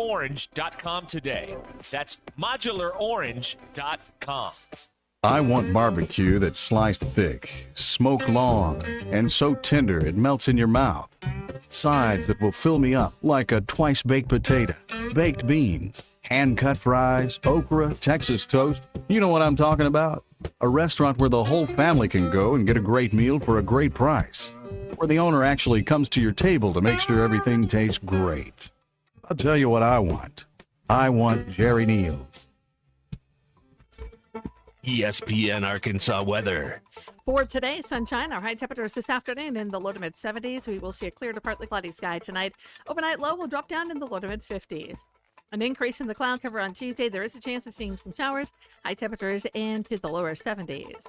modularorange.com today. That's modularorange.com. I want barbecue that's sliced thick, smoked long, and so tender it melts in your mouth. Sides that will fill me up like a twice-baked potato, baked beans, hand-cut fries, okra, Texas toast. You know what I'm talking about? A restaurant where the whole family can go and get a great meal for a great price. Where the owner actually comes to your table to make sure everything tastes great. I'll tell you what I want. I want Jerry Neal's. ESPN Arkansas weather. For today, sunshine. Our high temperatures this afternoon in the low to mid 70s. We will see a clear to partly cloudy sky tonight. Overnight low will drop down in the low to mid 50s. An increase in the cloud cover on Tuesday. There is a chance of seeing some showers. High temperatures into the lower 70s.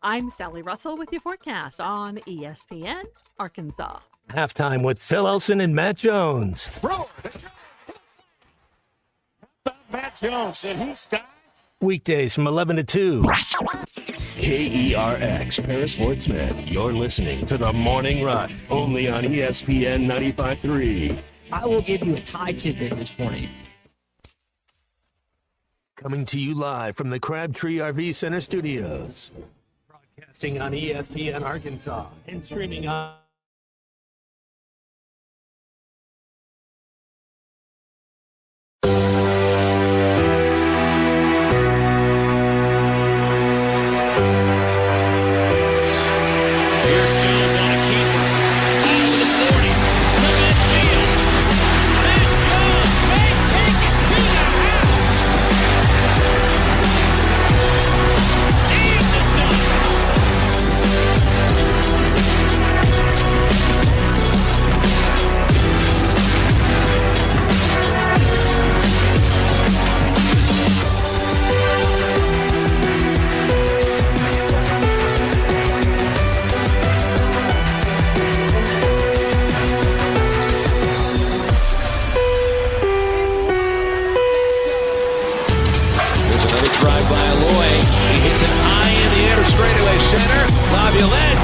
I'm Sally Russell with your forecast on ESPN Arkansas. Halftime with Phil Elson and Matt Jones. Bro, let's go. Matt Jones, and he's got Weekdays from 11 to 2. KERX, Paris Fort Smith. You're listening to The Morning Rush, only on ESPN 95.3. I will give you a tie tidbit this morning. Coming to you live from the Crabtree RV Center studios. Broadcasting on ESPN Arkansas and streaming on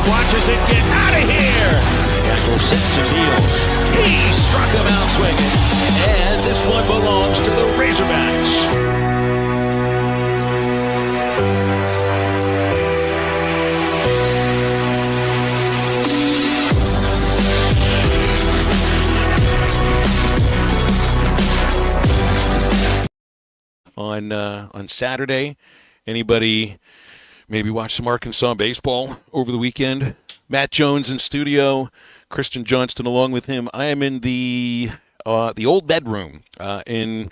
watches it get out of here. Gackle sets and deals. He struck him out swinging. And this one belongs to the Razorbacks. On Saturday, anybody maybe watch some Arkansas baseball over the weekend? Matt Jones in studio, Christian Johnston along with him. I am in the old bedroom in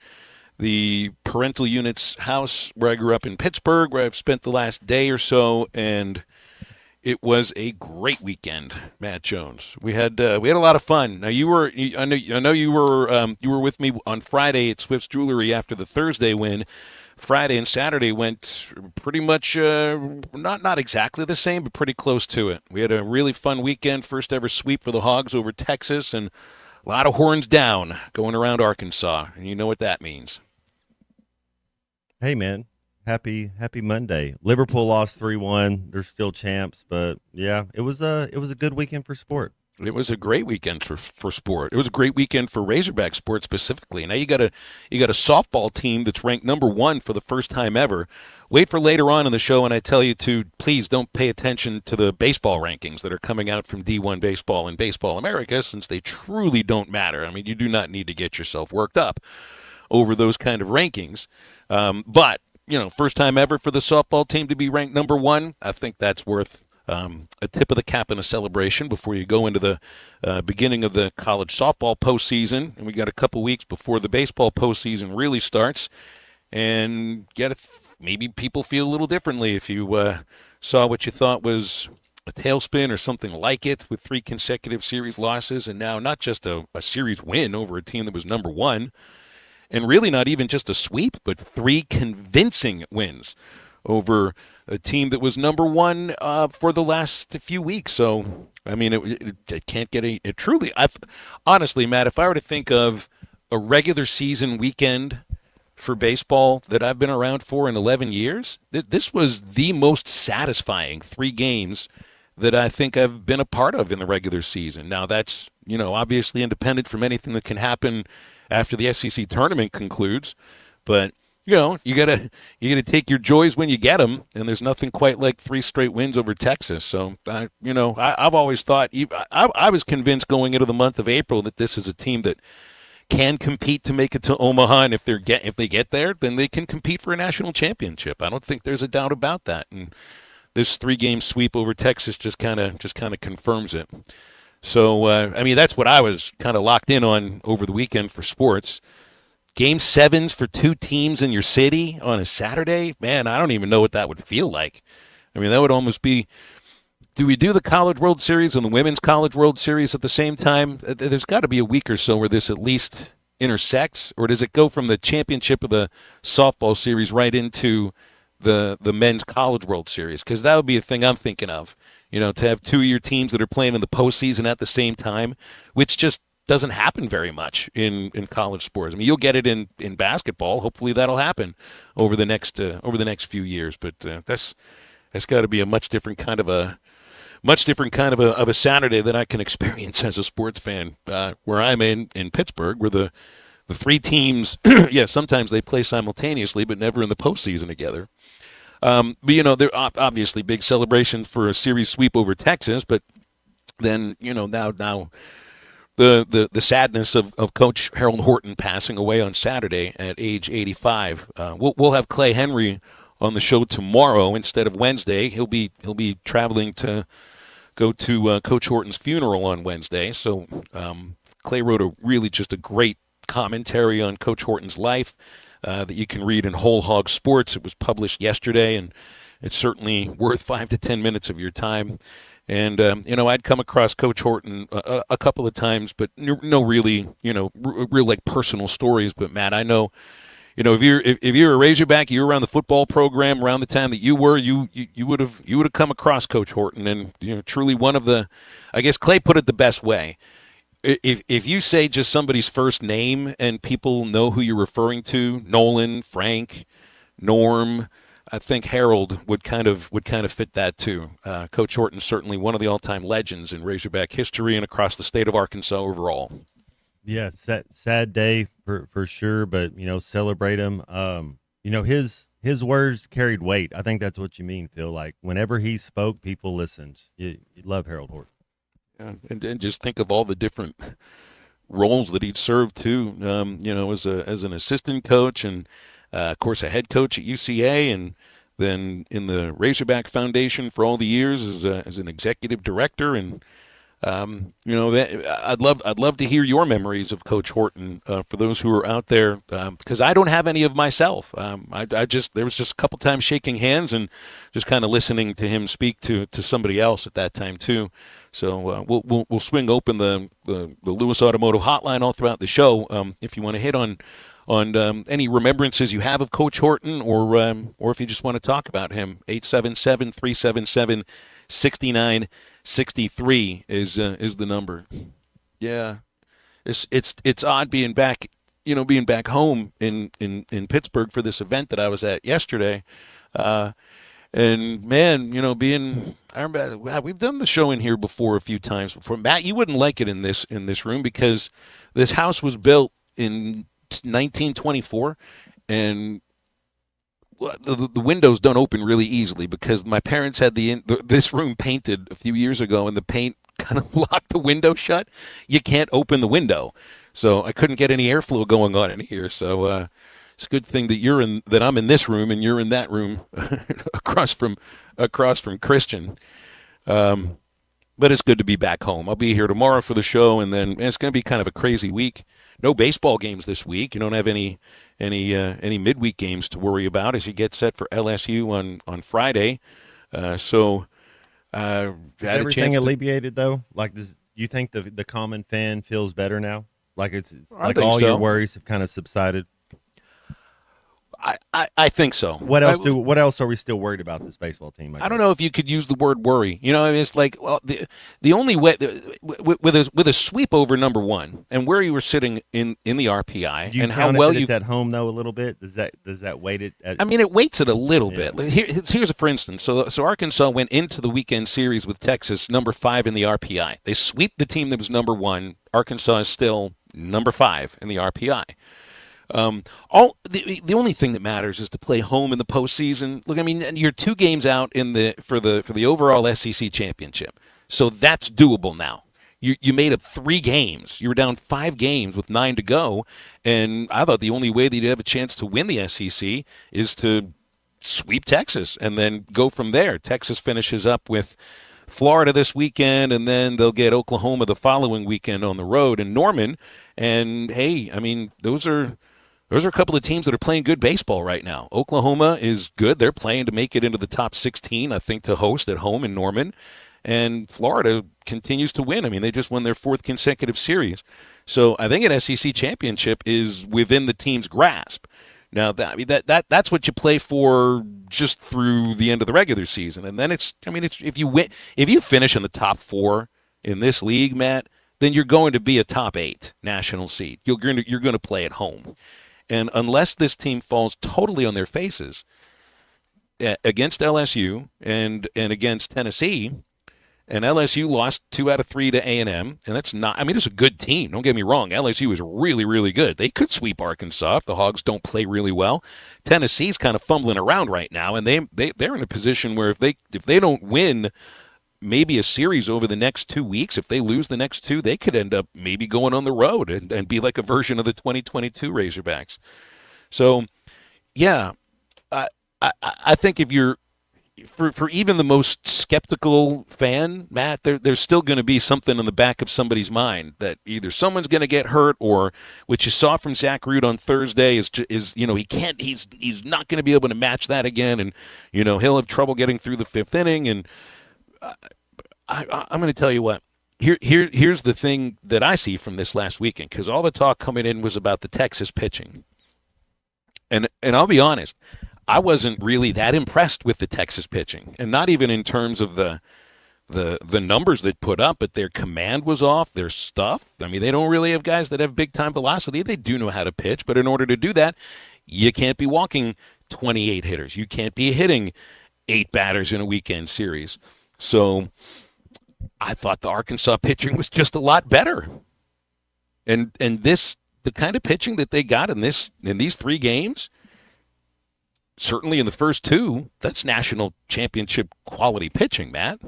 the parental unit's house where I grew up in Pittsburgh, where I've spent the last day or so, and it was a great weekend, Matt Jones. We had a lot of fun. Now I know you were with me on Friday at Swift's Jewelry after the Thursday win. Friday and Saturday went pretty much not exactly the same, but pretty close to it. We had a really fun weekend, first ever sweep for the Hogs over Texas, and a lot of horns down going around Arkansas, and you know what that means. Hey, man. Happy Monday. Liverpool lost 3-1. They're still champs, but yeah, it was a good weekend for sport. It was a great weekend for sport. It was a great weekend for Razorback sport specifically. Now you got a softball team that's ranked number 1 for the first time ever. Wait for later on in the show, and I tell you to please don't pay attention to the baseball rankings that are coming out from D1 Baseball and Baseball America, since they truly don't matter. I mean, you do not need to get yourself worked up over those kind of rankings. But first time ever for the softball team to be ranked number 1. I think that's worth a tip of the cap and a celebration before you go into the beginning of the college softball postseason. And we got a couple weeks before the baseball postseason really starts. And maybe people feel a little differently if you saw what you thought was a tailspin or something like it with 3 consecutive series losses, and now not just a series win over a team that was number 1, and really not even just a sweep, but 3 convincing wins over a team that was number 1 for the last few weeks. So, I mean, it can't get it truly. Honestly, Matt, if I were to think of a regular season weekend for baseball that I've been around for in 11 years, this was the most satisfying 3 games that I think I've been a part of in the regular season. Now, that's, obviously independent from anything that can happen after the SEC tournament concludes. But you gotta take your joys when you get them, and there's nothing quite like 3 straight wins over Texas. So I've always thought I was convinced going into the month of April that this is a team that can compete to make it to Omaha, and if they get there, then they can compete for a national championship. I don't think there's a doubt about that. And this 3-game sweep over Texas just kind of confirms it. So that's what I was kind of locked in on over the weekend for sports. Game 7s for 2 teams in your city on a Saturday, man, I don't even know what that would feel like. I mean, that would almost be. Do we do the College World Series and the Women's College World Series at the same time? There's got to be a week or so where this at least intersects, or does it go from the championship of the softball series right into the Men's College World Series? Because that would be a thing I'm thinking of, to have 2 of your teams that are playing in the postseason at the same time, which just doesn't happen very much in college sports. I mean, you'll get it in basketball. Hopefully that'll happen over the next few years, but that's got to be a much different kind of a Saturday that I can experience as a sports fan. Where I'm in Pittsburgh, where the 3 teams, sometimes they play simultaneously, but never in the postseason together. But they're obviously big celebration for a series sweep over Texas, but then now the sadness of Coach Harold Horton passing away on Saturday at age 85. We'll have Clay Henry on the show tomorrow instead of Wednesday. He'll be traveling to go to Coach Horton's funeral on Wednesday. So Clay wrote just a great commentary on Coach Horton's life that you can read in Whole Hog Sports. It was published yesterday, and it's certainly worth 5 to 10 minutes of your time. And I'd come across Coach Horton a couple of times, but no really real like personal stories. But Matt, I know. If you're a Razorback, you were around the football program around the time that you were, you would have come across Coach Horton, and truly one of the. I guess Clay put it the best way. If you say just somebody's first name and people know who you're referring to, Nolan, Frank, Norm, I think Harold would kind of fit that too. Coach Horton's certainly one of the all-time legends in Razorback history and across the state of Arkansas overall. Yeah, sad day for sure, but celebrate him. His words carried weight. I think that's what you mean, Phil. Like whenever he spoke, people listened. You love Harold Horton. Yeah, and just think of all the different roles that he'd served too. As an assistant coach and of course a head coach at UCA, and then in the Razorback Foundation for all the years as an executive director. And I'd love to hear your memories of Coach Horton for those who are out there, because I don't have any of myself. There was just a couple times shaking hands and just kind of listening to him speak to somebody else at that time too. So we'll swing open the Lewis Automotive Hotline all throughout the show if you want to hit on any remembrances you have of Coach Horton, or if you just want to talk about him. 877-377-6963 is the number. Yeah, it's odd being back home in Pittsburgh for this event that I was at yesterday. And man, I remember we've done the show in here before a few times before. Matt, you wouldn't like it in this room because this house was built in 1924, and the windows don't open really easily because my parents had this room painted a few years ago, and the paint kind of locked the window shut. You can't open the window, so I couldn't get any airflow going on in here. So it's a good thing that I'm in this room and you're in that room across from Christian. But it's good to be back home. I'll be here tomorrow for the show, and then it's going to be kind of a crazy week. No baseball games this week. You don't have any midweek games to worry about as you get set for LSU on Friday. Is everything alleviated though? Like, do you think the common fan feels better now? Like it's like all your worries have kind of subsided. I think so. What else are we still worried about this baseball team? I don't know if you could use the word worry. It's like, well, the only way with a sweep over number one, and where you were sitting in the RPI, and how well it's at home though a little bit. Does that weight it? It weights it a little bit. Here's a for instance. So Arkansas went into the weekend series with Texas number 5 in the RPI. They sweep the team that was number 1. Arkansas is still number 5 in the RPI. The only thing that matters is to play home in the postseason. Look, I mean, you're 2 games out for the overall SEC championship, so that's doable now. You made up 3 games. You were down 5 games with 9 to go, and I thought the only way that you'd have a chance to win the SEC is to sweep Texas and then go from there. Texas finishes up with Florida this weekend, and then they'll get Oklahoma the following weekend on the road in Norman. And hey, I mean, those are a couple of teams that are playing good baseball right now. Oklahoma is good. They're playing to make it into the top 16, I think, to host at home in Norman. And Florida continues to win. I mean, they just won their 4th consecutive series. So I think an SEC championship is within the team's grasp. Now, that's what you play for just through the end of the regular season. And then it's if you finish in the top 4 in this league, Matt, then you're going to be a top 8 national seed. You're going to play at home. And unless this team falls totally on their faces against LSU and against Tennessee, and LSU lost 2 out of 3 to A&M, and that's not – I mean, it's a good team. Don't get me wrong. LSU is really, really good. They could sweep Arkansas if the Hogs don't play really well. Tennessee's kind of fumbling around right now, and they're in a position where if they don't win maybe a series over the next 2 weeks, if they lose the next 2, they could end up maybe going on the road and be like a version of the 2022 Razorbacks. So, yeah, I think if you're – for even the most skeptical fan, Matt, there's still going to be something in the back of somebody's mind that either someone's going to get hurt, or what you saw from Zach Root on Thursday is he's not going to be able to match that again, and he'll have trouble getting through the 5th inning. And I'm going to tell you what. Here's the thing that I see from this last weekend, because all the talk coming in was about the Texas pitching, and I'll be honest. I wasn't really that impressed with the Texas pitching, and not even in terms of the numbers they put up, but their command was off, their stuff. I mean, they don't really have guys that have big-time velocity. They do know how to pitch, but in order to do that, you can't be walking 28 hitters. You can't be hitting 8 batters in a weekend series. So I thought the Arkansas pitching was just a lot better. And the kind of pitching that they got in these 3 games, certainly in the first 2, that's national championship quality pitching, Matt.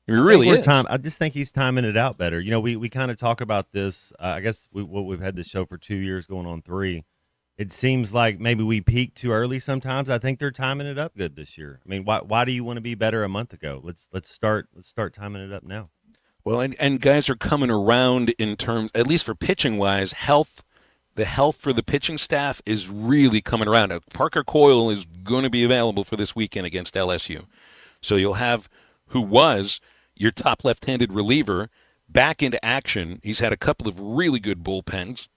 It really is. I just think he's timing it out better. We kind of talk about this. I guess we've had this show for 2 years, going on 3. It seems like maybe we peaked too early sometimes. I think they're timing it up good this year. I mean, why do you want to be better a month ago? Let's start timing it up now. Well, and guys are coming around in terms, at least for pitching wise, health. The health for the pitching staff is really coming around. Now, Parker Coyle is going to be available for this weekend against LSU. So you'll have who was your top left-handed reliever back into action. He's had a couple of really good bullpens.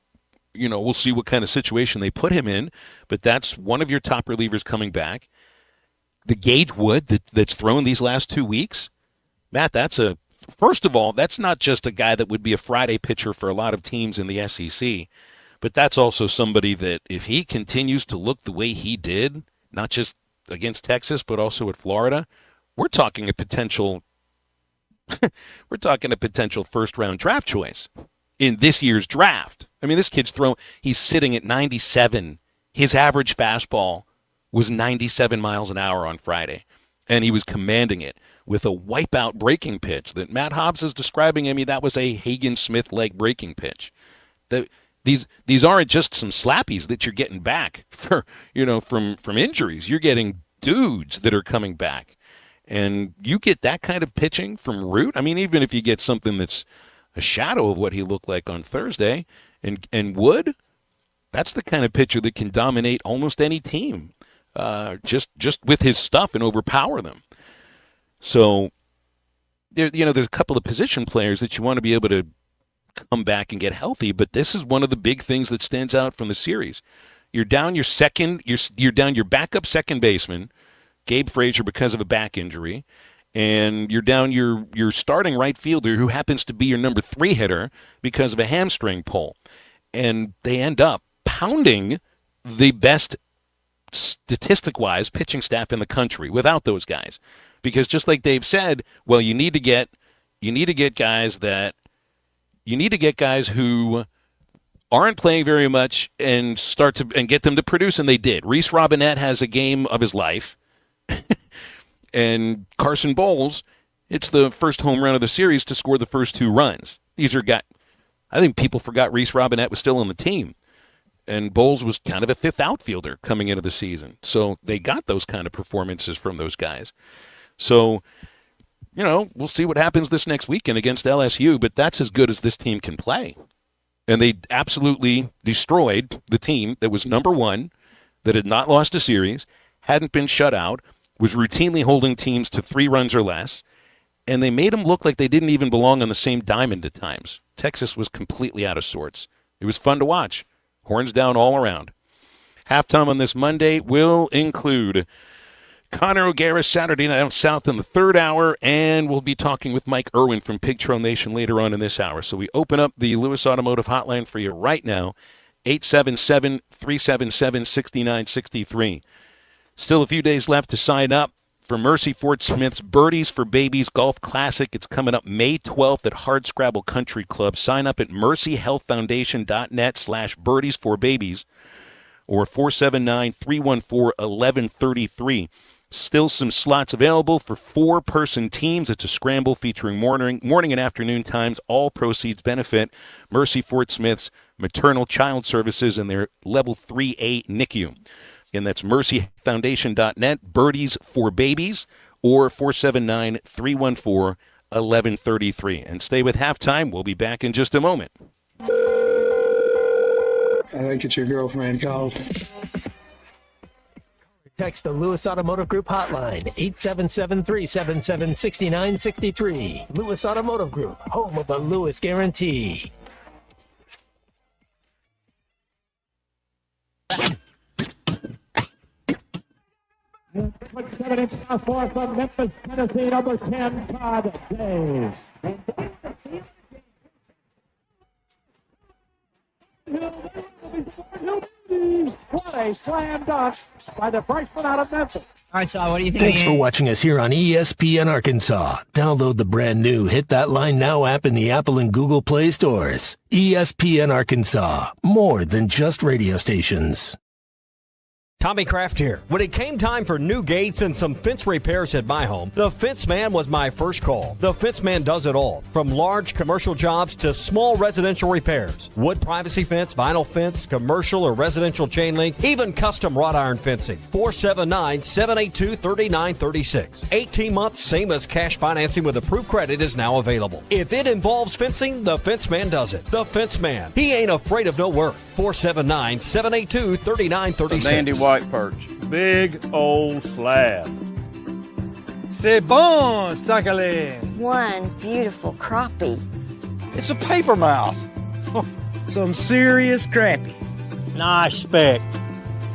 We'll see what kind of situation they put him in, but that's one of your top relievers coming back. The Gage Wood that's thrown these last 2 weeks, Matt, first of all, that's not just a guy that would be a Friday pitcher for a lot of teams in the SEC. But that's also somebody that if he continues to look the way he did, not just against Texas, but also at Florida, we're talking a potential first-round draft choice in this year's draft. I mean, this kid's he's sitting at 97. His average fastball was 97 miles an hour on Friday, and he was commanding it with a wipeout breaking pitch that Matt Hobbs is describing. I mean, that was a Hagen Smith leg breaking pitch. These aren't just some slappies that you're getting back from injuries. You're getting dudes that are coming back. And you get that kind of pitching from Root. I mean, even if you get something that's a shadow of what he looked like on Thursday, and Wood, that's the kind of pitcher that can dominate almost any team, just with his stuff and overpower them. So there's a couple of position players that you want to be able to come back and get healthy, but this is one of the big things that stands out from the series. You're down you're down your backup second baseman, Gabe Frazier, because of a back injury, and you're down your starting right fielder, who happens to be your number 3 hitter, because of a hamstring pull. And they end up pounding the best statistic-wise pitching staff in the country without those guys. Because just like Dave said, well, you need to get guys who aren't playing very much and get them to produce, and they did. Reese Robinette has a game of his life. And Carson Bowles, it's the first home run of the series to score the first 2 runs. These are guys, I think people forgot Reese Robinette was still on the team. And Bowles was kind of a 5th outfielder coming into the season. So they got those kind of performances from those guys. So, we'll see what happens this next weekend against LSU, but that's as good as this team can play. And they absolutely destroyed the team that was number 1, that had not lost a series, hadn't been shut out, was routinely holding teams to 3 runs or less, and they made them look like they didn't even belong on the same diamond at times. Texas was completely out of sorts. It was fun to watch. Horns down all around. Halftime on this Monday will include Connor O'Gara Saturday Night Out South in the 3rd hour, and we'll be talking with Mike Irwin from Pig Trail Nation later on in this hour. So we open up the Lewis Automotive Hotline for you right now, 877-377-6963. Still a few days left to sign up for Mercy Fort Smith's Birdies for Babies Golf Classic. It's coming up May 12th at Hardscrabble Country Club. Sign up at mercyhealthfoundation.net/birdiesforbabies or 479-314-1133. Still some slots available for 4-person teams. It's a scramble featuring morning and afternoon times. All proceeds benefit Mercy Fort Smith's maternal child services and their level 3A NICU. And that's mercyfoundation.net, Birdies for Babies, or 479-314-1133. And stay with Halftime. We'll be back in just a moment. I think it's your girlfriend called. Text the Lewis Automotive Group hotline, 877-377-6963. Lewis Automotive Group, home of the Lewis Guarantee. Southpaw from Memphis, Tennessee, number 10, Todd Day. What a slam dunk by the freshman out of Memphis. All right, so what do you think? Thanks for watching us here on ESPN Arkansas. Download the brand new Hit That Line Now app in the Apple and Google Play stores. ESPN Arkansas, more than just radio stations. Tommy Kraft here. When it came time for new gates and some fence repairs at my home, the Fence Man was my first call. The Fence Man does it all, from large commercial jobs to small residential repairs. Wood privacy fence, vinyl fence, commercial or residential chain link, even custom wrought iron fencing. 479-782-3936. 18 months, same as cash financing with approved credit is now available. If it involves fencing, the Fence Man does it. The Fence Man. He ain't afraid of no work. 479-782-3936. Mandy White Perch. Big old slab. C'est bon, sacalé. One beautiful crappie. It's a paper mouse. Some serious crappie. Nice speck.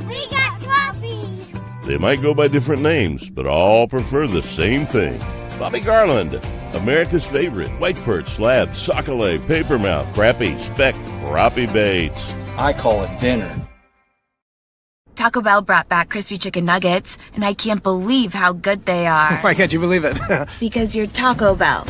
We got crappies. They might go by different names, but all prefer the same thing. Bobby Garland, America's favorite. White perch, slab, sockeye, papermouth, crappie, speck, crappie baits. I call it dinner. Taco Bell brought back crispy chicken nuggets, and I can't believe how good they are. Why can't you believe it? Because you're Taco Bell.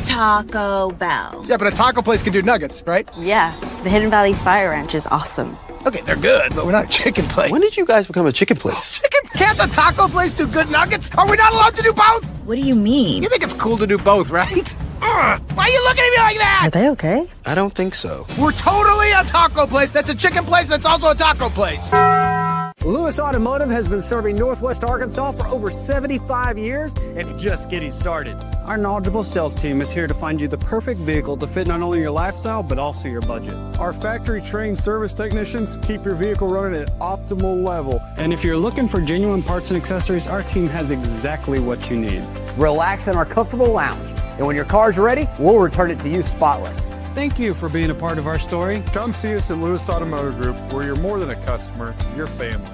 Taco Bell. Yeah, but a taco place can do nuggets, right? Yeah, the Hidden Valley Fire Ranch is awesome. Okay, they're good, but we're not a chicken place. When did you guys become a chicken place? Chicken? Can't a taco place do good nuggets? Are we not allowed to do both? What do you mean? You think it's cool to do both, right? Why are you looking at me like that? Are they okay? I don't think so. We're totally a taco place that's a chicken place that's also a taco place. Lewis Automotive has been serving Northwest Arkansas for over 75 years and just getting started. Our knowledgeable sales team is here to find you the perfect vehicle to fit not only your lifestyle, but also your budget. Our factory-trained service technicians keep your vehicle running at optimal level. And if you're looking for genuine parts and accessories, our team has exactly what you need. Relax in our comfortable lounge. And when your car's ready, we'll return it to you spotless. Thank you for being a part of our story. Come see us at Lewis Automotive Group, where you're more than a customer, you're family.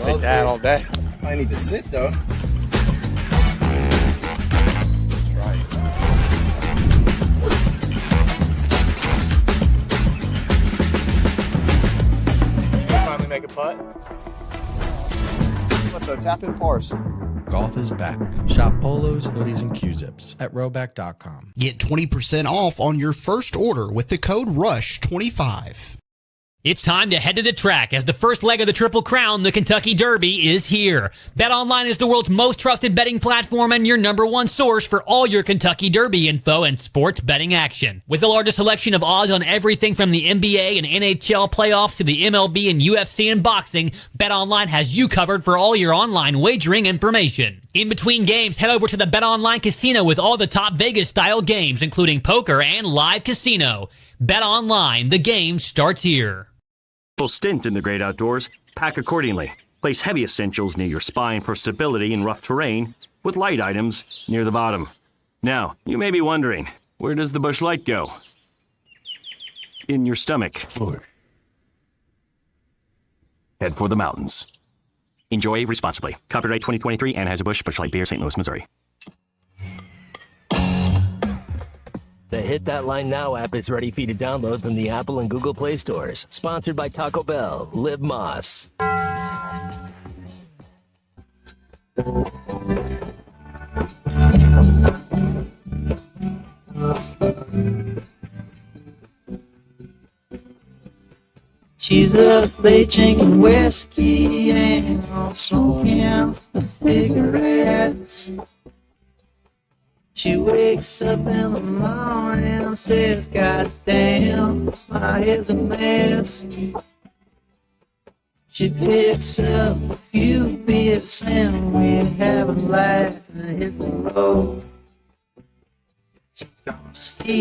Take that all day. I need to sit, though. Finally make a putt. What the tap in force? golf is back. Shop polos, hoodies, and Q-zips at rowback.com. Get 20% off on your first order with the code RUSH25. It's time to head to the track as the first leg of the Triple Crown, the Kentucky Derby, is here. BetOnline is the world's most trusted betting platform and your number one source for all your Kentucky Derby info and sports betting action. With the largest selection of odds on everything from the NBA and NHL playoffs to the MLB and UFC and boxing, BetOnline has you covered for all your online wagering information. In between games, head over to the BetOnline Casino with all the top Vegas-style games, including poker and live casino. BetOnline, the game starts here. Full stint in the great outdoors, pack accordingly. Place heavy essentials near your spine for stability in rough terrain, with light items near the bottom. Now, you may be wondering, where does the Busch Light go? In your stomach. Head for the mountains. Enjoy responsibly. Copyright 2023 Anheuser-Busch Busch Light Beer, St. Louis, Missouri. The Hit That Line Now app is ready for you to download from the Apple and Google Play stores. Sponsored by Taco Bell. Live Moss. She's up late drinking whiskey and smoking cigarettes. She wakes up in the morning and says, God damn, my head's a mess. She picks up a few beers and we have a laugh and hit the road. She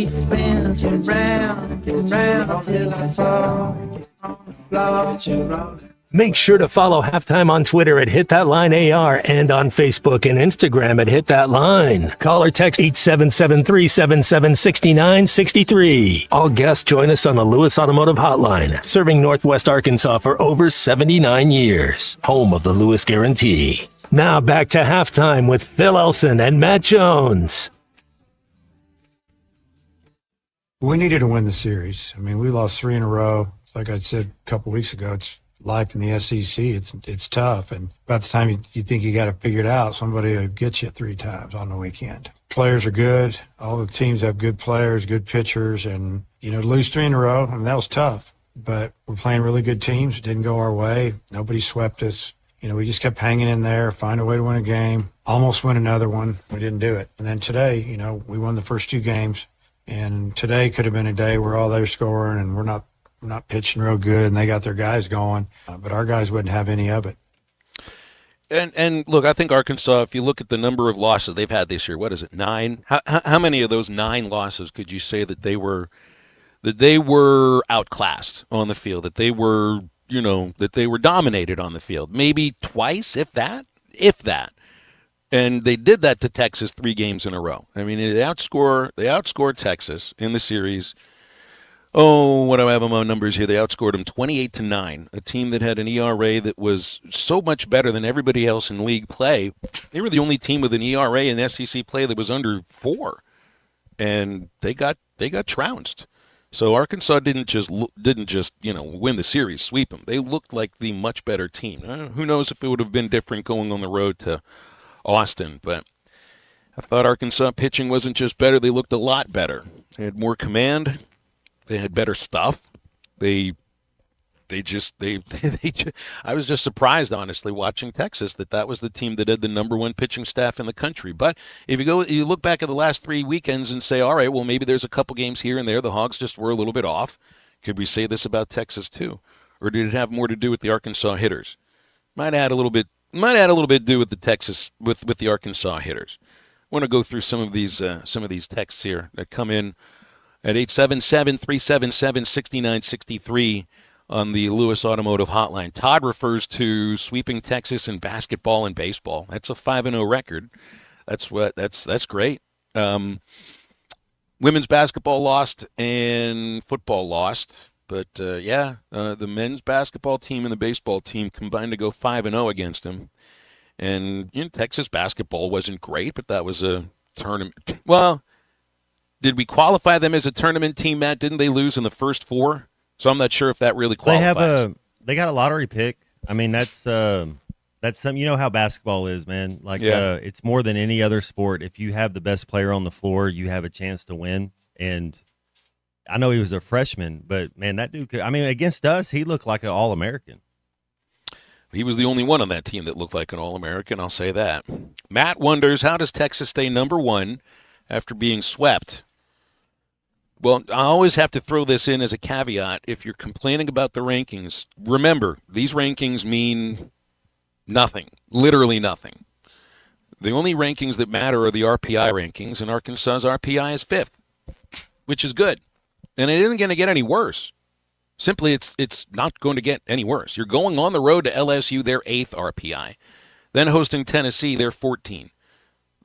spins around and round till I fall on the floor. Make sure to follow Halftime on Twitter at Hit That Line AR and on Facebook and Instagram at Hit That Line. Call or text 877-377-6963. All guests join us on the Lewis Automotive Hotline, serving Northwest Arkansas for over 79 years. Home of the Lewis Guarantee. Now back to Halftime with Phil Elson and Matt Jones. We needed to win the series. I mean, we lost 3 in a row. It's like I said a couple weeks ago, it's life in the SEC. It's tough. And by the time you think you got it figured out, somebody will get you 3 times on the weekend. Players are good. All the teams have good players, good pitchers. And, to lose 3 in a row, I mean, that was tough. But we're playing really good teams. It didn't go our way. Nobody swept us. We just kept hanging in there, find a way to win a game, almost win another one. We didn't do it. And then today, we won the first 2 games. And today could have been a day where all they're scoring and we're not pitching real good, and they got their guys going, but our guys wouldn't have any of it. And look, I think Arkansas, if you look at the number of losses they've had this year, what is it, 9? How many of those 9 losses could you say that they were outclassed on the field, that they were dominated on the field? Maybe twice, if that. And they did that to Texas 3 games in a row. I mean, they outscored Texas in the series. Oh, what do I have on my numbers here? They outscored them 28-9, a team that had an ERA that was so much better than everybody else in league play. They were the only team with an ERA in SEC play that was under 4, and they got trounced. So Arkansas didn't just win the series, sweep them. They looked like the much better team. Who knows if it would have been different going on the road to Austin, but I thought Arkansas pitching wasn't just better, they looked a lot better. They had more command. They had better stuff. I was just surprised, honestly, watching Texas that was the team that had the number 1 pitching staff in the country. But if you look back at the last 3 weekends and say, all right, well, maybe there's a couple games here and there. The Hogs just were a little bit off. Could we say this about Texas too? Or did it have more to do with the Arkansas hitters? Might add a little bit to do with the Texas, with the Arkansas hitters. I want to go through some of these texts here that come in at 877-377-6963 on the Lewis Automotive Hotline. Todd refers to sweeping Texas in basketball and baseball. That's a 5-0 record. That's great. Women's basketball lost and football lost. But, the men's basketball team and the baseball team combined to go 5-0 against them. And Texas basketball wasn't great, but that was a tournament. Well, did we qualify them as a tournament team, Matt? Didn't they lose in the first 4? So I'm not sure if that really qualifies. They got a lottery pick. I mean, that's That's some, you know how basketball is, man. Like, Yeah. it's more than any other sport. If you have the best player on the floor, you have a chance to win. And I know he was a freshman, but man, that dude against us, he looked like an All-American. He was the only one on that team that looked like an All-American, I'll say that. Matt wonders, how does Texas stay number one after being swept? Well, I always have to throw this in as a caveat. If you're complaining about the rankings, remember, these rankings mean nothing, literally nothing. The only rankings that matter are the RPI rankings, and Arkansas's RPI is 5th, which is good. And it isn't going to get any worse. Simply, it's not going to get any worse. You're going on the road to LSU, they're 8th RPI. Then hosting Tennessee, they're 14.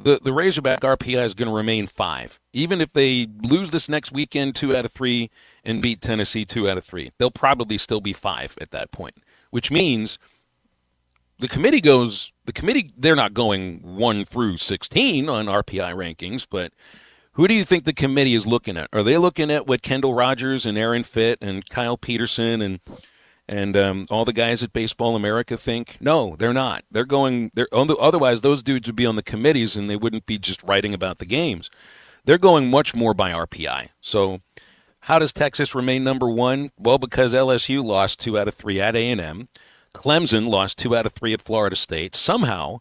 The Razorback RPI is going to remain 5. Even if they lose this next weekend 2 out of 3 and beat Tennessee 2 out of 3, they'll probably still be 5 at that point, which means the committee, they're not going 1 through 16 on RPI rankings, but who do you think the committee is looking at? Are they looking at what Kendall Rogers and Aaron Fitt and Kyle Peterson and all the guys at Baseball America think? No, they're not. Otherwise, those dudes would be on the committees and they wouldn't be just writing about the games. They're going much more by RPI. So how does Texas remain number one? Well, because LSU lost 2 out of 3 at A&M. Clemson lost 2 out of 3 at Florida State. Somehow,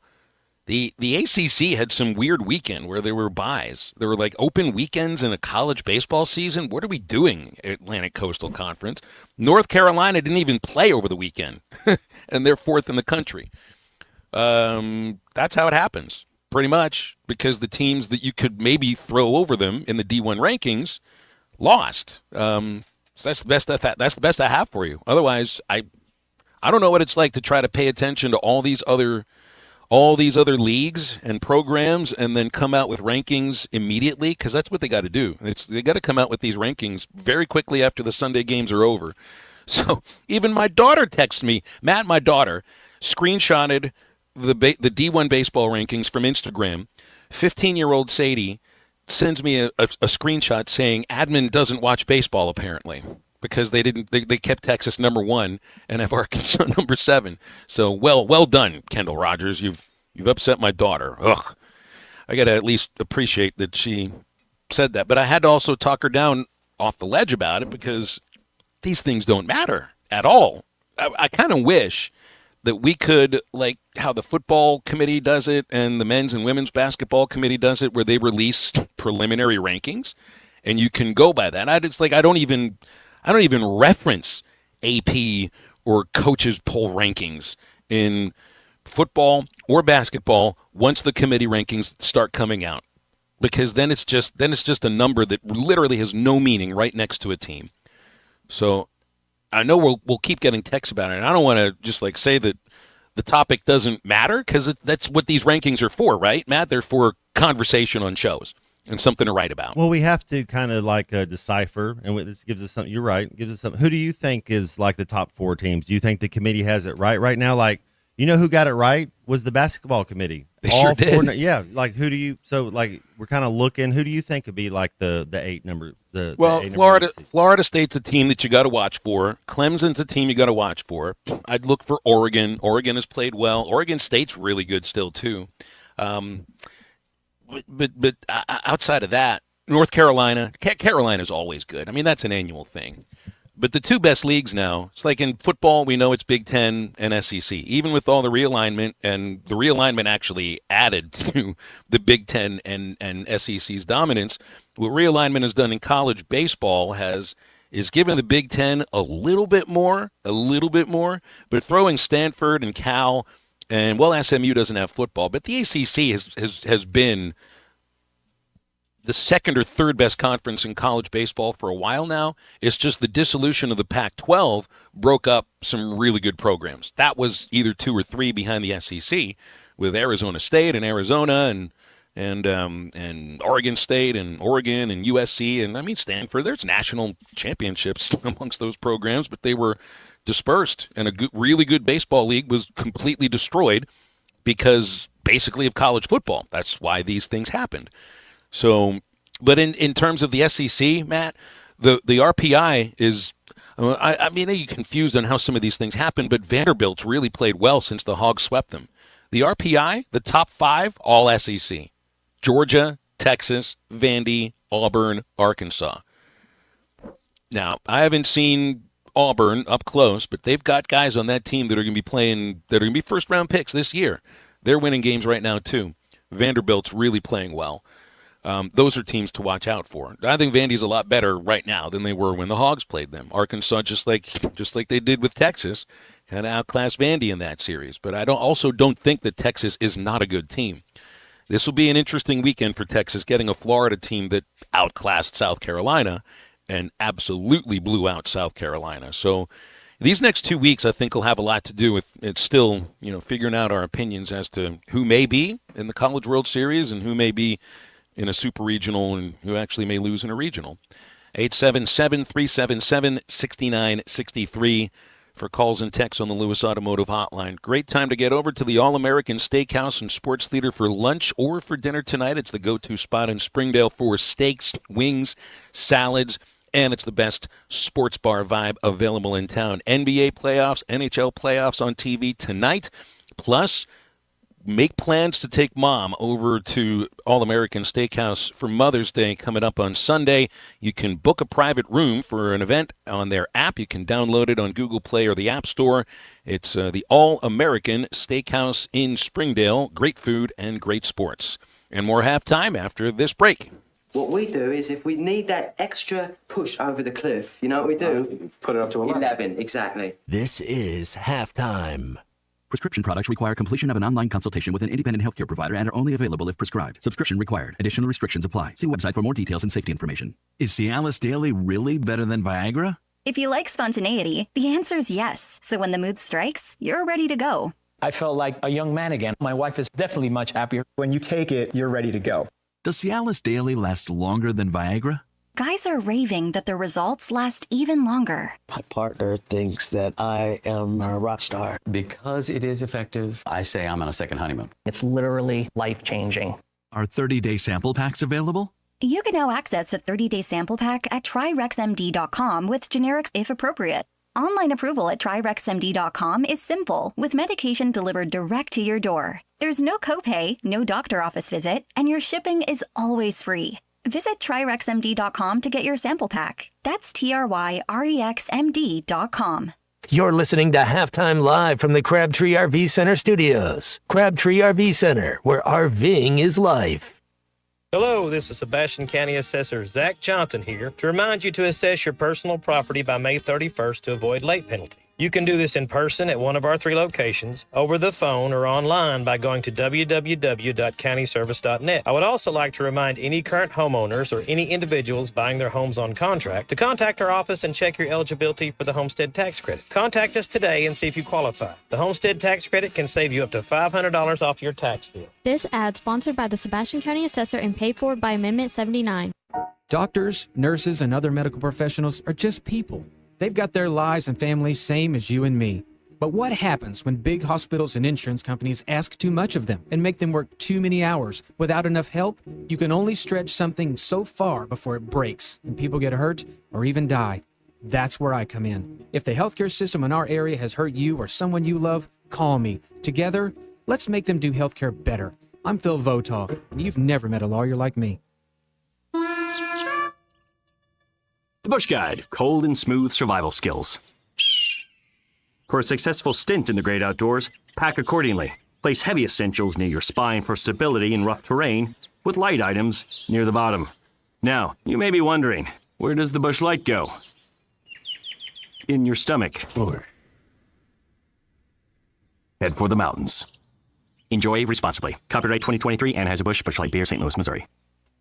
the ACC had some weird weekend where there were byes. There were like open weekends in a college baseball season. What are we doing, Atlantic Coastal Conference? North Carolina didn't even play over the weekend, and they're 4th in the country. That's how it happens, pretty much, because the teams that you could maybe throw over them in the D1 rankings lost. So that's the best I have for you. Otherwise, I don't know what it's like to try to pay attention to all these other leagues and programs and then come out with rankings immediately, because that's what they got to do. They got to come out with these rankings very quickly after the Sunday games are over. So even my daughter texted me. Matt, my daughter, screenshotted the D1 baseball rankings from Instagram. 15-year-old Sadie sends me a screenshot saying admin doesn't watch baseball apparently, because they kept Texas number 1 and have Arkansas number 7. So well done, Kendall Rogers. You've upset my daughter. Ugh. I got to at least appreciate that she said that. But I had to also talk her down off the ledge about it, because these things don't matter at all. I kind of wish that we could, like how the football committee does it and the men's and women's basketball committee does it, where they release preliminary rankings and you can go by that. I don't even reference AP or coaches poll rankings in football or basketball once the committee rankings start coming out, because then it's just a number that literally has no meaning right next to a team. So I know we'll keep getting texts about it, and I don't want to just like say that the topic doesn't matter, because that's what these rankings are for, right, Matt? They're for conversation on shows and something to write about. Well, we have to kind of like decipher, and this gives us something. You're right. Gives us something. Who do you think is like the top 4 teams? Do you think the committee has it right now? Like, you know who got it right was the basketball committee. They sure did. Yeah. Like, who do you? So like we're kind of looking. Who do you think could be like the 8 number? Florida State's a team that you got to watch for. Clemson's a team you got to watch for. I'd look for Oregon. Oregon has played well. Oregon State's really good still too. But outside of that, North Carolina is always good. I mean, that's an annual thing. But the 2 best leagues now, it's like in football, we know it's Big Ten and SEC. Even with all the realignment, and the realignment actually added to the Big Ten and SEC's dominance, what realignment has done in college baseball is given the Big Ten a little bit more, but throwing Stanford and Cal, and well, SMU doesn't have football, but the ACC has been the 2nd or 3rd best conference in college baseball for a while now. It's just the dissolution of the Pac-12 broke up some really good programs. That was either 2 or 3 behind the SEC, with Arizona State and Arizona and Oregon State and Oregon and USC, and I mean Stanford. There's national championships amongst those programs, but they were dispersed, and a really good baseball league was completely destroyed because basically of college football. That's why these things happened. So, but in terms of the SEC, Matt, the RPI is, I mean, you're confused on how some of these things happen, but Vanderbilt's really played well since the Hogs swept them. The RPI, the top 5, all SEC. Georgia, Texas, Vandy, Auburn, Arkansas. Now, I haven't seen Auburn up close, but they've got guys on that team that are going to be playing, that are going to be first-round picks this year. They're winning games right now, too. Vanderbilt's really playing well. Those are teams to watch out for. I think Vandy's a lot better right now than they were when the Hogs played them. Arkansas, just like they did with Texas, kind of outclassed Vandy in that series. But I also don't think that Texas is not a good team. This will be an interesting weekend for Texas, getting a Florida team that outclassed South Carolina and absolutely blew out South Carolina. So these next 2 weeks, I think, will have a lot to do with it still, figuring out our opinions as to who may be in the College World Series and who may be in a super regional and who actually may lose in a regional. 877-377-6963 for calls and texts on the Lewis Automotive Hotline. Great time to get over to the All-American Steakhouse and Sports Theater for lunch or for dinner tonight. It's the go-to spot in Springdale for steaks, wings, salads, and it's the best sports bar vibe available in town. NBA playoffs, NHL playoffs on TV tonight. Plus, make plans to take Mom over to All-American Steakhouse for Mother's Day coming up on Sunday. You can book a private room for an event on their app. You can download it on Google Play or the App Store. It's the All-American Steakhouse in Springdale. Great food and great sports. And more halftime after this break. What we do is if we need that extra push over the cliff, you know what we do? Put it up to 11, exactly. This is halftime. Prescription products require completion of an online consultation with an independent healthcare provider and are only available if prescribed. Subscription required. Additional restrictions apply. See website for more details and safety information. Is Cialis Daily really better than Viagra? If you like spontaneity, the answer is yes. So when the mood strikes, you're ready to go. I felt like a young man again. My wife is definitely much happier. When you take it, you're ready to go. Does Cialis Daily last longer than Viagra? Guys are raving that their results last even longer. My partner thinks that I am a rock star. Because it is effective, I say I'm on a second honeymoon. It's literally life-changing. Are 30-day sample packs available? You can now access a 30-day sample pack at TryRexMD.com with generics if appropriate. Online approval at TryRexMD.com is simple, with medication delivered direct to your door. There's no copay, no doctor office visit, and your shipping is always free. Visit TryRexMD.com to get your sample pack. That's TryRexMD.com. You're listening to Halftime Live from the Crabtree RV Center studios. Crabtree RV Center, where RVing is life. Hello, this is Sebastian County Assessor Zach Johnson here to remind you to assess your personal property by May 31st to avoid late penalty. You can do this in person at one of our 3 locations, over the phone, or online by going to www.countyservice.net. I would also like to remind any current homeowners or any individuals buying their homes on contract to contact our office and check your eligibility for the homestead tax credit. Contact us today and see if you qualify. The homestead tax credit can save you up to $500 off your tax bill. This ad sponsored by the Sebastian County Assessor and paid for by Amendment 79. Doctors, nurses, and other medical professionals are just people. They've got their lives and families same as you and me. But what happens when big hospitals and insurance companies ask too much of them and make them work too many hours without enough help? You can only stretch something so far before it breaks and people get hurt or even die. That's where I come in. If the healthcare system in our area has hurt you or someone you love, call me. Together, let's make them do healthcare better. I'm Phil Votaw, and you've never met a lawyer like me. The Bush Guide, cold and smooth survival skills. For a successful stint in the great outdoors, pack accordingly. Place heavy essentials near your spine for stability in rough terrain, with light items near the bottom. Now, you may be wondering, where does the Bush Light go? In your stomach. Head for the mountains. Enjoy responsibly. Copyright 2023, Anheuser-Busch, Bush Light Beer, St. Louis, Missouri.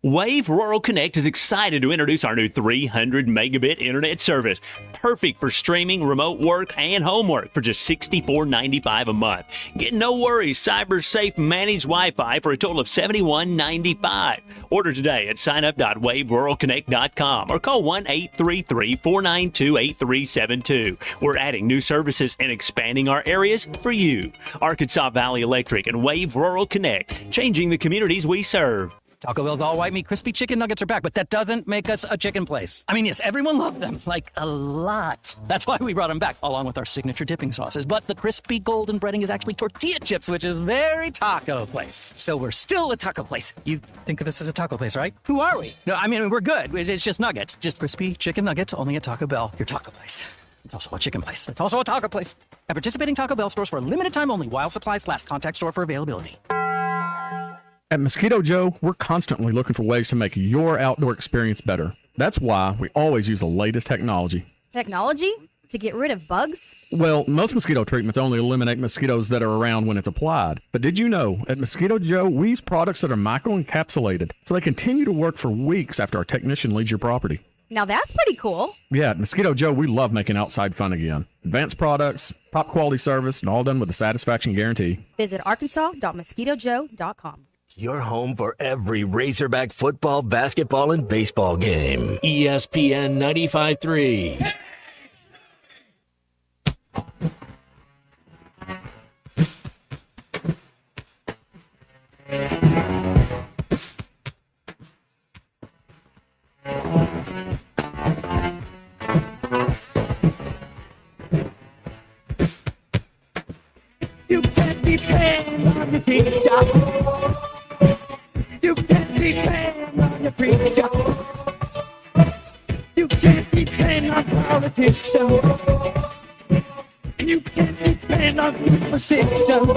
Wave Rural Connect is excited to introduce our new 300 megabit internet service. Perfect for streaming, remote work, and homework for just $64.95 a month. Get no worries, cyber-safe managed Wi-Fi for a total of $71.95. Order today at signup.waveruralconnect.com or call 1-833-492-8372. We're adding new services and expanding our areas for you. Arkansas Valley Electric and Wave Rural Connect, changing the communities we serve. Taco Bell's all white meat crispy chicken nuggets are back, but that doesn't make us a chicken place. I mean, yes, everyone loved them, like a lot. That's why we brought them back, along with our signature dipping sauces. But the crispy golden breading is actually tortilla chips, which is very taco place. So we're still a taco place. You think of us as a taco place, right? Who are we? No, I mean, we're good. It's just nuggets. Just crispy chicken nuggets, only at Taco Bell, your taco place. It's also a chicken place. It's also a taco place. At participating Taco Bell stores for a limited time only while supplies last. Contact store for availability. At Mosquito Joe, we're constantly looking for ways to make your outdoor experience better. That's why we always use the latest technology. Technology? To get rid of bugs? Well, most mosquito treatments only eliminate mosquitoes that are around when it's applied. But did you know, at Mosquito Joe, we use products that are microencapsulated, so they continue to work for weeks after our technician leaves your property. Now that's pretty cool. Yeah, at Mosquito Joe, we love making outside fun again. Advanced products, top quality service, and all done with a satisfaction guarantee. Visit arkansas.mosquitojoe.com. Your home for every Razorback football, basketball, and baseball game. ESPN 95.3. You can't depend on your teacher. You can't depend on your preacher. You can't depend on politicians. You can't depend on superstition.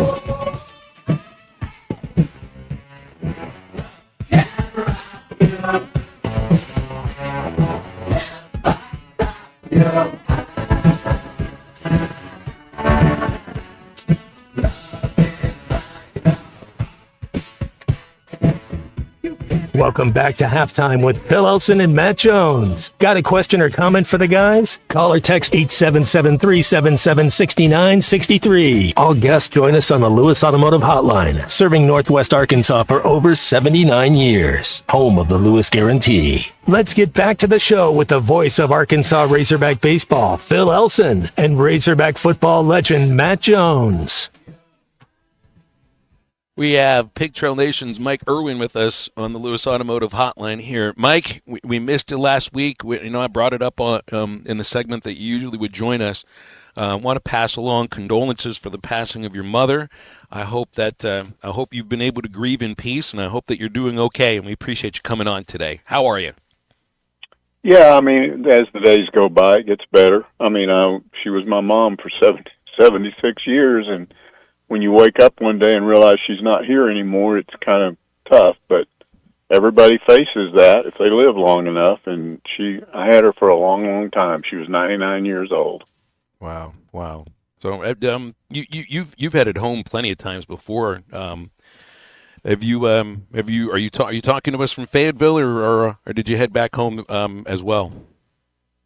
Welcome back to Halftime with Phil Elson and Matt Jones. Got a question or comment for the guys? Call or text 877-377-6963. All guests join us on the Lewis Automotive Hotline, serving Northwest Arkansas for over 79 years. Home of the Lewis Guarantee. Let's get back to the show with the voice of Arkansas Razorback baseball, Phil Elson, and Razorback football legend, Matt Jones. We have Pig Trail Nation's Mike Irwin with us on the Lewis Automotive Hotline here. Mike, we missed you last week. I brought it up on, in the segment that you usually would join us. I want to pass along condolences for the passing of your mother. I hope you've been able to grieve in peace, and I hope that you're doing okay, and we appreciate you coming on today. How are you? Yeah, I mean, as the days go by, it gets better. I mean, she was my mom for 76 years, and when you wake up one day and realize she's not here anymore, it's kind of tough, but everybody faces that if they live long enough, and I had her for a long, long time. She was 99 years old. Wow. So you've had it home plenty of times before. Are you talking to us from Fayetteville, or did you head back home as well?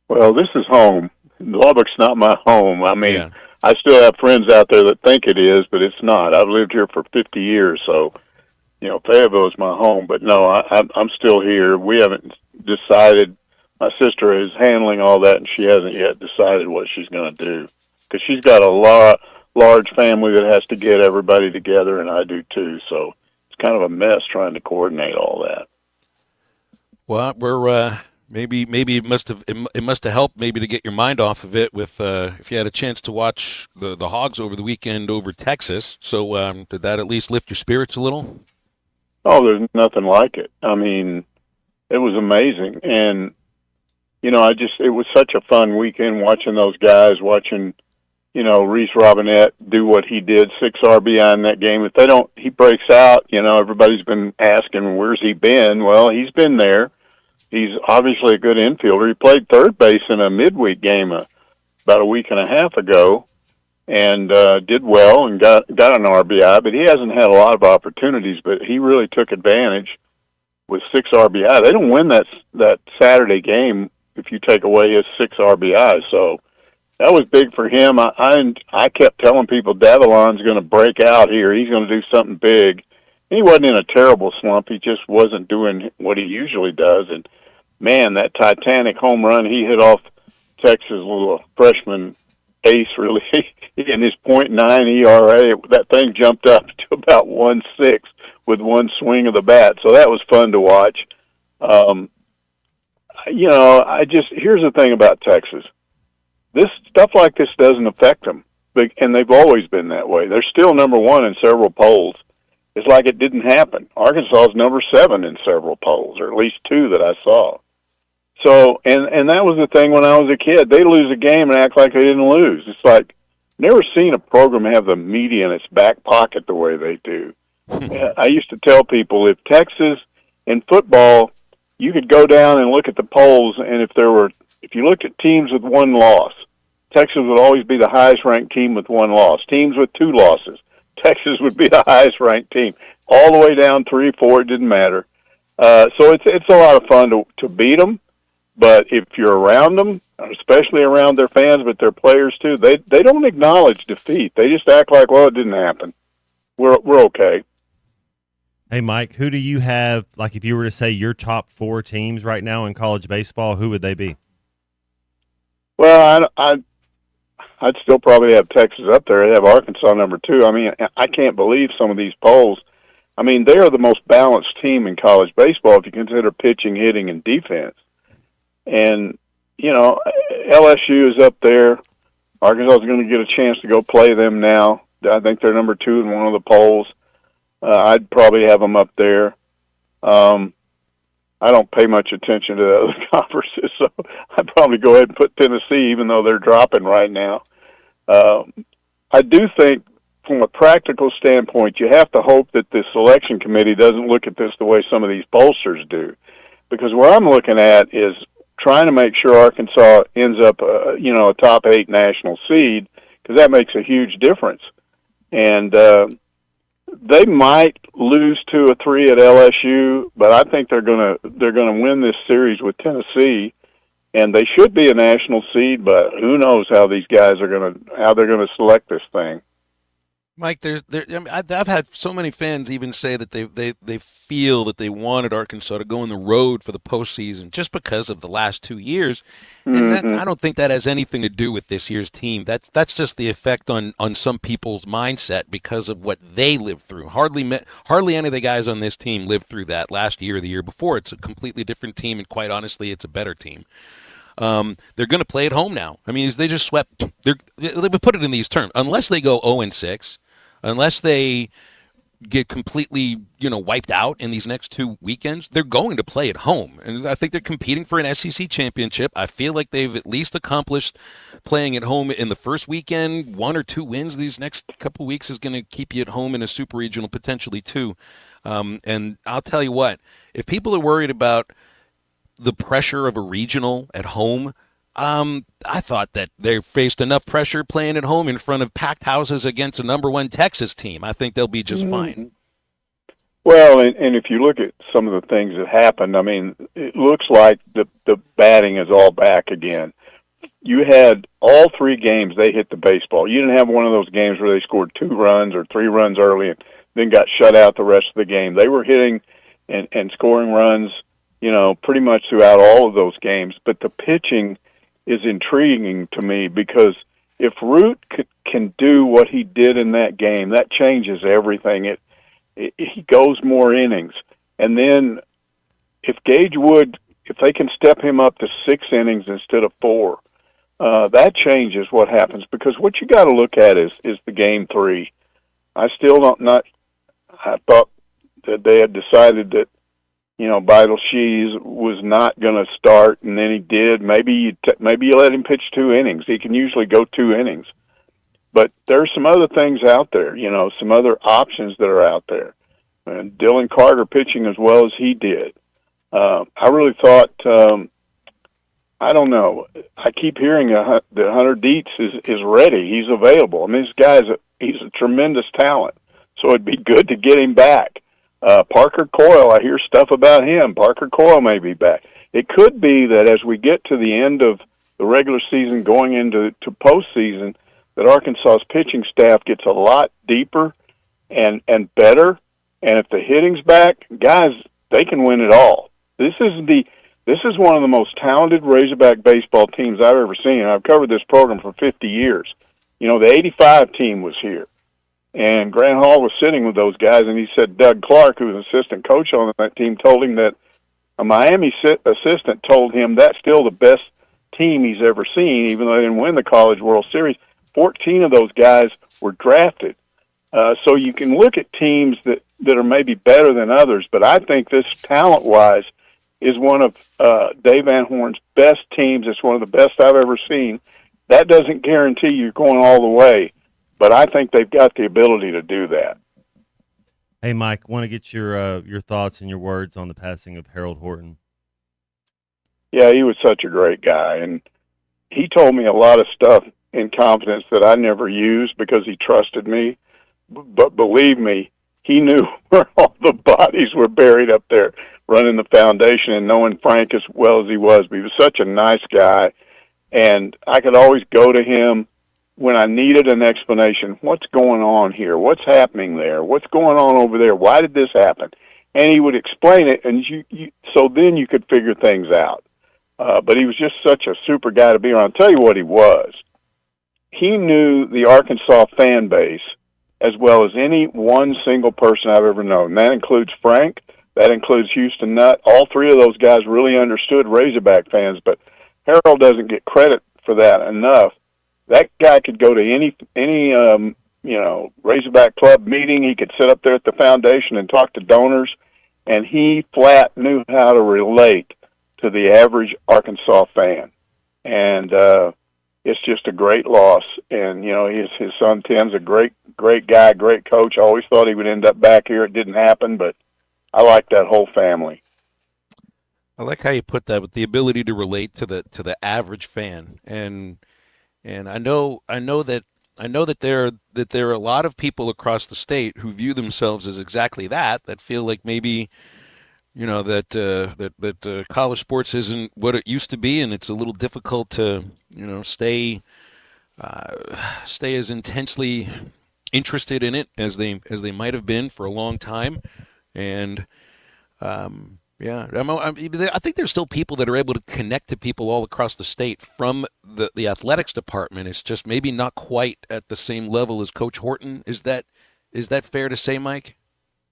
Well, this is home. Lubbock's not my home. I mean, yeah. I still have friends out there that think it is, but it's not. I've lived here for 50 years, so, Fayetteville is my home. But no, I'm still here. We haven't decided. My sister is handling all that, and she hasn't yet decided what she's going to do. Because she's got a large family that has to get everybody together, and I do too. So it's kind of a mess trying to coordinate all that. Well, we're... Maybe it must have helped maybe to get your mind off of it with if you had a chance to watch the Hogs over the weekend over Texas. So did that at least lift your spirits a little? Oh, there's nothing like it. I mean, it was amazing, and it was such a fun weekend watching those guys, watching Reese Robinette do what he did, 6 RBI in that game. If he breaks out. Everybody's been asking where's he been. Well, he's been there. He's obviously a good infielder. He played third base in a midweek game about a week and a half ago and did well and got an RBI, but he hasn't had a lot of opportunities, but he really took advantage with 6 RBI. They don't win that Saturday game if you take away his 6 RBI, so that was big for him. I kept telling people Davalon's going to break out here. He's going to do something big. He wasn't in a terrible slump. He just wasn't doing what he usually does, and man, that Titanic home run he hit off Texas' little freshman ace, really, in his .9 ERA, that thing jumped up to about 1.6 with one swing of the bat. So that was fun to watch. Here's the thing about Texas. This stuff like this doesn't affect them, and they've always been that way. They're still number one in several polls. It's like it didn't happen. Arkansas is number 7 in several polls, or at least 2 that I saw. So, and that was the thing when I was a kid. They lose a game and act like they didn't lose. It's like, never seen a program have the media in its back pocket the way they do. I used to tell people, if Texas in football, you could go down and look at the polls, and if you looked at teams with 1 loss, Texas would always be the highest ranked team with 1 loss. Teams with 2 losses, Texas would be the highest ranked team. All the way down 3, 4, it didn't matter. So it's a lot of fun to beat them. But if you're around them, especially around their fans, but their players too, they don't acknowledge defeat. They just act like, well, it didn't happen. We're okay. Hey, Mike, who do you have, like if you were to say your top 4 teams right now in college baseball, who would they be? Well, I'd still probably have Texas up there. I'd have Arkansas number 2. I mean, I can't believe some of these polls. I mean, they are the most balanced team in college baseball if you consider pitching, hitting, and defense. And, LSU is up there. Arkansas is going to get a chance to go play them now. I think they're number 2 in one of the polls. I'd probably have them up there. I don't pay much attention to the other conferences, so I'd probably go ahead and put Tennessee, even though they're dropping right now. I do think, from a practical standpoint, you have to hope that the selection committee doesn't look at this the way some of these pollsters do. Because what I'm looking at is trying to make sure Arkansas ends up, a top 8 national seed, because that makes a huge difference. And they might lose 2 or 3 at LSU, but I think they're gonna win this series with Tennessee, and they should be a national seed. But who knows how these guys how they're gonna select this thing. Mike, I've had so many fans even say that they feel that they wanted Arkansas to go on the road for the postseason just because of the last 2 years, and I don't think that has anything to do with this year's team. That's just the effect on some people's mindset because of what they lived through. Hardly any of the guys on this team lived through that last year or the year before. It's a completely different team, and quite honestly, it's a better team. They're going to play at home now. I mean, they just swept. They put it in these terms: unless they go 0-6. Unless they get completely, wiped out in these next 2 weekends, they're going to play at home. And I think they're competing for an SEC championship. I feel like they've at least accomplished playing at home in the first weekend. 1 or 2 wins these next couple weeks is going to keep you at home in a super regional potentially too. And I'll tell you what, if people are worried about the pressure of a regional at home, I thought that they faced enough pressure playing at home in front of packed houses against a number 1 Texas team. I think they'll be just fine. Well, and if you look at some of the things that happened, I mean, it looks like the batting is all back again. You had all 3 games they hit the baseball. You didn't have one of those games where they scored 2 runs or 3 runs early and then got shut out the rest of the game. They were hitting and scoring runs, pretty much throughout all of those games. But the pitching is intriguing to me, because if Root can do what he did in that game, that changes everything. He goes more innings. And then if Gage Wood, if they can step him up to 6 innings instead of 4, that changes what happens, because what you got to look at is the game 3. I still I thought that they had decided that, Vital Shees was not going to start, and then he did. Maybe you let him pitch 2 innings. He can usually go 2 innings. But there's some other things out there, some other options that are out there. And Dylan Carter pitching as well as he did. I really thought, I don't know. I keep hearing that Hunter Dietz is ready. He's available. I mean, this guy's he's a tremendous talent, so it'd be good to get him back. Parker Coyle, I hear stuff about him. Parker Coyle may be back. It could be that as we get to the end of the regular season going into postseason, that Arkansas's pitching staff gets a lot deeper and better. And if the hitting's back, guys, they can win it all. This is one of the most talented Razorback baseball teams I've ever seen. I've covered this program for 50 years. The 85 team was here. And Grant Hall was sitting with those guys, and he said Doug Clark, who was assistant coach on that team, told him that a Miami assistant told him that's still the best team he's ever seen, even though they didn't win the College World Series. 14 of those guys were drafted. So you can look at teams that are maybe better than others, but I think this, talent-wise, is one of Dave Van Horn's best teams. It's one of the best I've ever seen. That doesn't guarantee you're going all the way, but I think they've got the ability to do that. Hey, Mike, want to get your thoughts and your words on the passing of Harold Horton. Yeah, he was such a great guy, and he told me a lot of stuff in confidence that I never used because he trusted me. But believe me, he knew where all the bodies were buried up there running the foundation, and knowing Frank as well as he was. But he was such a nice guy, and I could always go to him when I needed an explanation. What's going on here? What's happening there? What's going on over there? Why did this happen? And he would explain it, and so then you could figure things out. But he was just such a super guy to be around. I'll tell you what he was. He knew the Arkansas fan base as well as any one single person I've ever known. That includes Frank. That includes Houston Nutt. All three of those guys really understood Razorback fans, but Harold doesn't get credit for that enough. That guy could go to any Razorback club meeting. He could sit up there at the foundation and talk to donors, and he flat knew how to relate to the average Arkansas fan. And it's just a great loss. And, his son Tim's a great guy, great coach. I always thought he would end up back here. It didn't happen, but I like that whole family. I like how you put that, with the ability to relate to the average fan. And I know that there are a lot of people across the state who view themselves as exactly that feel like maybe that college sports isn't what it used to be, and it's a little difficult to stay as intensely interested in it as they might have been for a long time. And I think there's still people that are able to connect to people all across the state from the athletics department. It's just maybe not quite at the same level as Coach Horton. Is that fair to say, Mike?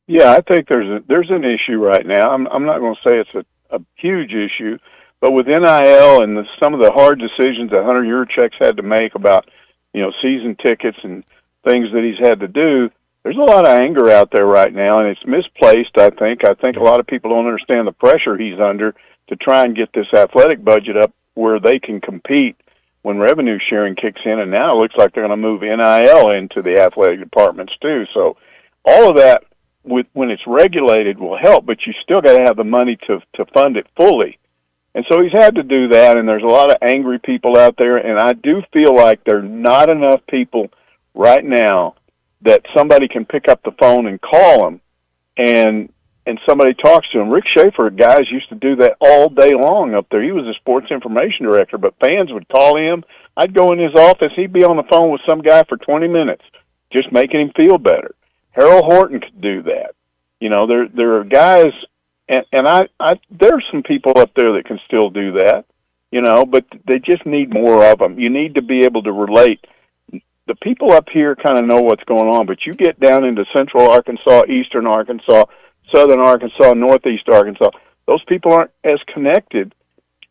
Yeah, I think there's an issue right now. I'm not going to say it's a huge issue, but with NIL and some of the hard decisions that Hunter Yurchek's had to make about season tickets and things that he's had to do, there's a lot of anger out there right now, and it's misplaced, I think. I think a lot of people don't understand the pressure he's under to try and get this athletic budget up where they can compete when revenue sharing kicks in, and now it looks like they're going to move NIL into the athletic departments too. So all of that, when it's regulated, will help, but you still got to have the money to fund it fully. And so he's had to do that, and there's a lot of angry people out there, and I do feel like there are not enough people right now that somebody can pick up the phone and call them, and somebody talks to them. Rick Schaefer, guys, used to do that all day long up there. He was a sports information director, but fans would call him. I'd go in his office. He'd be on the phone with some guy for 20 minutes, just making him feel better. Harold Horton could do that. There are guys, and there's some people up there that can still do that, but they just need more of them. You need to be able to relate. The people up here kind of know what's going on, but you get down into central Arkansas, eastern Arkansas, southern Arkansas, northeast Arkansas, those people aren't as connected,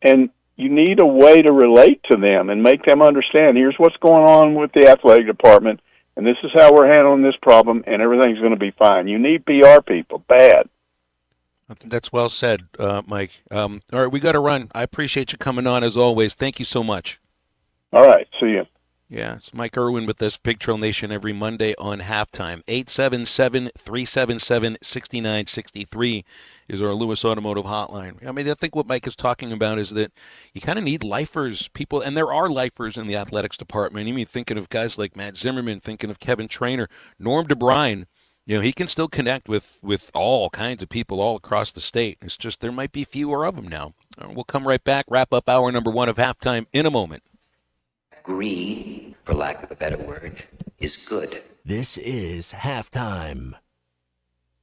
and you need a way to relate to them and make them understand, here's what's going on with the athletic department, and this is how we're handling this problem, and everything's going to be fine. You need PR people, bad. I think that's well said, Mike. All right, we got to run. I appreciate you coming on, as always. Thank you so much. All right, see you. Yeah, it's Mike Irwin with us, Big Trail Nation, every Monday on Halftime. 877-377-6963 is our Lewis Automotive hotline. I mean, I think what Mike is talking about is that you kind of need lifers, people, and there are lifers in the athletics department. I mean, thinking of guys like Matt Zimmerman, thinking of Kevin Trainer, Norm DeBrine. He can still connect with all kinds of people all across the state. It's just there might be fewer of them now. We'll come right back, wrap up hour number 1 of Halftime in a moment. Greed, for lack of a better word, is good. This is Halftime.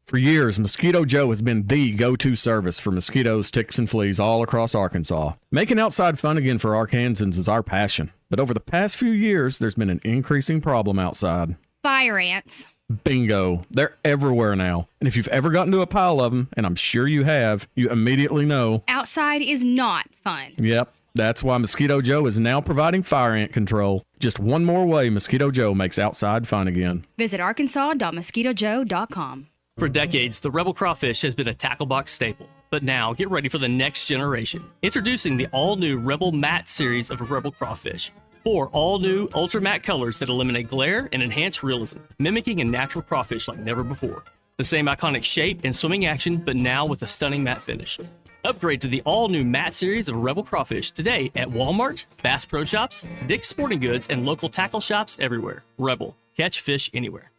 For years, Mosquito Joe has been the go-to service for mosquitoes, ticks, and fleas all across Arkansas. Making outside fun again for Arkansans is our passion. But over the past few years, there's been an increasing problem outside. Fire ants. Bingo. They're everywhere now. And if you've ever gotten to a pile of them, and I'm sure you have, you immediately know. Outside is not fun. Yep. That's why Mosquito Joe is now providing fire ant control. Just one more way Mosquito Joe makes outside fun again. Visit arkansas.mosquitojoe.com. For decades, the Rebel Crawfish has been a tackle box staple. But now, get ready for the next generation. Introducing the all-new Rebel Matte series of Rebel Crawfish. 4 all-new ultra matte colors that eliminate glare and enhance realism, mimicking a natural crawfish like never before. The same iconic shape and swimming action, but now with a stunning matte finish. Upgrade to the all-new matte series of Rebel Crawfish today at Walmart, Bass Pro Shops, Dick's Sporting Goods, and local tackle shops everywhere. Rebel. Catch fish anywhere.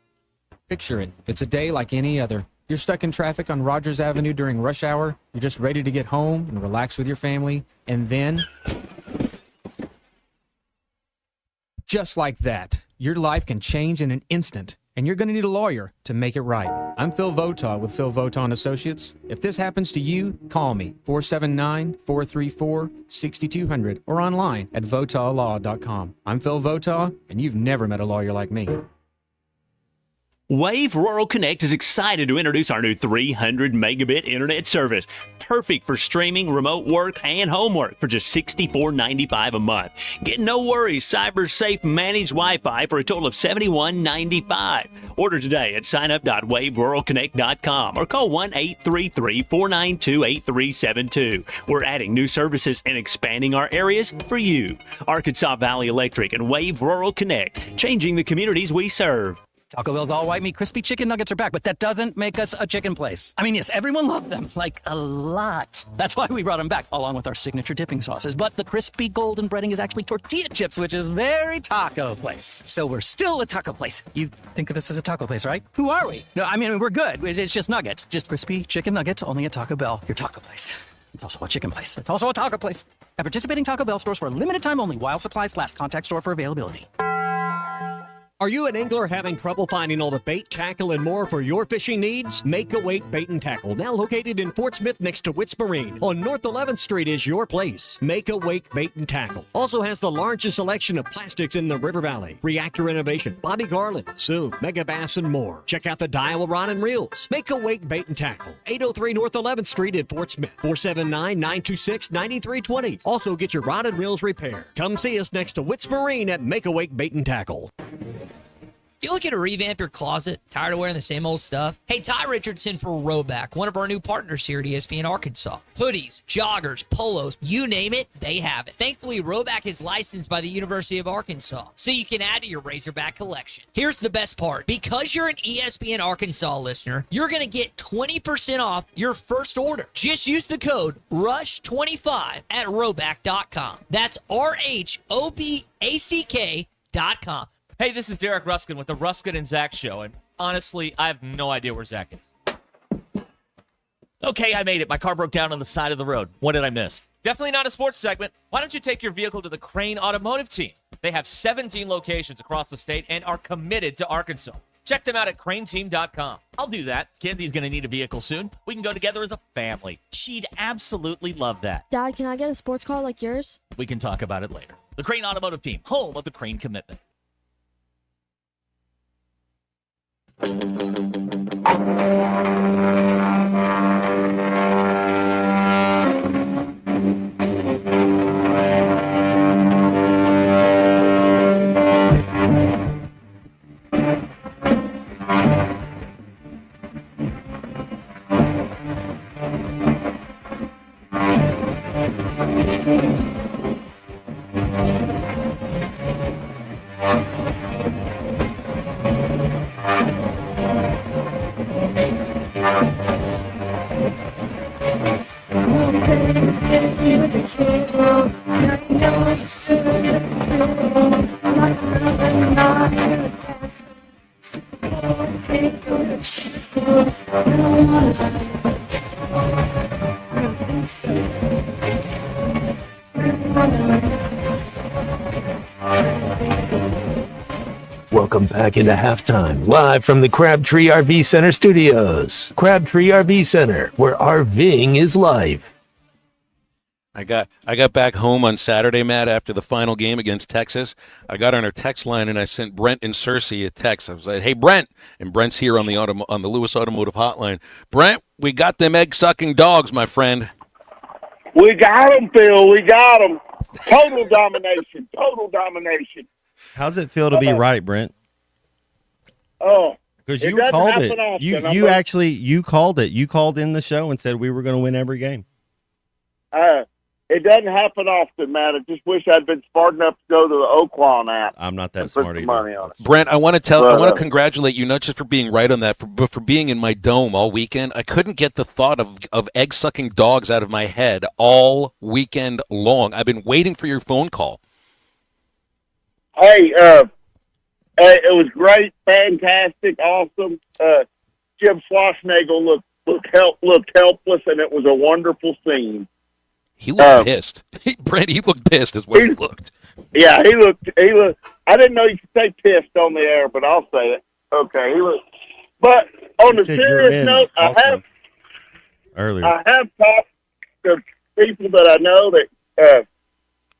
Picture it. It's a day like any other. You're stuck in traffic on Rogers Avenue during rush hour. You're just ready to get home and relax with your family. And then, just like that, your life can change in an instant. And you're going to need a lawyer to make it right. I'm Phil Votaw with Phil Votaw & Associates. If this happens to you, call me, 479-434-6200, or online at votawlaw.com. I'm Phil Votaw, and you've never met a lawyer like me. Wave Rural Connect is excited to introduce our new 300 megabit internet service. Perfect for streaming, remote work, and homework for just $64.95 a month. Get no worries, cyber safe managed Wi-Fi for a total of $71.95. Order today at signup.waveruralconnect.com or call 1-833-492-8372. We're adding new services and expanding our areas for you. Arkansas Valley Electric and Wave Rural Connect, changing the communities we serve. Taco Bell's all white meat crispy chicken nuggets are back, but that doesn't make us a chicken place. I mean, yes, everyone loved them, like a lot. That's why we brought them back, along with our signature dipping sauces. But the crispy golden breading is actually tortilla chips, which is very taco place. So we're still a taco place. You think of us as a taco place, right? Who are we? No, I mean, we're good. It's just nuggets. Just crispy chicken nuggets, only at Taco Bell. Your taco place. It's also a chicken place. It's also a taco place. At participating Taco Bell stores for a limited time only while supplies last. Contact store for availability. Are you an angler having trouble finding all the bait, tackle, and more for your fishing needs? Make Awake Bait and Tackle, now located in Fort Smith next to Witts Marine on North 11th Street, is your place. Make Awake Bait and Tackle also has the largest selection of plastics in the River Valley. Reactor Innovation, Bobby Garland, Zoom, Mega Bass, and more. Check out the Daiwa Rod and Reels. Make Awake Bait and Tackle, 803 North 11th Street in Fort Smith, 479-926-9320. Also get your rod and reels repaired. Come see us next to Witts Marine at Make Awake Bait and Tackle. You looking to revamp your closet? Tired of wearing the same old stuff? Hey, Ty Richardson for Roback, one of our new partners here at ESPN Arkansas. Hoodies, joggers, polos, you name it, they have it. Thankfully, Roback is licensed by the University of Arkansas, so you can add to your Razorback collection. Here's the best part. Because you're an ESPN Arkansas listener, you're going to get 20% off your first order. Just use the code RUSH25 at roback.com. That's RHOBACK.com. Hey, this is Derek Ruskin with the Ruskin and Zach Show, and honestly, I have no idea where Zach is. Okay, I made it. My car broke down on the side of the road. What did I miss? Definitely not a sports segment. Why don't you take your vehicle to the Crane Automotive Team? They have 17 locations across the state and are committed to Arkansas. Check them out at craneteam.com. I'll do that. Kenzi's going to need a vehicle soon. We can go together as a family. She'd absolutely love that. Dad, can I get a sports car like yours? We can talk about it later. The Crane Automotive Team, home of the Crane Commitment. Welcome back into halftime, live from the Crabtree RV Center studios. Crabtree RV Center, where RVing is life. I got back home on Saturday, Matt, after the final game against Texas. I got on our text line and I sent Brent and Cersei a text. I was like, "Hey, Brent," and Brent's here on the Lewis Automotive Hotline. Brent, we got them egg-sucking dogs, my friend. We got them, Phil. We got them. Total domination. Total domination. How's it feel to be right, Brent? Oh, because you called it. You called it. You called in the show and said we were going to win every game. It doesn't happen often, Matt. I just wish I'd been smart enough to go to the Oaklawn app. I'm not that smart either. Money on it. Brent, I want to congratulate you not just for being right on that, but for being in my dome all weekend. I couldn't get the thought of egg-sucking dogs out of my head all weekend long. I've been waiting for your phone call. Hey, it was great, fantastic, awesome. Jim Schlossnagel looked helpless, and it was a wonderful scene. He looked pissed. Brent, he looked pissed is what he looked. Yeah, he looked. I didn't know you could say pissed on the air, but I'll say it. Okay, he looked. But on the serious note, I have talked to people that I know that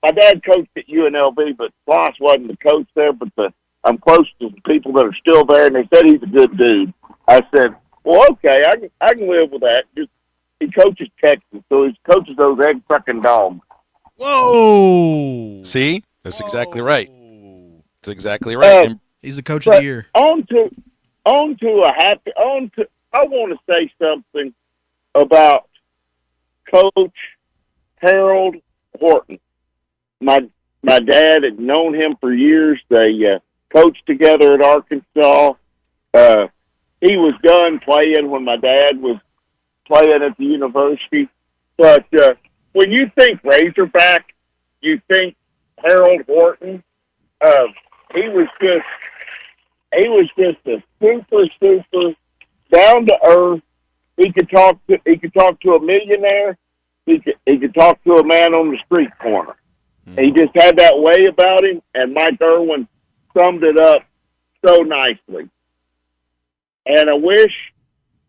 my dad coached at UNLV, but Ross wasn't the coach there. But I'm close to the people that are still there, and they said he's a good dude. I said, well, okay, I can live with that. He coaches Texas, so he coaches those egg-sucking dogs. Whoa! See? That's exactly right. That's exactly right. He's the coach of the year. I want to say something about Coach Harold Horton. My dad had known him for years. They coached together at Arkansas. He was done playing when my dad was playing at the university. But when you think Razorback, you think Harold Horton. He was just a super down to earth. He could talk to a millionaire. He could talk to a man on the street corner. He just had that way about him, and Mike Irwin summed it up so nicely. And I wish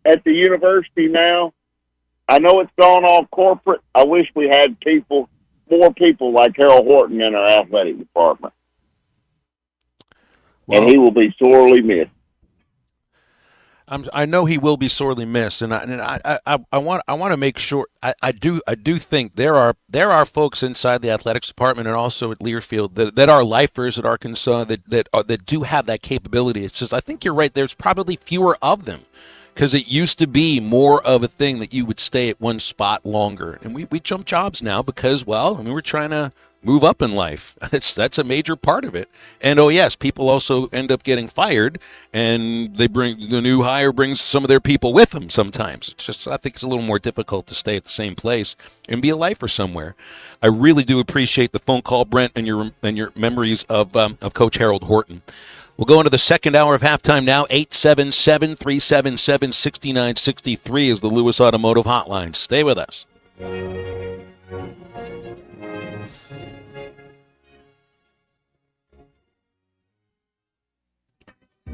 at the university now, I know it's gone all corporate. I wish we had more people like Harold Horton in our athletic department. And he will be sorely missed. I know he will be sorely missed, and I want to make sure. I do think there are folks inside the athletics department and also at Learfield that are lifers at Arkansas that do have that capability. It's just I think you're right. There's probably fewer of them because it used to be more of a thing that you would stay at one spot longer, and we jump jobs now because we're trying to move up in life. That's a major part of it. And oh yes, people also end up getting fired, and the new hire brings some of their people with them sometimes. It's just I think it's a little more difficult to stay at the same place and be a lifer somewhere. I really do appreciate the phone call, Brent, and your memories of Coach Harold Horton. We'll go into the second hour of halftime now. 877-377-6963 is the Lewis Automotive Hotline. Stay with us.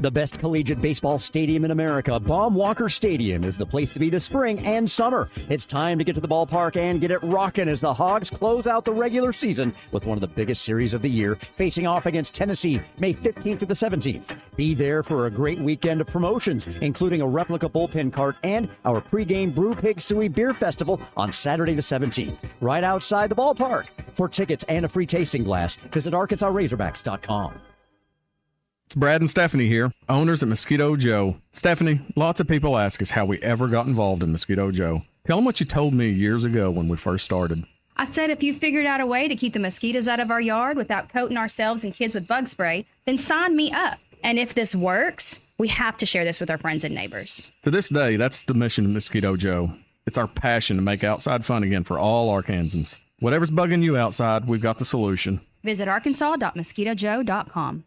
The best collegiate baseball stadium in America, Baum-Walker Stadium, is the place to be this spring and summer. It's time to get to the ballpark and get it rocking as the Hogs close out the regular season with one of the biggest series of the year, facing off against Tennessee May 15th to the 17th. Be there for a great weekend of promotions, including a replica bullpen cart and our pregame Brew Pig Suey Beer Festival on Saturday the 17th, right outside the ballpark. For tickets and a free tasting glass, visit ArkansasRazorbacks.com. It's Brad and Stephanie here, owners at Mosquito Joe. Stephanie, lots of people ask us how we ever got involved in Mosquito Joe. Tell them what you told me years ago when we first started. I said if you figured out a way to keep the mosquitoes out of our yard without coating ourselves and kids with bug spray, then sign me up. And if this works, we have to share this with our friends and neighbors. To this day, that's the mission of Mosquito Joe. It's our passion to make outside fun again for all Arkansans. Whatever's bugging you outside, we've got the solution. Visit arkansas.mosquitojoe.com.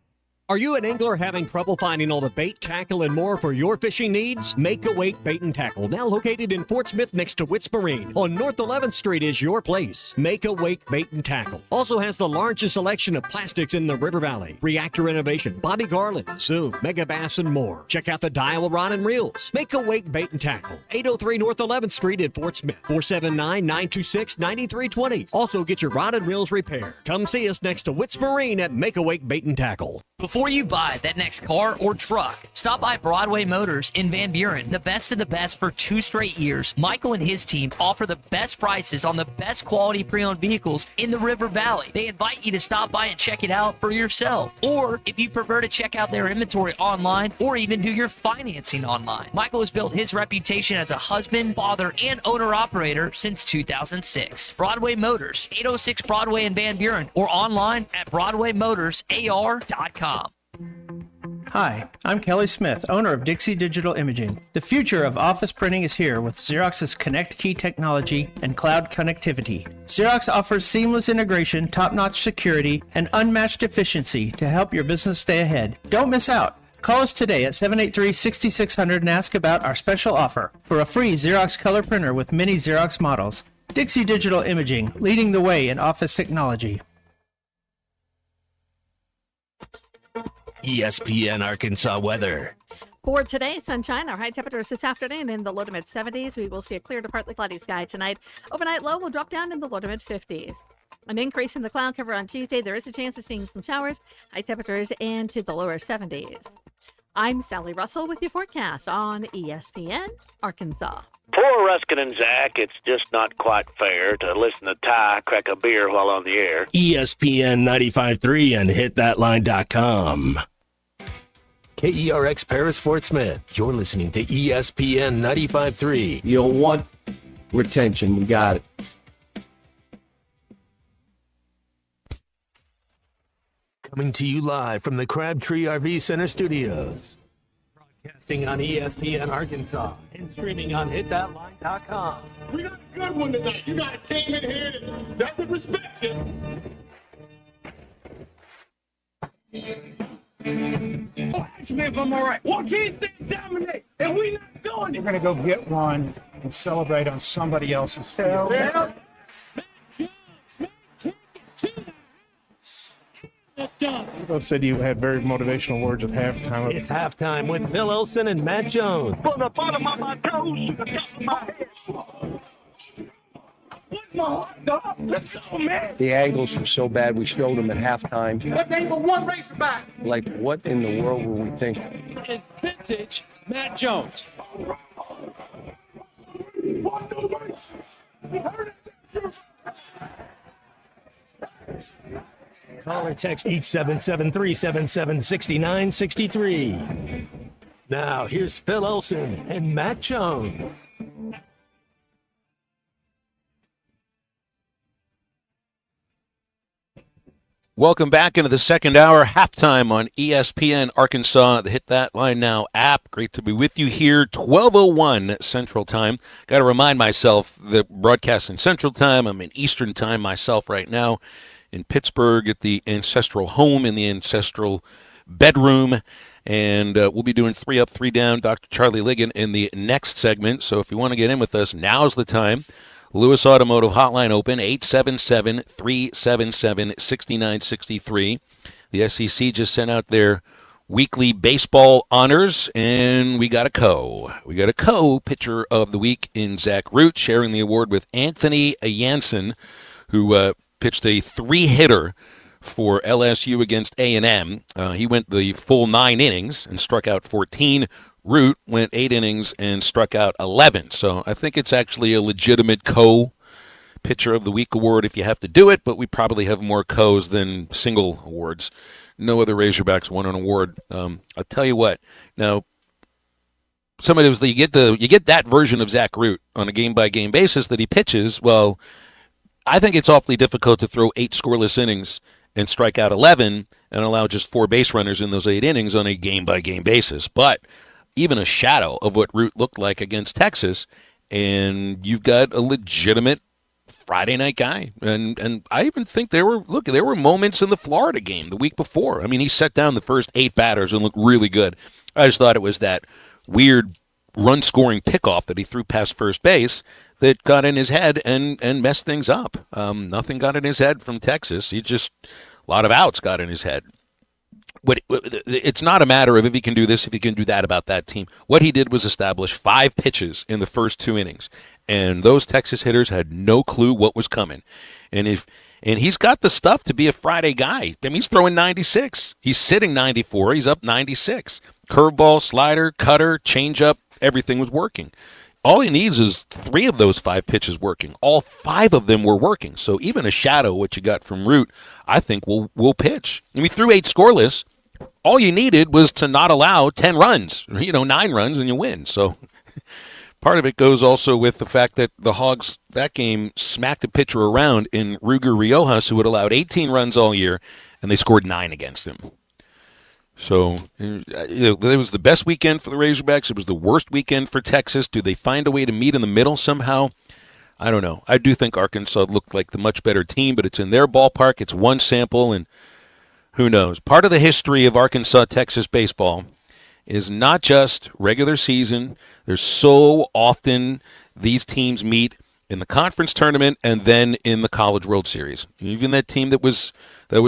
Are you an angler having trouble finding all the bait, tackle, and more for your fishing needs? Make a Wake Bait and Tackle, now located in Fort Smith next to Witts Marine on North 11th Street, is your place. Make a Wake Bait and Tackle also has the largest selection of plastics in the River Valley. Reactor Innovation, Bobby Garland, Zoom, Mega Bass, and more. Check out the Dial Rod and Reels. Make a Wake Bait and Tackle, 803 North 11th Street in Fort Smith, 479-926-9320. Also get your rod and reels repaired. Come see us next to Witts Marine at Make a Wake Bait and Tackle. Before you buy that next car or truck, stop by Broadway Motors in Van Buren. The best of the best for 2 straight years. Michael and his team offer the best prices on the best quality pre-owned vehicles in the River Valley. They invite you to stop by and check it out for yourself. Or if you prefer to check out their inventory online or even do your financing online. Michael has built his reputation as a husband, father, and owner-operator since 2006. Broadway Motors, 806 Broadway in Van Buren, or online at BroadwayMotorsAR.com. Hi, I'm Kelly Smith, owner of Dixie Digital Imaging. The future of office printing is here with Xerox's Connect Key technology and cloud connectivity. Xerox offers seamless integration, top-notch security, and unmatched efficiency to help your business stay ahead. Don't miss out. Call us today at 783-6600 and ask about our special offer for a free Xerox color printer with many Xerox models. Dixie Digital Imaging, leading the way in office technology. ESPN Arkansas weather. For today, sunshine. Our high temperatures this afternoon in the low to mid 70s. We will see a clear to partly cloudy sky tonight. Overnight low will drop down in the low to mid 50s. An increase in the cloud cover on Tuesday. There is a chance of seeing some showers. High temperatures into the lower 70s. I'm Sally Russell with your forecast on ESPN Arkansas. Poor Ruskin and Zach, it's just not quite fair to listen to Ty crack a beer while on the air. ESPN 95.3 and hitthatline.com. KERX Paris Fort Smith. You're listening to ESPN 95.3. You'll want retention. You got it. Coming to you live from the Crabtree RV Center studios. Broadcasting on ESPN Arkansas and streaming on hitthatline.com. We got a good one tonight. You got a team in here that doesn't respect you. Oh, ask me if I'm all right. Why can't they dominate? And we not doing it. We're going to go get one and celebrate on somebody else's field. Yeah. You said you had very motivational words at halftime. It's halftime with Bill Olsen and Matt Jones. From the bottom of my toes to the top of my head. What's my heart, dog? Let's go, man. The angles were so bad, we showed them at halftime. But they were one Razorback. Like, what in the world were we thinking? It's vintage Matt Jones. Call or text 877-377-6963. Now, here's Phil Olsen and Matt Jones. Welcome back into the second hour, halftime on ESPN Arkansas, the Hit That Line Now app. Great to be with you here, 12:01 Central Time. Got to remind myself that broadcasting Central Time, I'm in Eastern Time myself right now in Pittsburgh at the ancestral home in the ancestral bedroom. And we'll be doing 3 Up, 3 Down, Dr. Charlie Liggett in the next segment. So if you want to get in with us, now's the time. Lewis Automotive Hotline open, 877-377-6963. The SEC just sent out their weekly baseball honors, and we got a co-pitcher of the week in Zach Root, sharing the award with Anthony Jansen, who pitched a 3-hitter for LSU against A&M. He went the full 9 innings and struck out 14. Root went 8 innings and struck out 11. So I think it's actually a legitimate co-pitcher of the week award if you have to do it, but we probably have more co's than single awards. No other Razorbacks won an award. I'll tell you what. Now, somebody was you get that version of Zach Root on a game-by-game basis that he pitches. Well, I think it's awfully difficult to throw 8 scoreless innings and strike out 11 and allow just 4 base runners in those 8 innings on a game-by-game basis. But even a shadow of what Root looked like against Texas, and you've got a legitimate Friday night guy. And I even think there were moments in the Florida game the week before. I mean, he set down the first 8 batters and looked really good. I just thought it was that weird run-scoring pickoff that he threw past first base that got in his head and messed things up. Nothing got in his head from Texas. A lot of outs got in his head. But it's not a matter of if he can do this, if he can do that about that team. What he did was establish 5 pitches in the first 2 innings, and those Texas hitters had no clue what was coming. And he's got the stuff to be a Friday guy. I mean, he's throwing 96. He's sitting 94. He's up 96. Curveball, slider, cutter, changeup, everything was working. All he needs is 3 of those 5 pitches working. All 5 of them were working. So even a shadow, what you got from Root, I think will pitch. And we threw 8 scoreless. All you needed was to not allow 10 runs, 9 runs, and you win. So part of it goes also with the fact that the Hogs, that game, smacked a pitcher around in Ruger Riojas, who had allowed 18 runs all year, and they scored 9 against him. So it was the best weekend for the Razorbacks. It was the worst weekend for Texas. Do they find a way to meet in the middle somehow? I don't know. I do think Arkansas looked like the much better team, but it's in their ballpark. It's one sample, and who knows? Part of the history of Arkansas-Texas baseball is not just regular season. There's so often these teams meet in the conference tournament and then in the College World Series. Even that team that was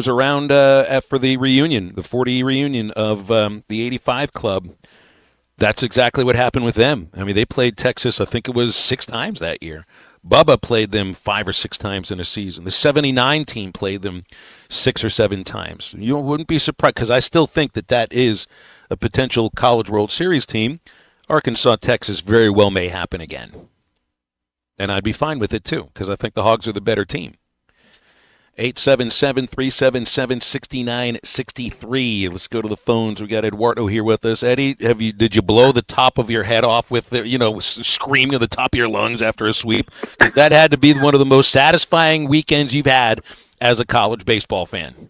around for the reunion, the 40 reunion of the 85 club, that's exactly what happened with them. I mean, they played Texas, I think it was 6 times that year. Bubba played them 5 or 6 times in a season. The 79 team played them 6 or 7 times. You wouldn't be surprised, because I still think that is a potential College World Series team. Arkansas-Texas very well may happen again. And I'd be fine with it, too, because I think the Hogs are the better team. 877-377-6963. Let's go to the phones. We got Eduardo here with us. Eddie, did you blow the top of your head off with screaming at the top of your lungs after a sweep? Because that had to be one of the most satisfying weekends you've had as a college baseball fan.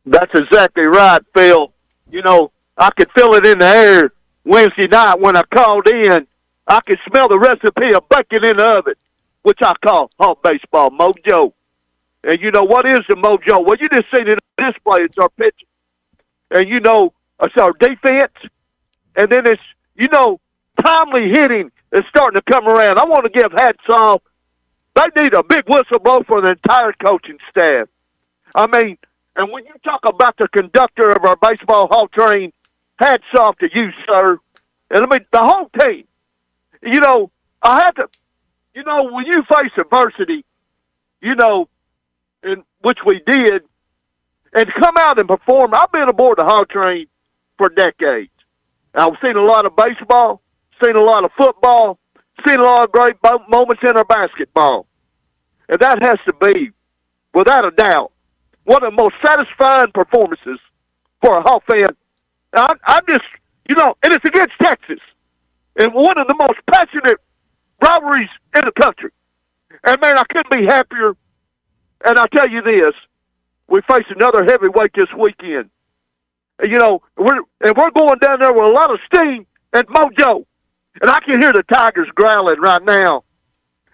That's exactly right, Phil. I could feel it in the air Wednesday night when I called in. I could smell the recipe of bacon in the oven, which I call hot baseball mojo. And what is the mojo? Well, you just seen it on display. It's our pitching. And it's our defense. And then it's, timely hitting is starting to come around. I want to give hats off. They need a big whistle blow for the entire coaching staff. I mean, and when you talk about the conductor of our baseball hall train, hats off to you, sir. And I mean, the whole team. I had to, when you face adversity, in which we did, and come out and perform. I've been aboard the hog train for decades. I've seen a lot of baseball, seen a lot of football, seen a lot of great moments in our basketball. And that has to be, without a doubt, one of the most satisfying performances for a Hawk fan. I just, and it's against Texas, and one of the most passionate rivalries in the country. And, man, I couldn't be happier. And I'll tell you this, we face another heavyweight this weekend. We're going down there with a lot of steam and mojo. And I can hear the Tigers growling right now.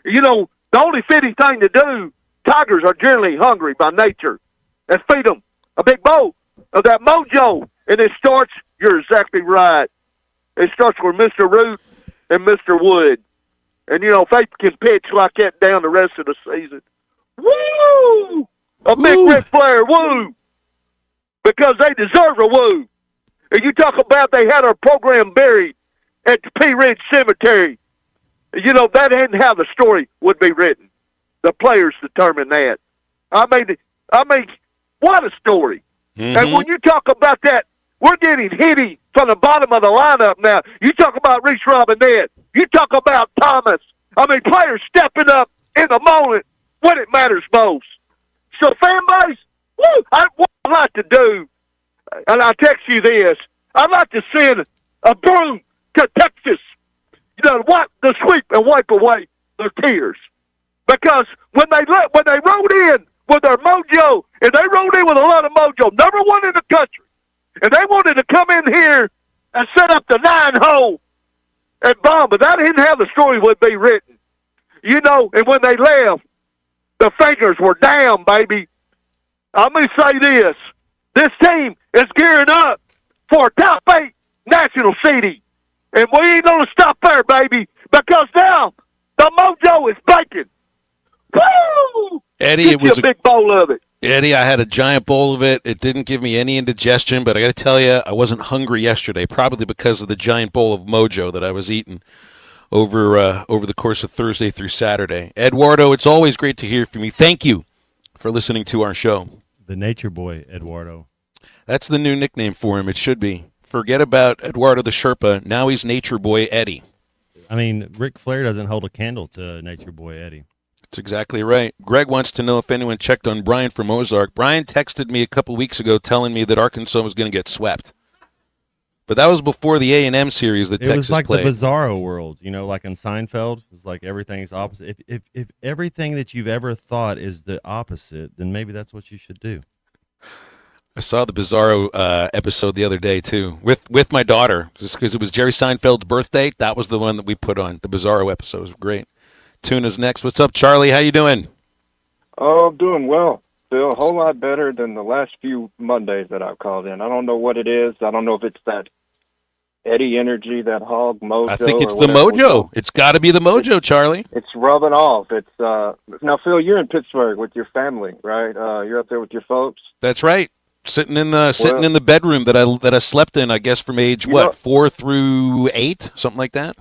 The only fitting thing to do, Tigers are generally hungry by nature, and feed them a big bowl of that mojo. And it starts, you're exactly right, it starts with Mr. Root and Mr. Wood. And, if they can pitch like that down the rest of the season, woo! A big Ric Flair woo! Because they deserve a woo. And you talk about they had our program buried at the Pea Ridge Cemetery. That ain't how the story would be written. The players determine that. I mean, what a story. Mm-hmm. And when you talk about that, we're getting hitty from the bottom of the lineup now. You talk about Reese Robinette. You talk about Thomas. I mean, players stepping up in the moment when it matters most. So, fan base, what I'd like to do, and I'll text you this, I'd like to send a broom to Texas, wipe the sweep and wipe away their tears. Because when they rode in with their mojo, and they rode in with a lot of mojo, number 1 in the country, and they wanted to come in here and set up the 9-hole and bomb, but that isn't how the story would be written. And when they left, the fingers were down, baby. Let me say this. This team is gearing up for a top 8 national seeding. And we ain't going to stop there, baby, because now the mojo is baking. Woo! Eddie, Get it was a big bowl of it. Eddie, I had a giant bowl of it. It didn't give me any indigestion, but I got to tell you, I wasn't hungry yesterday, probably because of the giant bowl of mojo that I was eating over the course of Thursday through Saturday. Eduardo, it's always great to hear from you. Thank you for listening to our show. The Nature Boy, Eduardo. That's the new nickname for him. It should be. Forget about Eduardo the Sherpa. Now he's Nature Boy Eddie. I mean, Ric Flair doesn't hold a candle to Nature Boy Eddie. That's exactly right. Greg wants to know if anyone checked on Brian from Ozark. Brian texted me a couple weeks ago telling me that Arkansas was going to get swept. But that was before the A&M series that Texas played. It was like the Bizarro world, like in Seinfeld. It was like everything's opposite. If everything that you've ever thought is the opposite, then maybe that's what you should do. I saw the Bizarro episode the other day, too, with my daughter, just because it was Jerry Seinfeld's birthday. That was the one that we put on. The Bizarro episode was great. Tuna's next. What's up, Charlie? How you doing? Oh, I'm doing well, Phil. A whole lot better than the last few Mondays that I've called in. I don't know what it is. I don't know if it's that Eddie energy, that hog mojo. I think it's the mojo. It's got to be the mojo, Charlie. It's rubbing off. It's now, Phil, you're in Pittsburgh with your family, right? You're up there with your folks. That's right. Sitting in the bedroom that I slept in, I guess, from age 4 through 8, something like that.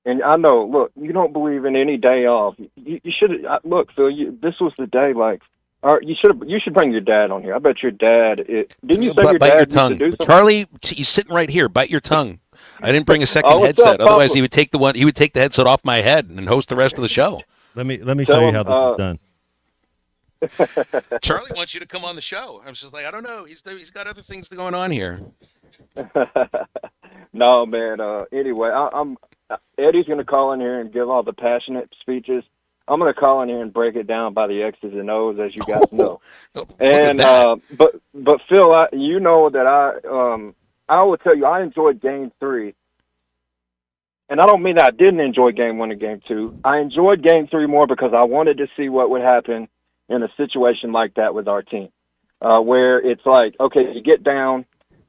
And I know, look, you don't believe in any day off. You should look, Phil. This was the day, you should bring your dad on here. I bet your dad. Didn't you say your bite dad your tongue? used to do something? Charlie, he's sitting right here. Bite your tongue. I didn't bring a second what's headset. up, Otherwise, Papa? he would take the headset off my head and host the rest of the show. Let me show you how this is done. Charlie wants you to come on the show. I was just like, I don't know. He's got other things going on here. No, man. Anyway, Eddie's going to call in here and give all the passionate speeches. I'm going to call in here and break it down by the X's and O's, as you guys know. And but Phil, you know that I will tell you I enjoyed Game 3, and I don't mean that I didn't enjoy Game 1 and Game 2. I enjoyed Game 3 more because I wanted to see what would happen in a situation like that with our team, where it's like, okay, you get down,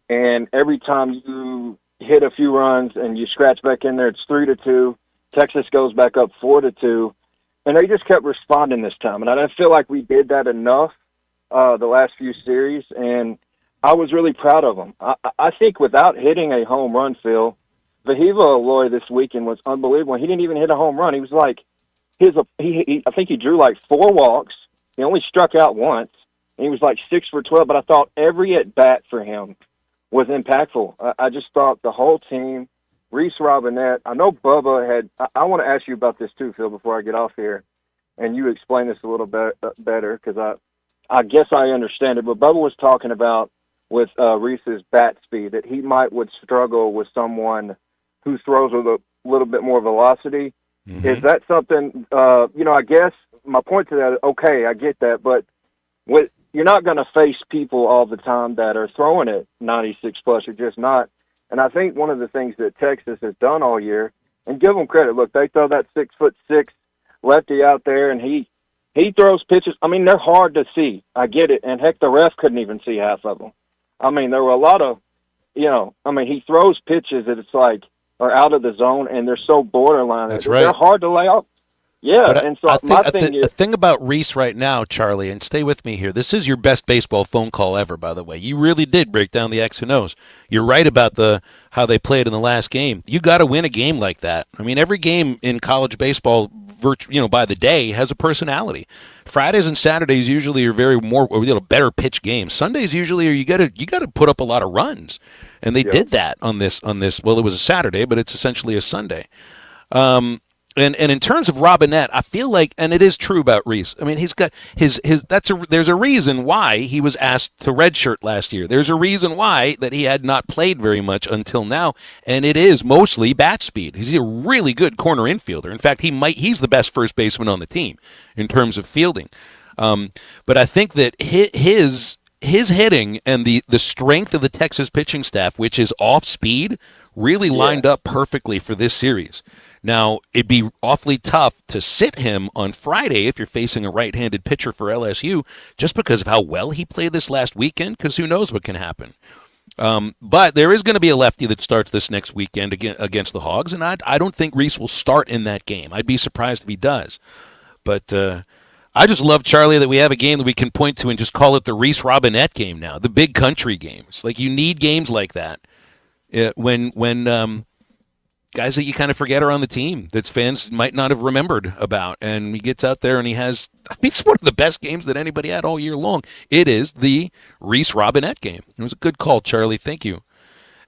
and every time you hit a few runs and you scratch back in there, it's 3-2. Texas goes back up 4-2. And they just kept responding this time. And I didn't feel like we did that enough the last few series. And I was really proud of them. I think without hitting a home run, Phil, Vahiva Aloy this weekend was unbelievable. He didn't even hit a home run. He was like, I think he drew like 4 walks. He only struck out once. And he was like 6 for 12. But I thought every at-bat for him was impactful. I just thought the whole team, Reese Robinette, I know Bubba had – I want to ask you about this too, Phil, before I get off here, and you explain this a little bit better because I guess I understand it. But Bubba was talking about with Reese's bat speed that he would struggle with someone who throws with a little bit more velocity. Mm-hmm. Is that something I guess my point to that, okay, I get that, but you're not going to face people all the time that are throwing it 96 plus. You're just not. And I think one of the things that Texas has done all year, and give them credit, look, they throw that 6'6" lefty out there, and he throws pitches. I mean, they're hard to see. I get it. And heck, the ref couldn't even see half of them. I mean, there were a lot of, he throws pitches that it's like are out of the zone, and they're so borderline. That's right. They're hard to lay off. Yeah, but and so the thing about Reese right now, Charlie, and stay with me here, this is your best baseball phone call ever, by the way. You really did break down the X and O's. You're right about how they played in the last game. You got to win a game like that. I mean, every game in college baseball, by the day, has a personality. Fridays and Saturdays usually are better pitch games. Sundays usually you got to put up a lot of runs, and they did that on this. Well, it was a Saturday, but it's essentially a Sunday. And in terms of Robinette, I feel like, and it is true about Reese. I mean, he's got there's a reason why he was asked to redshirt last year. There's a reason why that he had not played very much until now, and it is mostly bat speed. He's a really good corner infielder. In fact, he's the best first baseman on the team in terms of fielding. But I think that his hitting and the strength of the Texas pitching staff, which is off speed, really lined up perfectly for this series. Now, it'd be awfully tough to sit him on Friday if you're facing a right-handed pitcher for LSU, just because of how well he played this last weekend, because who knows what can happen. But there is going to be a lefty that starts this next weekend against the Hogs, and I don't think Reese will start in that game. I'd be surprised if he does. But I just love, Charlie, that we have a game that we can point to and just call it the Reese Robinette game now, the big country games. Like, you need games like that when guys that you kind of forget are on the team that fans might not have remembered about. And he gets out there and it's one of the best games that anybody had all year long. It is the Reese Robinette game. It was a good call, Charlie. Thank you.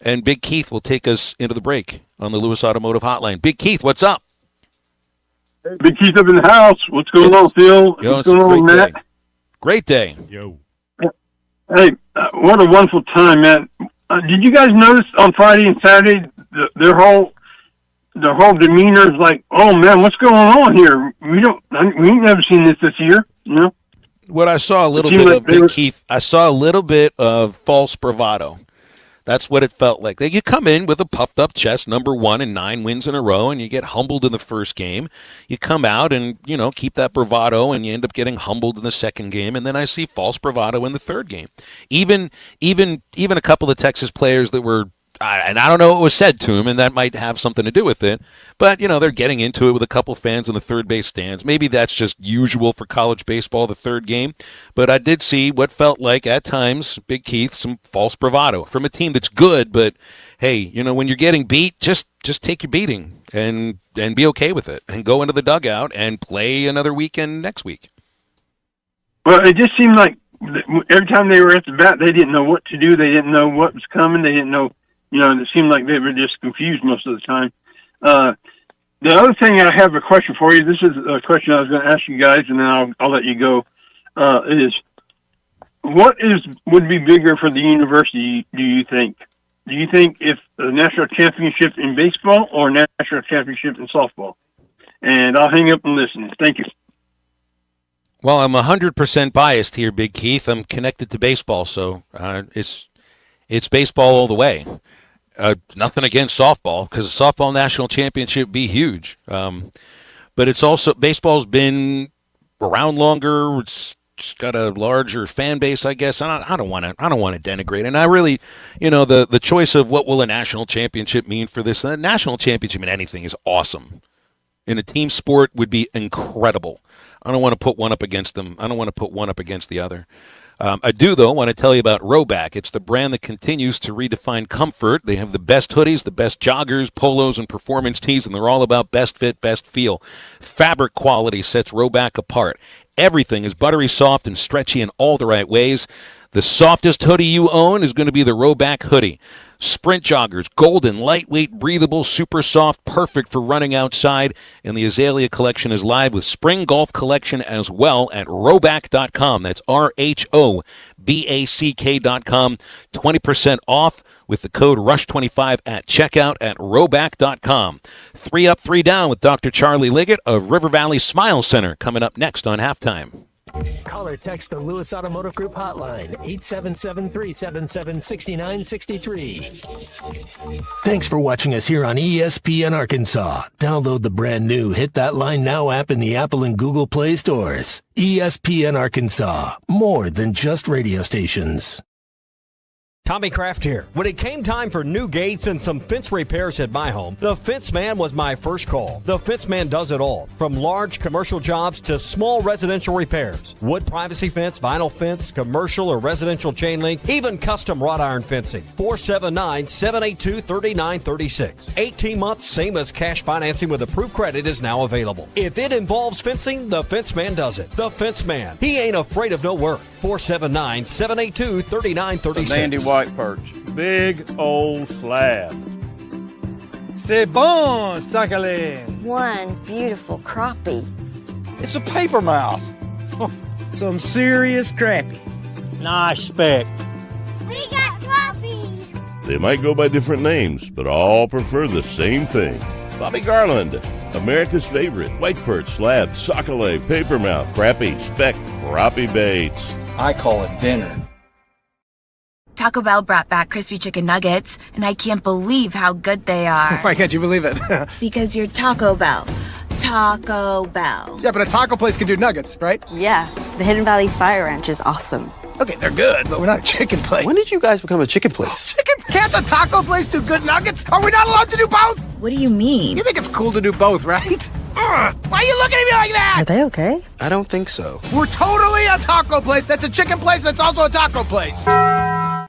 And Big Keith will take us into the break on the Lewis Automotive Hotline. Big Keith, what's up? Hey, Big Keith up in the house. What's going on, Phil? What's going on, Matt? Great day. Yo. Hey, what a wonderful time, Matt. Did you guys notice on Friday and Saturday their whole demeanor is like, oh man, what's going on here? We ain't never seen this year, you know. What I saw a little bit of, Big Keith, I saw a little bit of false bravado. That's what it felt like. You come in with a puffed up chest, number 1 and 9 wins in a row, and you get humbled in the first game. You come out and, keep that bravado, and you end up getting humbled in the second game. And then I see false bravado in the third game. Even a couple of Texas players that were, and I don't know what was said to him, and that might have something to do with it. But, they're getting into it with a couple fans in the third base stands. Maybe that's just usual for college baseball, the third game. But I did see what felt like, at times, Big Keith, some false bravado from a team that's good. But, hey, when you're getting beat, just take your beating and be okay with it. And go into the dugout and play another weekend next week. Well, it just seemed like every time they were at the bat, they didn't know what to do. They didn't know what was coming. They didn't know. It seemed like they were just confused most of the time. The other thing I have a question for you, this is a question I was going to ask you guys, and then I'll let you go, is what would be bigger for the university, do you think? Do you think if a national championship in baseball or national championship in softball? And I'll hang up and listen. Thank you. Well, I'm 100% biased here, Big Keith. I'm connected to baseball, so it's baseball all the way. Nothing against softball, because the softball national championship would be huge. But it's also, baseball's been around longer. It's got a larger fan base, I guess. I don't want to denigrate. And I really, the choice of what will a national championship mean for this, a national championship in anything is awesome. In a team sport would be incredible. I don't want to put one up against them. I don't want to put one up against the other. I do, though, want to tell you about Roback. It's the brand that continues to redefine comfort. They have the best hoodies, the best joggers, polos, and performance tees, and they're all about best fit, best feel. Fabric quality sets Roback apart. Everything is buttery soft and stretchy in all the right ways. The softest hoodie you own is going to be the Roback hoodie. Sprint joggers, golden, lightweight, breathable, super soft, perfect for running outside. And the Azalea collection is live with Spring Golf Collection as well at Roback.com. That's RHOBACK.com. 20% off with the code RUSH25 at checkout at Roback.com. 3 Up, 3 Down with Dr. Charlie Liggett of River Valley Smile Center coming up next on Halftime. Call or text the Lewis Automotive Group hotline, 877-377-6963. Thanks for watching us here on ESPN Arkansas. Download the brand new Hit That Line Now app in the Apple and Google Play stores. ESPN Arkansas, more than just radio stations. Tommy Kraft here. When it came time for new gates and some fence repairs at my home, the Fence Man was my first call. The Fence Man does it all, from large commercial jobs to small residential repairs. Wood privacy fence, vinyl fence, commercial or residential chain link, even custom wrought iron fencing. 479-782-3936. 18 months, same as cash financing with approved credit is now available. If it involves fencing, the Fence Man does it. The Fence Man. He ain't afraid of no work. 479-782-3936. Mandy White Perch. Big old slab. C'est bon, sacalé. One beautiful crappie. It's a paper mouse. Some serious crappie. Nice speck. We got crappie. They might go by different names, but all prefer the same thing. Bobby Garland, America's favorite. White perch, slab, sockeye, papermouth, crappie, speck, crappie baits. I call it dinner. Taco Bell brought back crispy chicken nuggets, and I can't believe how good they are. Why can't you believe it? Because you're Taco Bell. Taco Bell. Yeah, but a taco place can do nuggets, right? Yeah, the Hidden Valley Fire Ranch is awesome. Okay, they're good, but we're not a chicken place. When did you guys become a chicken place? Chicken? Can't a taco place do good nuggets? Are we not allowed to do both? What do you mean? You think it's cool to do both, right? Why are you looking at me like that? Are they okay? I don't think so. We're totally a taco place that's a chicken place that's also a taco place.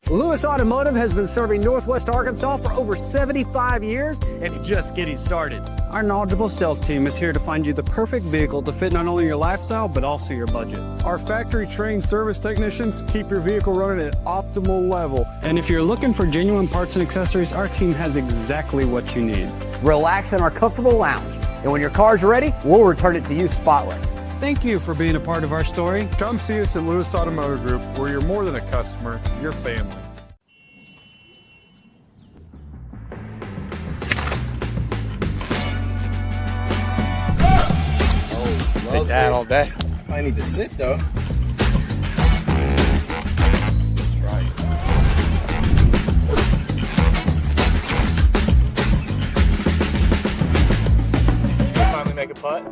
Lewis Automotive has been serving Northwest Arkansas for over 75 years and it's just getting started. Our knowledgeable sales team is here to find you the perfect vehicle to fit not only your lifestyle but also your budget. Our factory-trained service technicians keep your vehicle running at optimal level. And if you're looking for genuine parts and accessories, our team has exactly what you need. Relax in our comfortable lounge, and when your car's ready, we'll return it to you spotless. Thank you for being a part of our story. Come see us at Lewis Automotive Group, where you're more than a customer, you're family. Take that all day. I need to sit though. Finally make a putt.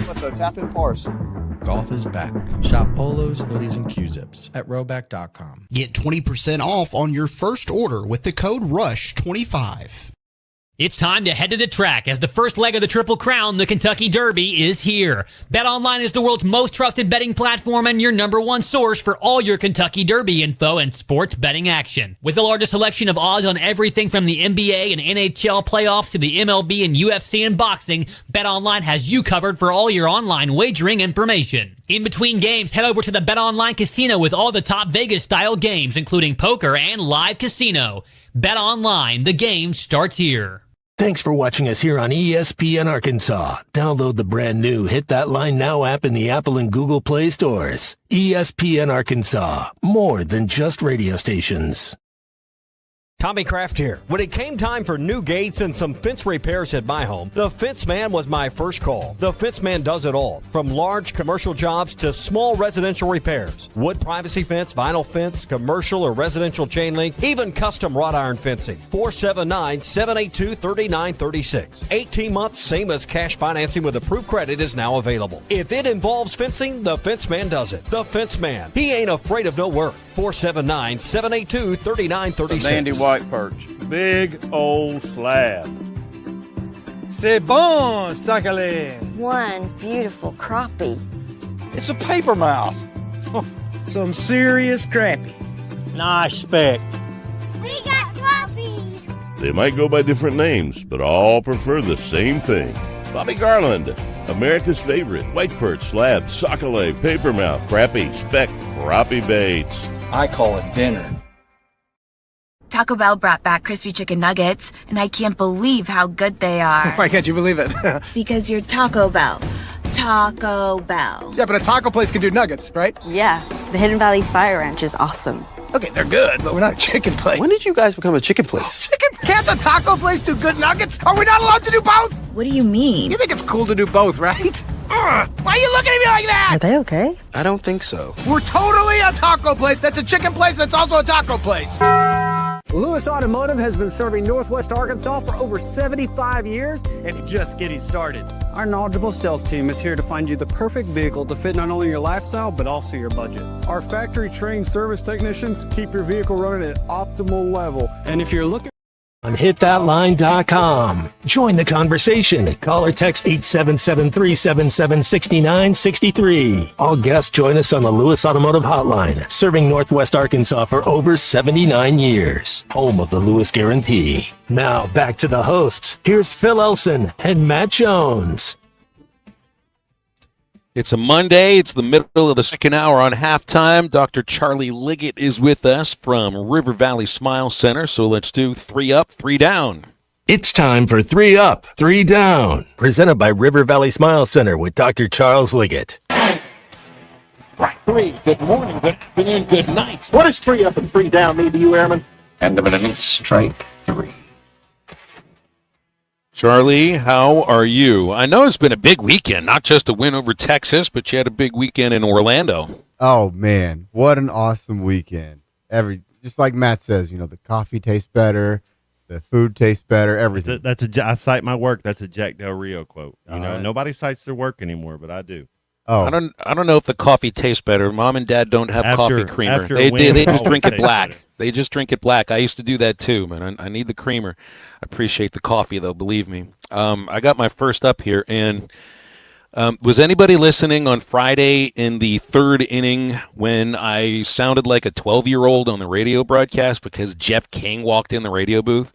Let's go tap in force. Golf is back. Shop polos, hoodies, and Q-zips at rowback.com. Get 20% off on your first order with the code RUSH25. It's time to head to the track as the first leg of the Triple Crown, the Kentucky Derby, is here. BetOnline is the world's most trusted betting platform and your number one source for all your Kentucky Derby info and sports betting action. With the largest selection of odds on everything from the NBA and NHL playoffs to the MLB and UFC and boxing, BetOnline has you covered for all your online wagering information. In between games, head over to the BetOnline Casino with all the top Vegas-style games, including poker and live casino. BetOnline, the game starts here. Thanks for watching us here on ESPN Arkansas. Download the brand new Hit That Line Now app in the Apple and Google Play stores. ESPN Arkansas, more than just radio stations. Tommy Kraft here. When it came time for new gates and some fence repairs at my home, the Fence Man was my first call. The Fence Man does it all, from large commercial jobs to small residential repairs. Wood privacy fence, vinyl fence, commercial or residential chain link, even custom wrought iron fencing. 479-782-3936. 18 months, same as cash financing with approved credit is now available. If it involves fencing, the Fence Man does it. The Fence Man. He ain't afraid of no work. 479-782-3936. White perch. Big old slab. C'est bon, Sakhalin. One beautiful crappie. It's a paper mouth. Some serious crappie. Nice speck. We got coffee. They might go by different names, but all prefer the same thing. Bobby Garland, America's favorite white perch, slab, sockeye, papermouth, crappie, speck, crappie baits. I call it dinner. Taco Bell brought back crispy chicken nuggets, and I can't believe how good they are. Why can't you believe it? Because you're Taco Bell. Taco Bell. Yeah, but a taco place can do nuggets, right? Yeah, the Hidden Valley Fire Ranch is awesome. Okay, they're good, but we're not a chicken place. When did you guys become a chicken place? Chicken? Can't a taco place do good nuggets? Are we not allowed to do both? What do you mean? You think it's cool to do both, right? Why are you looking at me like that? Are they okay? I don't think so. We're totally a taco place that's a chicken place that's also a taco place. Lewis Automotive has been serving Northwest Arkansas for over 75 years and it's just getting started. Our knowledgeable sales team is here to find you the perfect vehicle to fit not only your lifestyle but also your budget. Our factory-trained service technicians keep your vehicle running at optimal level. And if you're looking On hitthatline.com. Join the conversation. Call or text 877-377-6963. All guests join us on the Lewis Automotive Hotline, serving Northwest Arkansas for over 79 years. Home of the Lewis Guarantee. Now back to the hosts. Here's Phil Elson and Matt Jones. It's a Monday. It's the middle of the second hour on halftime. Dr. Charlie Liggett is with us from River Valley Smile Center. So let's do 3 up, 3 down. It's time for 3 up, 3 down. Presented by River Valley Smile Center with Dr. Charles Liggett. Strike 3. Good morning, good afternoon, good night. What does 3 up and 3 down mean to you, Airman? End of an inning, strike 3. Charlie, how are you? I know it's been a big weekend, not just a win over Texas, but you had a big weekend in Orlando. Oh man, what an awesome weekend! Just like Matt says, the coffee tastes better, the food tastes better, everything. I cite my work. That's a Jack Del Rio quote. Right. Nobody cites their work anymore, but I do. Oh, I don't know if the coffee tastes better. Mom and Dad don't have coffee creamer. They just drink it black. Better. They just drink it black. I used to do that too, man. I need the creamer. I appreciate the coffee though, believe me. I got my first up here, and was anybody listening on Friday in the third inning when I sounded like a 12-year-old on the radio broadcast because Jeff King walked in the radio booth?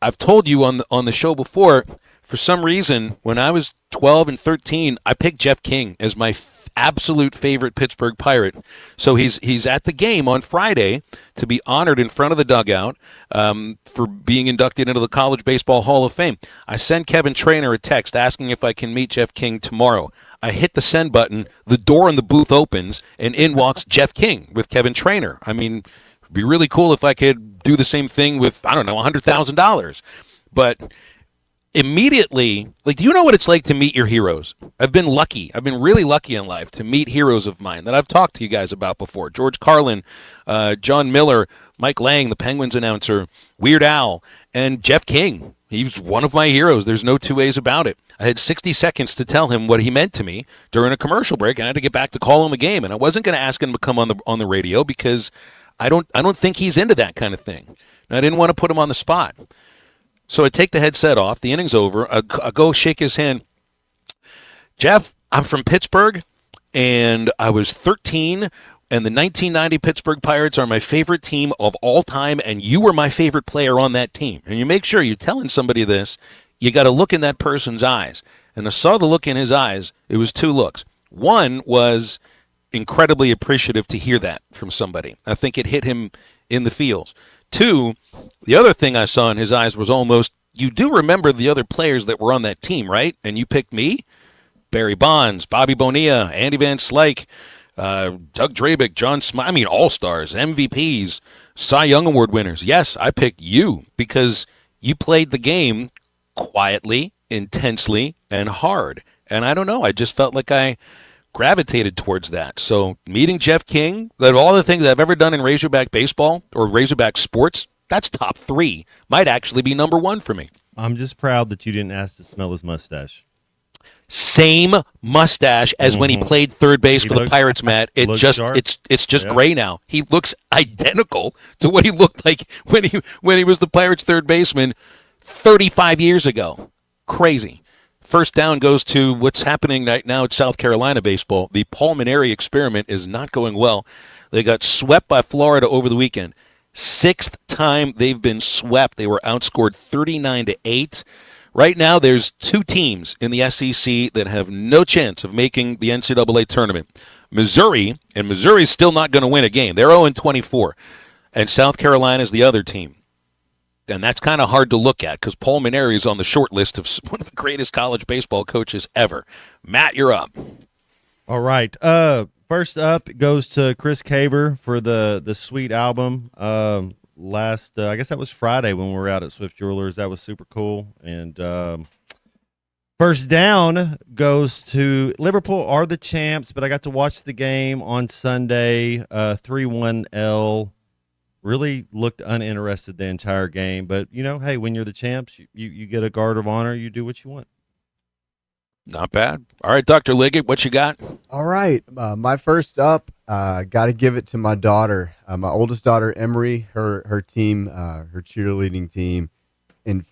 I've told you on the show before. For some reason, when I was 12 and 13, I picked Jeff King as my absolute favorite Pittsburgh Pirate. So he's at the game on Friday to be honored in front of the dugout for being inducted into the College Baseball Hall of Fame. I sent Kevin Trainer a text asking if I can meet Jeff King tomorrow. I hit the send button, the door in the booth opens, and in walks Jeff King with Kevin Trainer. I mean, it'd be really cool if I could do the same thing with, I don't know, $100,000. But immediately, do you know what it's like to meet your heroes? I've been lucky. I've been really lucky in life to meet heroes of mine that I've talked to you guys about before. George Carlin, John Miller, Mike Lang, the Penguins announcer, Weird Al, and Jeff King. He's one of my heroes. There's no two ways about it. I had 60 seconds to tell him what he meant to me during a commercial break, and I had to get back to call him a game. And I wasn't going to ask him to come on the radio because I don't think he's into that kind of thing. And I didn't want to put him on the spot. So I take the headset off. The inning's over. I go shake his hand. Jeff, I'm from Pittsburgh, and I was 13, and the 1990 Pittsburgh Pirates are my favorite team of all time, and you were my favorite player on that team. And you make sure you're telling somebody this, you got to look in that person's eyes. And I saw the look in his eyes. It was two looks. One was incredibly appreciative to hear that from somebody. I think it hit him in the feels. Two, the other thing I saw in his eyes was almost, you do remember the other players that were on that team, right? And you picked me? Barry Bonds, Bobby Bonilla, Andy Van Slyke, Doug Drabick, John Smythe. I mean, all-stars, MVPs, Cy Young Award winners. Yes, I picked you because you played the game quietly, intensely, and hard. And I don't know, I just felt like I gravitated towards that. So meeting Jeff King, that all the things I've ever done in Razorback baseball or Razorback sports, that's top 3. Might actually be number 1 for me. I'm just proud that you didn't ask to smell his mustache. Same mustache as when he played third base for the Pirates, Matt. It's just gray now. He looks identical to what he looked like when he was the Pirates third baseman 35 years ago. Crazy. First down goes to what's happening right now at South Carolina baseball. The Pulmonary experiment is not going well. They got swept by Florida over the weekend. 6th time they've been swept. They were outscored 39-8. Right now there's 2 teams in the SEC that have no chance of making the NCAA tournament. Missouri, and Missouri's still not going to win a game. They're 0-24. And South Carolina is the other team. And that's kind of hard to look at because Paul Mainieri is on the short list of one of the greatest college baseball coaches ever. Matt, you're up. All right. First up goes to Chris Caber for the Sweet album. Last, I guess that was Friday when we were out at Swift Jewelers. That was super cool. And first down goes to Liverpool are the champs, but I got to watch the game on Sunday, 3-1 L. Really looked uninterested the entire game, but hey, when you're the champs, you get a guard of honor. You do what you want. Not bad. All right, Dr. Liggett, what you got? All right, my first up, got to give it to my daughter, my oldest daughter, Emery. Her team, her cheerleading team,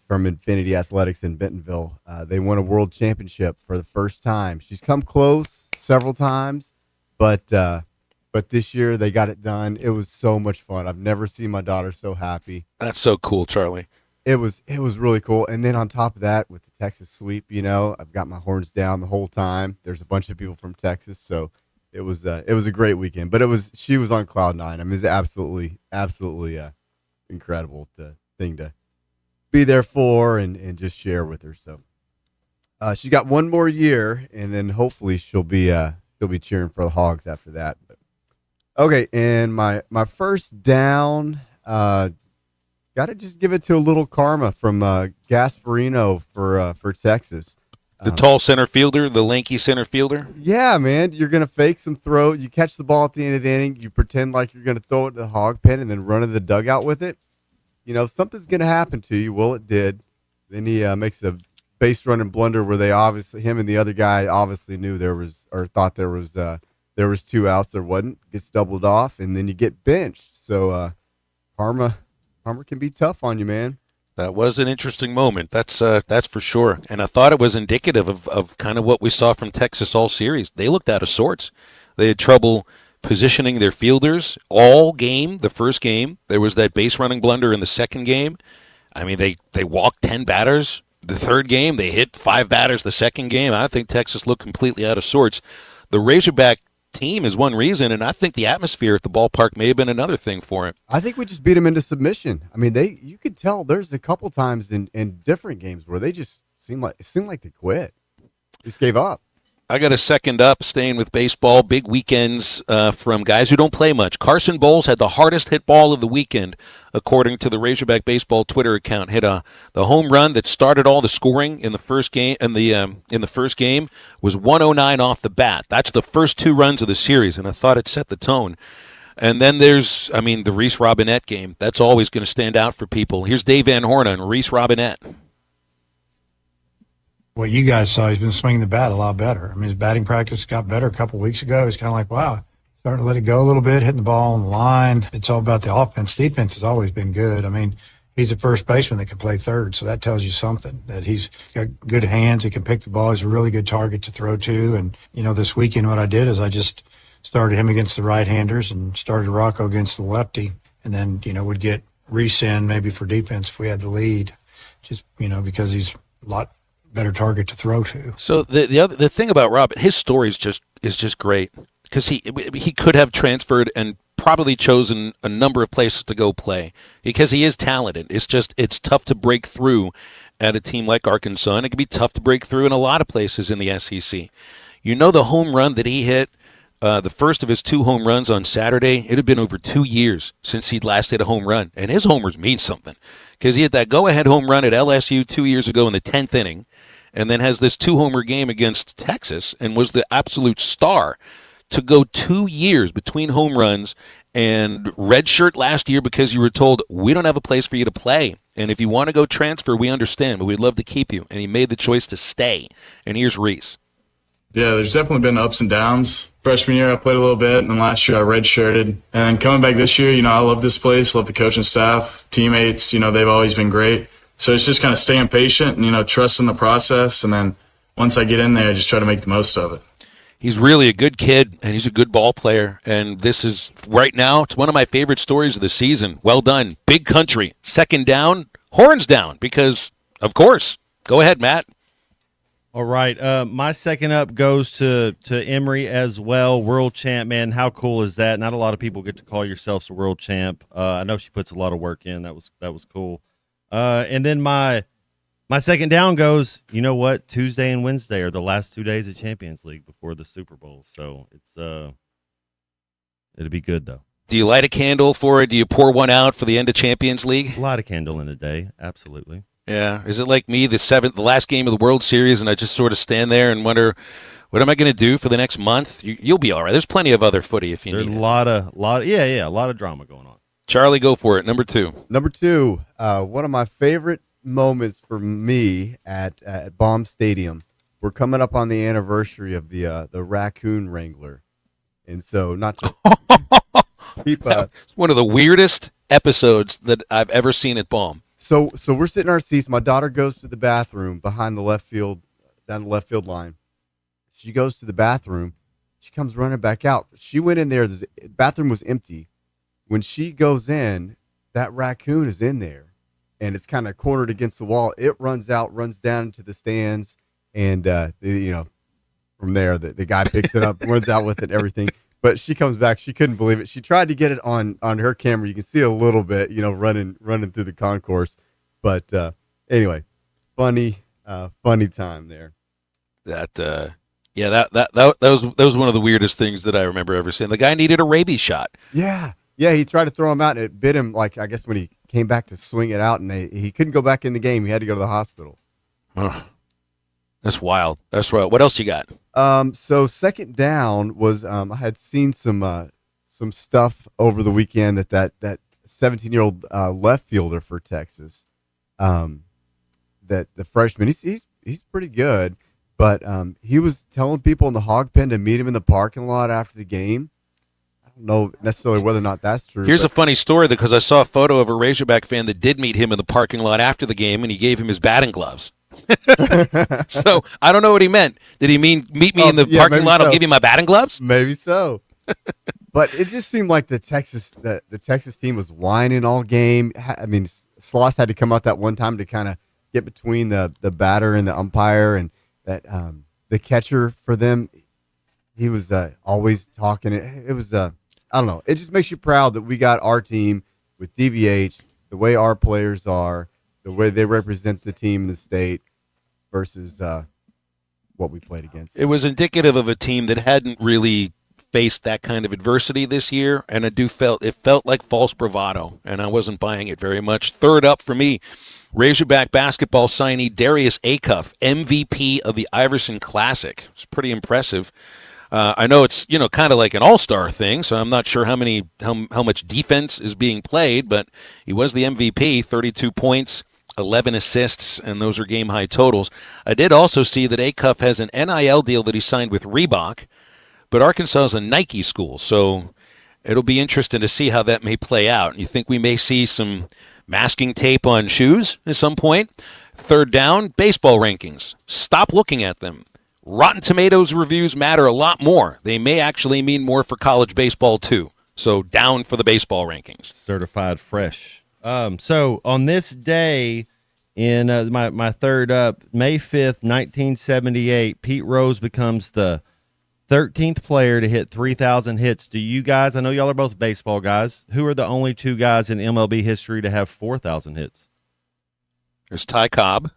from Infinity Athletics in Bentonville. They won a world championship for the first time. She's come close several times, but this year they got it done. It was so much fun. I've never seen my daughter so happy. That's so cool, Charlie. It was really cool. And then on top of that, with the Texas sweep, I've got my horns down the whole time. There's a bunch of people from Texas, so it was a great weekend. But she was on cloud 9. I mean, it was absolutely incredible thing to be there for and just share with her. So she got one more year, and then hopefully she'll be cheering for the Hogs after that. But, okay, and my first down, got to just give it to a little karma from Gasparino for Texas. The tall center fielder, the lanky center fielder. Yeah, man, you're gonna fake some throw. You catch the ball at the end of the inning. You pretend like you're gonna throw it to the hog pen and then run to the dugout with it. You know, something's gonna happen to you. Well, it did. Then he makes a base running blunder where him and the other guy obviously knew thought there was 2 outs. There wasn't. Gets doubled off, and then you get benched. So karma can be tough on you, man. That was an interesting moment. That's for sure. And I thought it was indicative of kind of what we saw from Texas all series. They looked out of sorts. They had trouble positioning their fielders all game. The first game, there was that base running blunder in the second game. I mean, they walked 10 batters. The third game, they hit 5 batters the second game. I think Texas looked completely out of sorts. The Razorback team is one reason, and I think the atmosphere at the ballpark may have been another thing for it. I think we just beat them into submission. I mean, you could tell there's a couple times in different games where they just seemed like they quit, just gave up. I got a second up, staying with baseball. Big weekends from guys who don't play much. Carson Bowles had the hardest hit ball of the weekend, according to the Razorback Baseball Twitter account. Hit the home run that started all the scoring in the first game. In the first game was 109 off the bat. That's the first 2 runs of the series, and I thought it set the tone. And then there's, the Reese Robinette game. That's always going to stand out for people. Here's Dave Van Horn on Reese Robinette. What you guys saw, he's been swinging the bat a lot better. I mean, his batting practice got better a couple of weeks ago. He's kind of like, wow, starting to let it go a little bit, hitting the ball on the line. It's all about the offense. Defense has always been good. I mean, he's a first baseman that can play third, so that tells you something, that he's got good hands. He can pick the ball. He's a really good target to throw to. And, this weekend what I did is I just started him against the right-handers and started Rocco against the lefty, and then, would get Reese in maybe for defense if we had the lead, just, because he's a lot better target to throw to. So the thing about Rob, his story is just great, because he could have transferred and probably chosen a number of places to go play, because he is talented. It's tough to break through at a team like Arkansas, and it can be tough to break through in a lot of places in the SEC. The home run that he hit, the first of his 2 home runs on Saturday, it had been over 2 years since he'd last hit a home run, and his homers mean something, because he hit that go-ahead home run at LSU 2 years ago in the 10th inning, and then has this 2-homer game against Texas and was the absolute star. To go 2 years between home runs and redshirt last year because you were told, we don't have a place for you to play, and if you want to go transfer, we understand, but we'd love to keep you. And he made the choice to stay. And here's Reese. Yeah, there's definitely been ups and downs. Freshman year, I played a little bit, and then last year I redshirted. And coming back this year, I love this place, love the coaching staff, teammates, they've always been great. So it's just kind of staying patient and, trusting the process. And then once I get in there, I just try to make the most of it. He's really a good kid, and he's a good ball player. And this is, right now, it's one of my favorite stories of the season. Well done. Big country. Second down, horns down, because, of course. Go ahead, Matt. All right. My second up goes to Emory as well. World champ, man. How cool is that? Not a lot of people get to call yourselves a world champ. I know she puts a lot of work in. That was cool. And then my second down goes, you know what? Tuesday and Wednesday are the last 2 days of Champions League before the Super Bowl. So it'll be good, though. Do you light a candle for it? Do you pour one out for the end of Champions League? Light a candle in a day. Absolutely. Yeah. Is it like me, the last game of the World Series, and I just sort of stand there and wonder, what am I going to do for the next month? You'll be all right. There's plenty of other footy if you need it. There's a lot of drama going on. Charlie, go for it. Number 2. Number 2, one of my favorite moments for me at Baum Stadium. We're coming up on the anniversary of the Raccoon Wrangler, and so not to keep. It's one of the weirdest episodes that I've ever seen at Baum. So we're sitting in our seats. My daughter goes to the bathroom behind the left field, down the left field line. She goes to the bathroom. She comes running back out. She went in there. The bathroom was empty. When she goes in, that raccoon is in there, and it's kind of cornered against the wall. It runs out, runs down into the stands, and from there, the guy picks it up, runs out with it, everything. But she comes back. She couldn't believe it. She tried to get it on her camera. You can see a little bit, running through the concourse. But anyway, funny time there. That was one of the weirdest things that I remember ever seeing. The guy needed a rabies shot. Yeah, he tried to throw him out, and it bit him, like, I guess when he came back to swing it out, and he couldn't go back in the game. He had to go to the hospital. That's wild. That's right. What else you got? So second down was I had seen some stuff over the weekend that 17-year-old left fielder for Texas, that the freshman, he's pretty good, but he was telling people in the hog pen to meet him in the parking lot after the game. I don't know necessarily whether or not that's true. Here's a funny story because I saw a photo of a Razorback fan that did meet him in the parking lot after the game, and he gave him his batting gloves. So I don't know what he meant. Did he mean meet me in the parking lot? I'll give you my batting gloves. Maybe so. But it just seemed like the Texas team was whining all game. I mean, Sloss had to come out that one time to kind of get between the batter and the umpire, and that the catcher for them, he was always talking. It was I don't know. It just makes you proud that we got our team with DVH, the way our players are, the way they represent the team in the state versus what we played against. It was indicative of a team that hadn't really faced that kind of adversity this year, and it felt like false bravado, and I wasn't buying it very much. Third up for me, Razorback basketball signee Darius Acuff, MVP of the Iverson Classic. It's pretty impressive. I know it's kind of like an all-star thing, so I'm not sure how much defense is being played, but he was the MVP, 32 points, 11 assists, and those are game-high totals. I did also see that Acuff has an NIL deal that he signed with Reebok, but Arkansas is a Nike school, so it'll be interesting to see how that may play out. You think we may see some masking tape on shoes at some point? Third down, baseball rankings. Stop looking at them. Rotten Tomatoes reviews matter a lot more. They may actually mean more for college baseball, too. So down for the baseball rankings. Certified fresh. So on this day, in my third up, May 5th, 1978, Pete Rose becomes the 13th player to hit 3,000 hits. Do you guys, I know y'all are both baseball guys, who are the only two guys in MLB history to have 4,000 hits? There's Ty Cobb.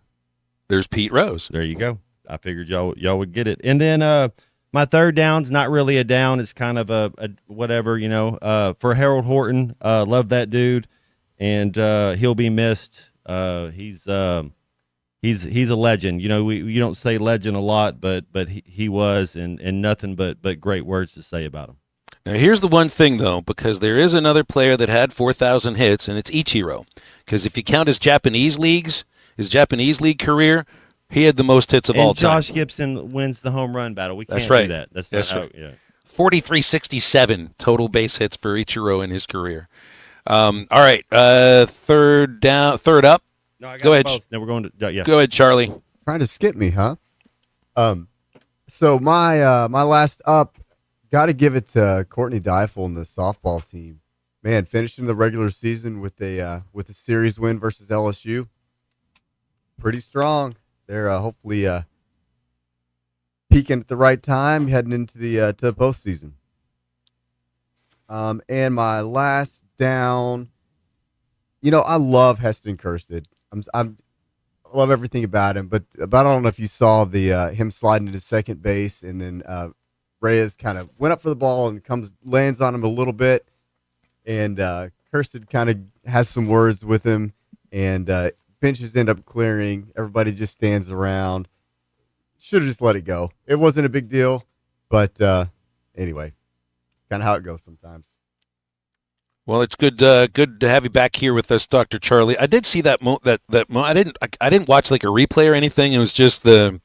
There's Pete Rose. There you go. I figured y'all would get it. And then my third down's not really a down. It's kind of a whatever, for Harold Horton. Love that dude, and he'll be missed. He's a legend. You don't say legend a lot, but he was, and nothing but great words to say about him. Now, here's the one thing, though, because there is another player that had 4,000 hits, and it's Ichiro. Because if you count his Japanese league career, he had the most hits of all time. Josh Gibson wins the home run battle. We can't do that. That's not how. Yeah. 4,367 total base hits for Ichiro in his career. All right, third up. No, I got Go ahead. Both. No, we're going to. Yeah. Go ahead, Charlie. Trying to skip me, huh? So my last up, got to give it to Courtney Deifel and the softball team. Man, finishing the regular season with a series win versus LSU. Pretty strong. They're hopefully peaking at the right time, heading into the to the postseason. And my last down, I love Heston Kjerstad. I love everything about him, but I don't know if you saw the him sliding into second base, and then Reyes kind of went up for the ball and lands on him a little bit, and Kjerstad kind of has some words with him, and benches end up clearing. Everybody just stands around. Should have just let it go. It wasn't a big deal, but anyway, kind of how it goes sometimes. Well, it's good to have you back here with us, Dr. Charlie. I did see that I didn't watch like a replay or anything. It was just I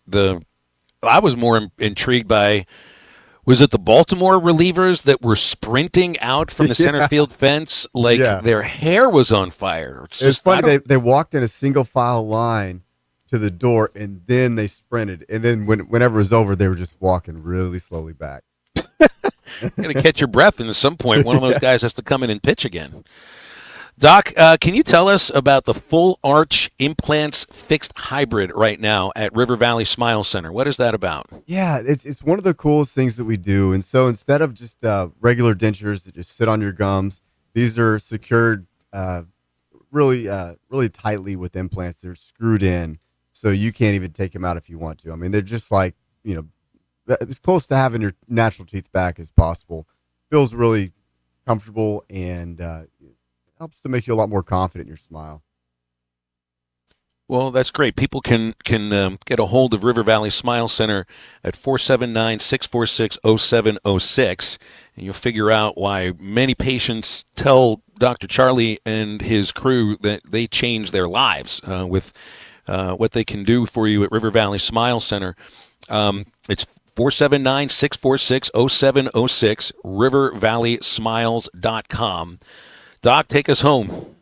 was more intrigued by, was it the Baltimore relievers that were sprinting out from the center field fence like their hair was on fire? It's funny. They walked in a single file line to the door, and then they sprinted. And then whenever it was over, they were just walking really slowly back. Going to catch your breath, and at some point, one of those guys has to come in and pitch again. Doc, can you tell us about the full arch implants fixed hybrid right now at River Valley Smile Center? What is that about? Yeah, it's one of the coolest things that we do. And so instead of just regular dentures that just sit on your gums, these are secured really tightly with implants. They're screwed in, so you can't even take them out if you want to. I mean, they're just like, as close to having your natural teeth back as possible. Feels really comfortable, and helps to make you a lot more confident in your smile. Well, that's great. People can get a hold of River Valley Smile Center at 479-646-0706, and you'll figure out why many patients tell Dr. Charlie and his crew that they change their lives with what they can do for you at River Valley Smile Center. It's 479-646-0706, rivervalleysmiles.com. Doc, take us home.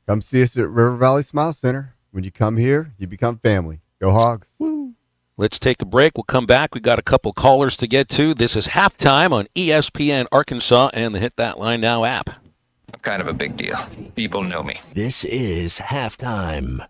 Come see us at River Valley Smile Center. When you come here, you become family. Go Hogs. Woo. Let's take a break. We'll come back. We've got a couple callers to get to. This is Halftime on ESPN Arkansas and the Hit That Line Now app. I'm kind of a big deal. People know me. This is Halftime.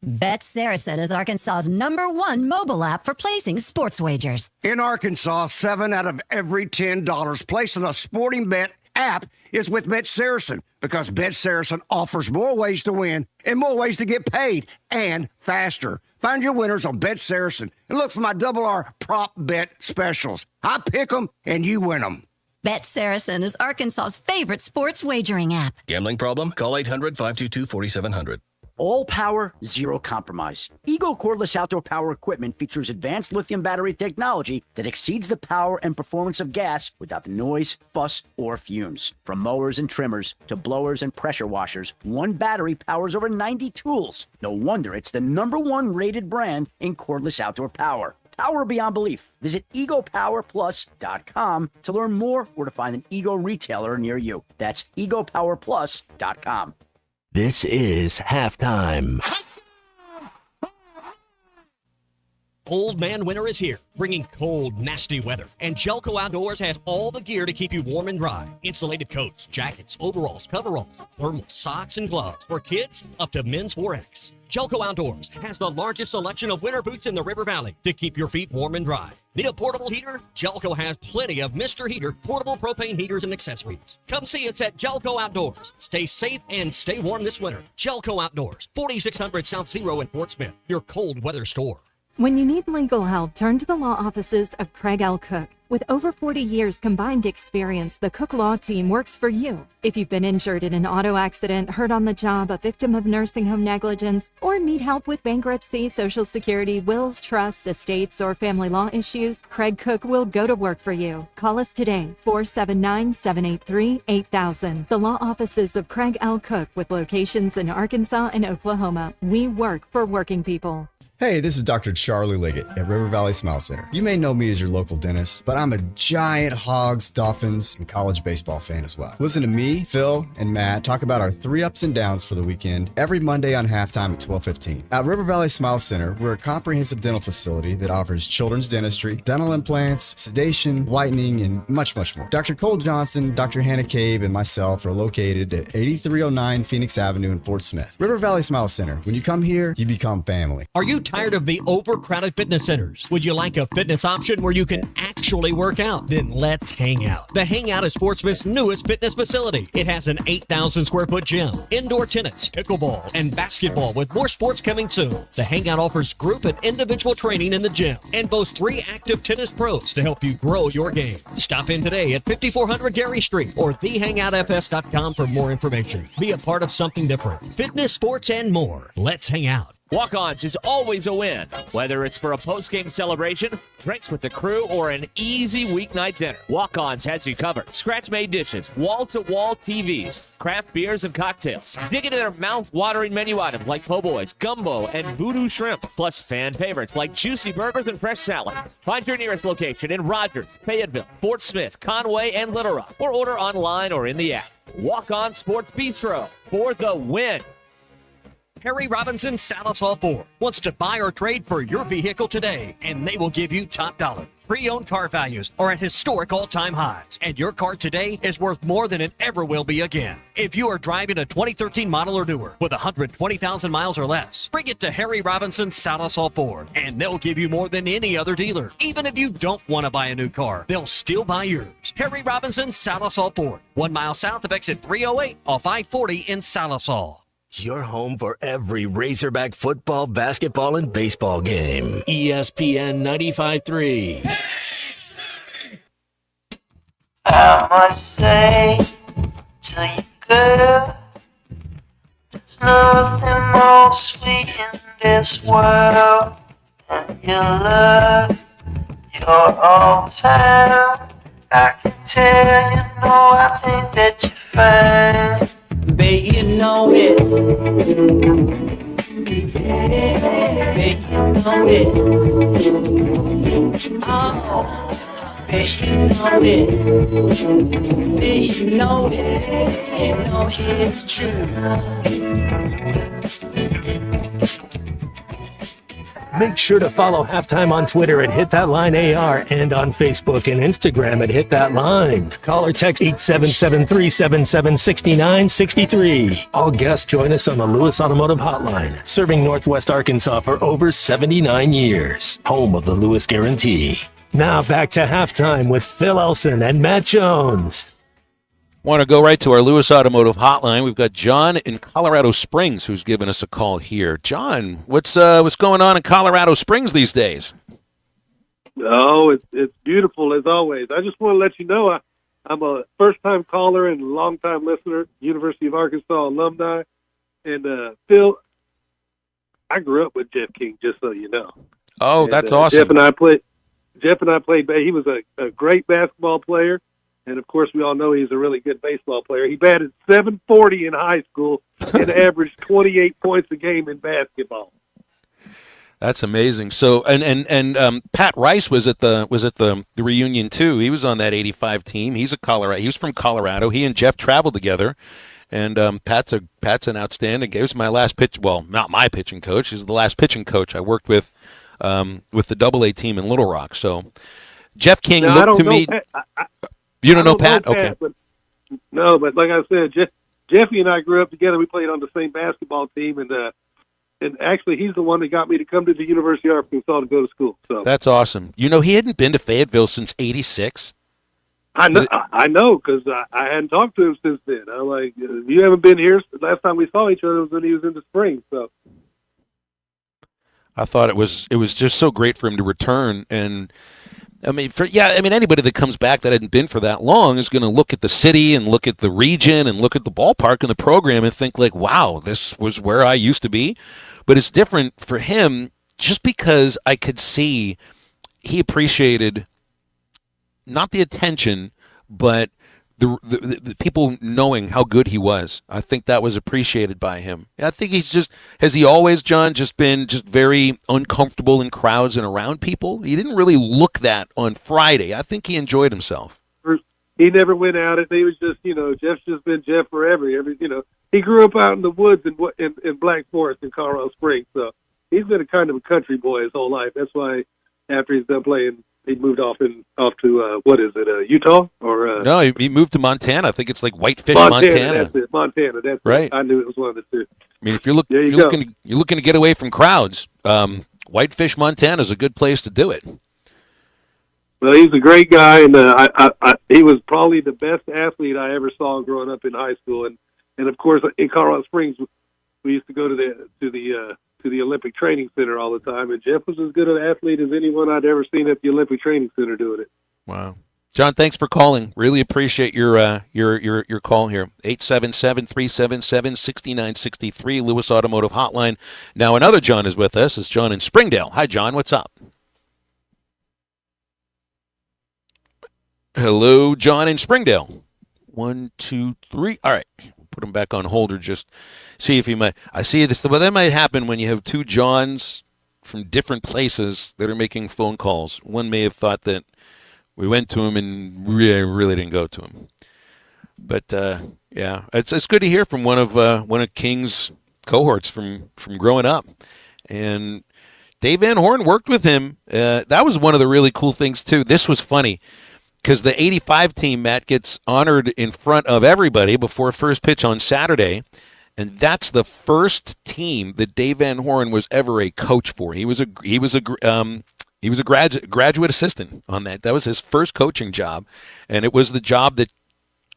Bet Saracen is Arkansas's #1 mobile app for placing sports wagers. In Arkansas, 7 out of every $10 placed on a sporting bet app is with Bet Saracen, because Bet Saracen offers more ways to win and more ways to get paid, and faster. Find your winners on Bet Saracen and look for my R prop bet specials. I pick them and you win them. Bet Saracen is Arkansas's favorite sports wagering app. Gambling problem? Call 800-522-4700. All power, zero compromise. Eagle cordless outdoor power equipment features advanced lithium battery technology that exceeds the power and performance of gas without the noise, fuss, or fumes. From mowers and trimmers to blowers and pressure washers, one battery powers over 90 tools. No wonder it's the #1 rated brand in cordless outdoor power. Power beyond belief. Visit egopowerplus.com to learn more or to find an Ego retailer near you. That's egopowerplus.com. This is Halftime. Old Man Winter is here, bringing cold, nasty weather. And Jelco Outdoors has all the gear to keep you warm and dry. Insulated coats, jackets, overalls, coveralls, thermal socks, and gloves. For kids, up to men's 4X. Jelco Outdoors has the largest selection of winter boots in the River Valley to keep your feet warm and dry. Need a portable heater? Jelco has plenty of Mr. Heater portable propane heaters and accessories. Come see us at Jelco Outdoors. Stay safe and stay warm this winter. Jelco Outdoors, 4600 South Zero in Fort Smith, your cold weather store. When you need legal help, turn to the law offices of Craig L. Cook. With over 40 years combined experience, the Cook Law Team works for you. If you've been injured in an auto accident, hurt on the job, a victim of nursing home negligence, or need help with bankruptcy, Social Security, wills, trusts, estates, or family law issues, Craig Cook will go to work for you. Call us today, 479-783-8000. The law offices of Craig L. Cook, with locations in Arkansas and Oklahoma. We work for working people. Hey, this is Dr. Charlie Liggett at River Valley Smile Center. You may know me as your local dentist, but I'm a giant Hogs, Dolphins, and college baseball fan as well. Listen to me, Phil, and Matt talk about our 3 ups and downs for the weekend every Monday on halftime at 12:15. At River Valley Smile Center, we're a comprehensive dental facility that offers children's dentistry, dental implants, sedation, whitening, and much, much more. Dr. Cole Johnson, Dr. Hannah Cabe, and myself are located at 8309 Phoenix Avenue in Fort Smith. River Valley Smile Center. When you come here, you become family. Are you tired of the overcrowded fitness centers? Would you like a fitness option where you can actually work out? Then let's hang out. The Hangout is Fort Smith's newest fitness facility. It has an 8,000 square foot gym, indoor tennis, pickleball, and basketball, with more sports coming soon. The Hangout offers group and individual training in the gym and boasts 3 active tennis pros to help you grow your game. Stop in today at 5400 Gary Street or thehangoutfs.com for more information. Be a part of something different. Fitness, sports, and more. Let's hang out. Walk-Ons is always a win, whether it's for a post-game celebration, drinks with the crew, or an easy weeknight dinner. Walk-Ons has you covered. Scratch-made dishes, wall-to-wall TVs, craft beers and cocktails. Dig into their mouth-watering menu items like po' boys, gumbo, and voodoo shrimp, plus fan favorites like juicy burgers and fresh salads. Find your nearest location in Rogers, Fayetteville, Fort Smith, Conway, and Little Rock, or order online or in the app. Walk-On Sports Bistro for the win. Harry Robinson Salisal Ford wants to buy or trade for your vehicle today, and they will give you top dollar. Pre-owned car values are at historic all-time highs, and your car today is worth more than it ever will be again. If you are driving a 2013 model or newer with 120,000 miles or less, bring it to Harry Robinson Salisal Ford, and they'll give you more than any other dealer. Even if you don't want to buy a new car, they'll still buy yours. Harry Robinson Salisal Ford, 1 mile south of exit 308 off I-40 in Salisal. Your home for every Razorback football, basketball, and baseball game. ESPN 95.3. I must say to you, girl, there's nothing more sweet in this world and you love your own town. I can tell you know I think that you're fine. Babe, you know it. Babe, you know it. Oh, babe, you know it. Babe, you know it. You know it's true. Make sure to follow Halftime on Twitter at HitThatLineAR and on Facebook and Instagram at HitThatLine. Call or text 877-377-6963. All guests join us on the Lewis Automotive Hotline, serving Northwest Arkansas for over 79 years. Home of the Lewis Guarantee. Now back to Halftime with Phil Elson and Matt Jones. Want to go right to our Lewis Automotive Hotline. We've got John in Colorado Springs who's given us a call here. John, what's going on in Colorado Springs these days? Oh, it's beautiful as always. I just want to let you know I'm a first-time caller and long-time listener, University of Arkansas alumni. And Phil, I grew up with Jeff King, just so you know. Oh, and, that's awesome. Jeff and I played. He was a great basketball player. And, of course, we all know he's a really good baseball player. He batted .740 in high school and averaged 28 points a game in basketball. That's amazing. So, and Pat Rice was at the reunion too. He was on that '85 team. He was from Colorado. He and Jeff traveled together. And Pat's an outstanding. He was my last pitch. Well, not my pitching coach. He's the last pitching coach I worked with the AA team in Little Rock. So, Jeff King looked to me. You don't know Pat? Okay. But like I said, Jeffy and I grew up together. We played on the same basketball team, and actually he's the one that got me to come to the University of Arkansas to go to school. So that's awesome. You know, he hadn't been to Fayetteville since '86. I know, because I hadn't talked to him since then. I'm like, you haven't been here. Last time we saw each other was when he was in the spring. So I thought it was just so great for him to return. And anybody that comes back that hadn't been for that long is going to look at the city and look at the region and look at the ballpark and the program and think like, wow, this was where I used to be. But it's different for him just because I could see he appreciated not the attention, but the people knowing how good he was. I think that was appreciated by him. I think has he always, John, just been very uncomfortable in crowds and around people? He didn't really look that on Friday. I think he enjoyed himself. He never went out. He was just, Jeff's just been Jeff forever. He grew up out in the woods in Black Forest in Colorado Springs. So he's been a kind of a country boy his whole life. That's why after he's done playing, he moved off to Utah or no, he moved to Montana. I think it's like Whitefish, Montana. That's it, Montana. That's right. It. I knew it was one of the two. I mean, if you're looking to get away from crowds, Whitefish, Montana is a good place to do it. Well, he's a great guy, and he was probably the best athlete I ever saw growing up in high school. And of course, in Colorado Springs, we used to go to the Olympic Training Center all the time, and Jeff was as good an athlete as anyone I'd ever seen at the Olympic Training Center doing it. Wow. John, thanks for calling. Really appreciate your call here. 877-377-6963, Lewis Automotive Hotline. Now another John is with us. It's John in Springdale. Hi, John. What's up? Hello, John in Springdale. 1, 2, 3. All right. Put him back on hold or just see if he might. I see this. Well, that might happen when you have two Johns from different places that are making phone calls. One may have thought that we went to him and really didn't go to him. But yeah, it's good to hear from one of King's cohorts from growing up. And Dave Van Horn worked with him. That was one of the really cool things too. This was funny because the '85 team, Matt, gets honored in front of everybody before first pitch on Saturday. And that's the first team that Dave Van Horn was ever a coach for. He was a graduate assistant on that. That was his first coaching job, and it was the job that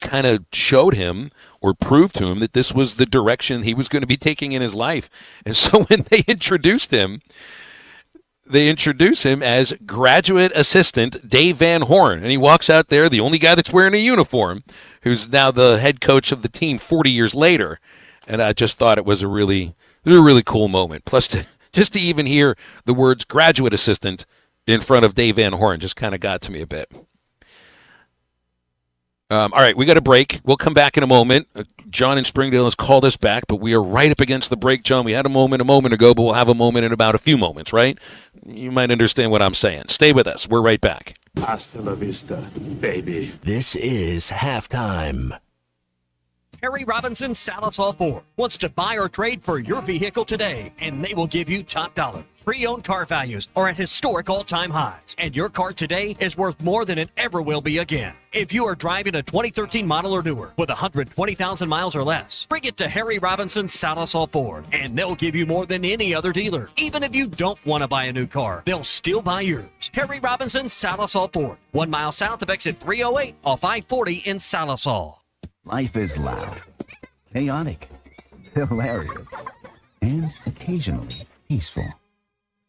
kind of showed him or proved to him that this was the direction he was going to be taking in his life. And so when they introduce him as graduate assistant Dave Van Horn, and he walks out there, the only guy that's wearing a uniform, who's now the head coach of the team 40 years later. And I just thought it was a really cool moment. Plus, to Just to even hear the words graduate assistant in front of Dave Van Horn just kind of got to me a bit. All right, we got a break. We'll come back in a moment. John in Springdale has called us back, but we are right up against the break, John. We had a moment ago, but we'll have a moment in about a few moments, right? You might understand what I'm saying. Stay with us. We're right back. Hasta la vista, baby. This is halftime. Harry Robinson Salisol Ford wants to buy or trade for your vehicle today, and they will give you top dollar. Pre-owned car values are at historic all-time highs, and your car today is worth more than it ever will be again. If you are driving a 2013 model or newer with 120,000 miles or less, bring it to Harry Robinson Salisol Ford, and they'll give you more than any other dealer. Even if you don't want to buy a new car, they'll still buy yours. Harry Robinson Salisol Ford, 1 mile south of exit 308 off I-40 in Salisol. Life is loud, chaotic, hilarious, and occasionally peaceful.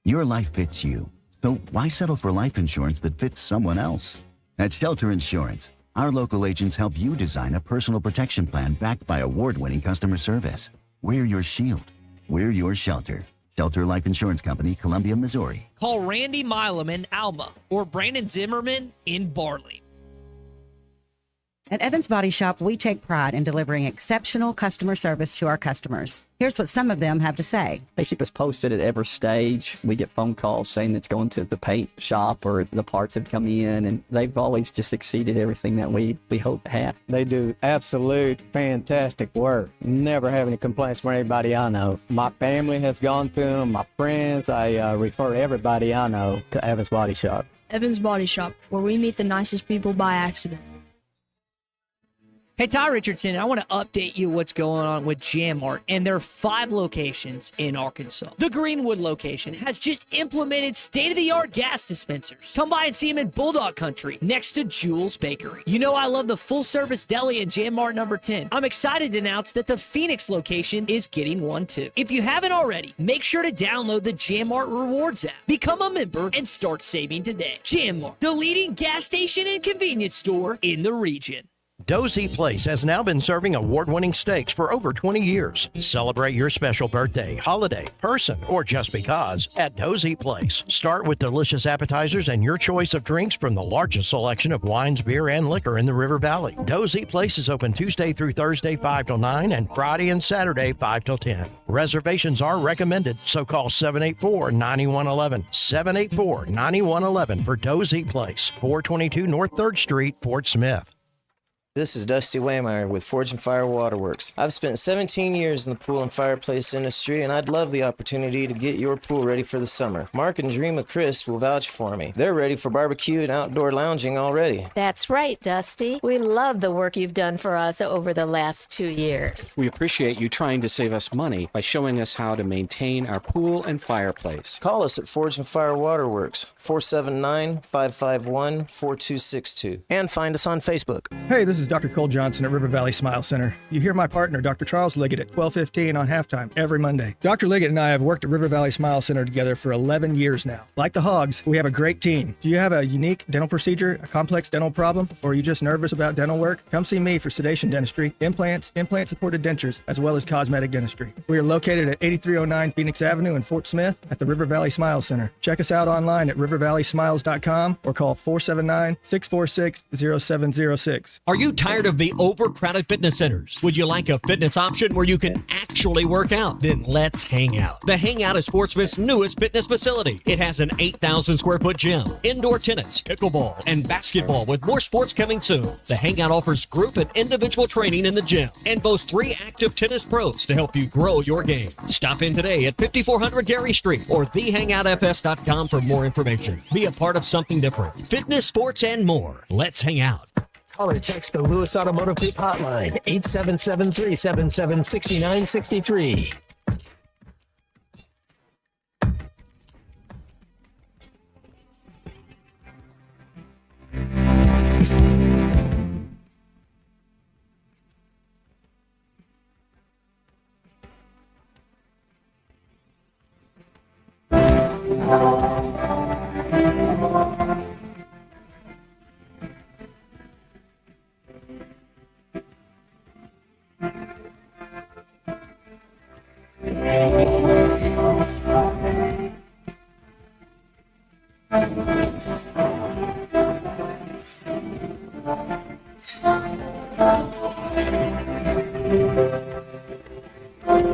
Your life fits you, so why settle for life insurance that fits someone else? At Shelter Insurance, our local agents help you design a personal protection plan backed by award-winning customer service. We're your shield. We're your shelter. Shelter Life Insurance Company, Columbia, Missouri. Call Randy Milam in Alma or Brandon Zimmerman in Barley. At Evans Body Shop, we take pride in delivering exceptional customer service to our customers. Here's what some of them have to say. They keep us posted at every stage. We get phone calls saying it's going to the paint shop or the parts have come in, and they've always just exceeded everything that we hope to have. They do absolute fantastic work. Never have any complaints from anybody I know. My family has gone to them, my friends. I refer everybody I know to Evans Body Shop. Evans Body Shop, where we meet the nicest people by accident. Hey, Ty Richardson, I want to update you what's going on with Jam Mart and their 5 locations in Arkansas. The Greenwood location has just implemented state-of-the-art gas dispensers. Come by and see them in Bulldog Country next to Jules Bakery. You know I love the full-service deli in Jam Mart number 10. I'm excited to announce that the Phoenix location is getting one too. If you haven't already, make sure to download the Jam Mart Rewards app. Become a member and start saving today. Jam Mart, the leading gas station and convenience store in the region. Dozy Place has now been serving award-winning steaks for over 20 years. Celebrate your special birthday, holiday, person, or just because at Dozy Place. Start with delicious appetizers and your choice of drinks from the largest selection of wines, beer, and liquor in the River Valley. Dozy Place is open Tuesday through Thursday 5 till 9 and Friday and Saturday 5 till 10. Reservations are recommended, so call 784-9111. 784-9111 for Dozy Place, 422 North 3rd Street, Fort Smith. This is Dusty Waymeyer with Forge and Fire Waterworks. I've spent 17 years in the pool and fireplace industry, and I'd love the opportunity to get your pool ready for the summer. Mark and Dream of Chris will vouch for me. They're ready for barbecue and outdoor lounging already. That's right, Dusty. We love the work you've done for us over the last 2 years. We appreciate you trying to save us money by showing us how to maintain our pool and fireplace. Call us at Forge and Fire Waterworks, 479-551-4262, and find us on Facebook. Hey, this is Dr. Cole Johnson at River Valley Smile Center. You hear my partner, Dr. Charles Liggett, at 12:15 on halftime every Monday. Dr. Liggett and I have worked at River Valley Smile Center together for 11 years now. Like the Hogs, we have a great team. Do you have a unique dental procedure, a complex dental problem, or are you just nervous about dental work? Come see me for sedation dentistry, implants, implant-supported dentures, as well as cosmetic dentistry. We are located at 8309 Phoenix Avenue in Fort Smith at the River Valley Smile Center. Check us out online at rivervalleysmiles.com or call 479-646-0706. Are you tired of the overcrowded fitness centers? Would you like a fitness option where you can actually work out? Then let's hang out. The Hangout is Fort Smith's newest fitness facility. It has an 8,000 square foot gym, indoor tennis, pickleball, and basketball with more sports coming soon. The Hangout offers group and individual training in the gym and boasts 3 active tennis pros to help you grow your game. Stop in today at 5400 Gary Street or thehangoutfs.com for more information. Be a part of something different. Fitness, sports, and more. Let's hang out. Call or text the Lewis Automotive Group hotline, 877-377-6963.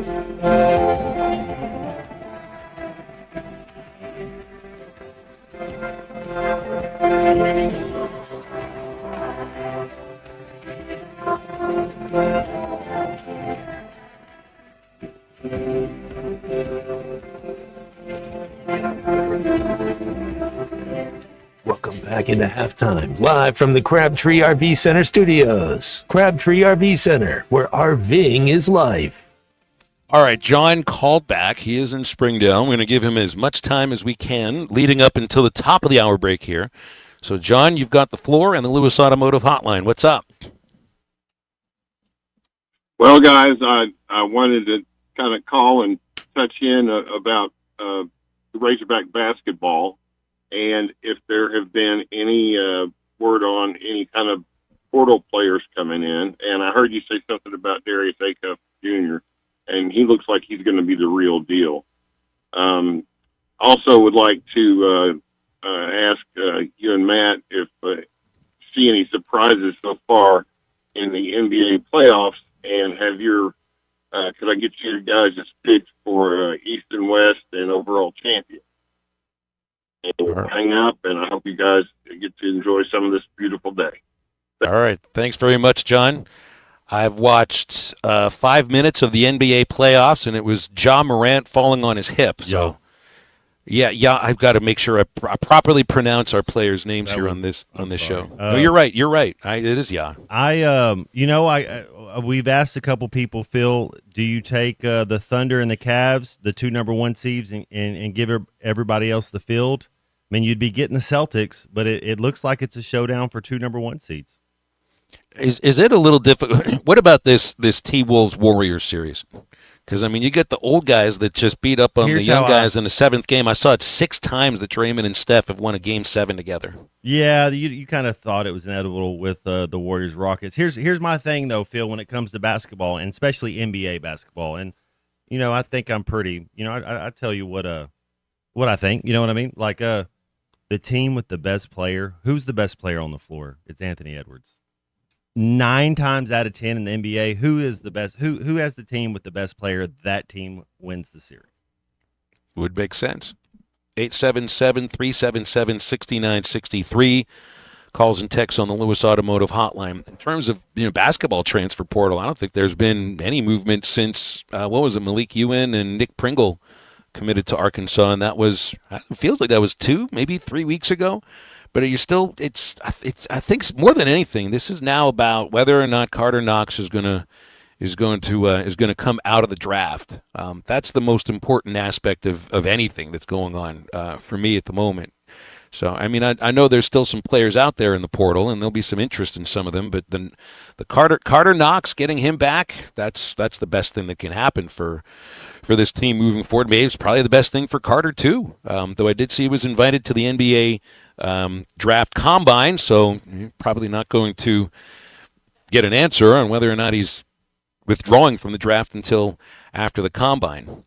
Welcome back into halftime, live from the Crabtree RV Center studios. Crabtree RV Center, where RVing is life. All right, John called back. He is in Springdale. I'm going to give him as much time as we can, leading up until the top of the hour break here. So, John, you've got the floor and the Lewis Automotive Hotline. What's up? Well, guys, I wanted to kind of call and touch in about the Razorback basketball, and if there have been any word on any kind of portal players coming in. And I heard you say something about Darius Acuff Jr., and he looks like he's going to be the real deal. Also would like to ask you and Matt if see any surprises so far in the NBA playoffs, and have your could I get your guys' picks for East and West and overall champion? And we'll hang up, and I hope you guys get to enjoy some of this beautiful day. All right. Thanks very much, John. I've watched 5 minutes of the NBA playoffs, and it was Ja Morant falling on his hip. So, yeah, I've got to make sure I properly pronounce our players' names here on this show. No, you're right. You're right. It is Ja. We've asked a couple people, Phil, do you take the Thunder and the Cavs, the two number 1 seeds, and give everybody else the field? I mean, you'd be getting the Celtics, but it looks like it's a showdown for two number 1 seeds. Is it a little difficult? What about this T-Wolves Warriors series? Because, I mean, you get the old guys that just beat up on the young guys in the 7th game. I saw it 6 times that Draymond and Steph have won a Game 7 together. Yeah, you kind of thought it was inevitable with the Warriors Rockets. Here's my thing, though, Phil, when it comes to basketball, and especially NBA basketball. And, I think I'm pretty, I tell you what I think. You know what I mean? Like the team with the best player, who's the best player on the floor? It's Anthony Edwards. 9 times out of 10 in the NBA, who is the best? Who has the team with the best player? That team wins the series. Would make sense. 877-377-6963. Calls and texts on the Lewis Automotive Hotline. In terms of basketball transfer portal, I don't think there's been any movement since Malik Ewan and Nick Pringle committed to Arkansas, and that was feels like that was 2, maybe 3 weeks ago. But I think more than anything, this is now about whether or not Carter Knox is going to come out of the draft. That's the most important aspect of anything that's going on for me at the moment. So, I mean, I know there's still some players out there in the portal, and there'll be some interest in some of them. But the Carter Knox, getting him back, that's the best thing that can happen for this team moving forward. Maybe it's probably the best thing for Carter too. Though I did see he was invited to the NBA draft combine, so probably not going to get an answer on whether or not he's withdrawing from the draft until after the combine.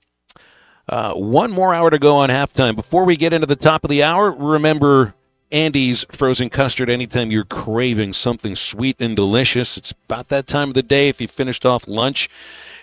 1 more hour to go on halftime. Before we get into the top of the hour, remember Andy's frozen custard. Anytime you're craving something sweet and delicious, it's about that time of the day. If you finished off lunch,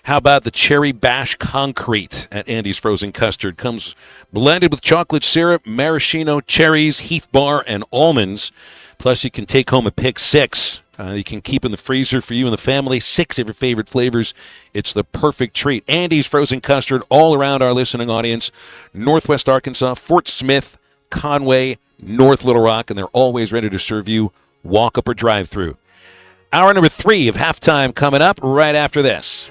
how about the Cherry Bash Concrete at Andy's Frozen Custard? Comes blended with chocolate syrup, maraschino, cherries, Heath Bar, and almonds. Plus, you can take home a pick 6. You can keep in the freezer for you and the family. 6 of your favorite flavors. It's the perfect treat. Andy's Frozen Custard all around our listening audience. Northwest Arkansas, Fort Smith, Conway, North Little Rock, and they're always ready to serve you walk-up or drive-through. Hour number 3 of halftime coming up right after this.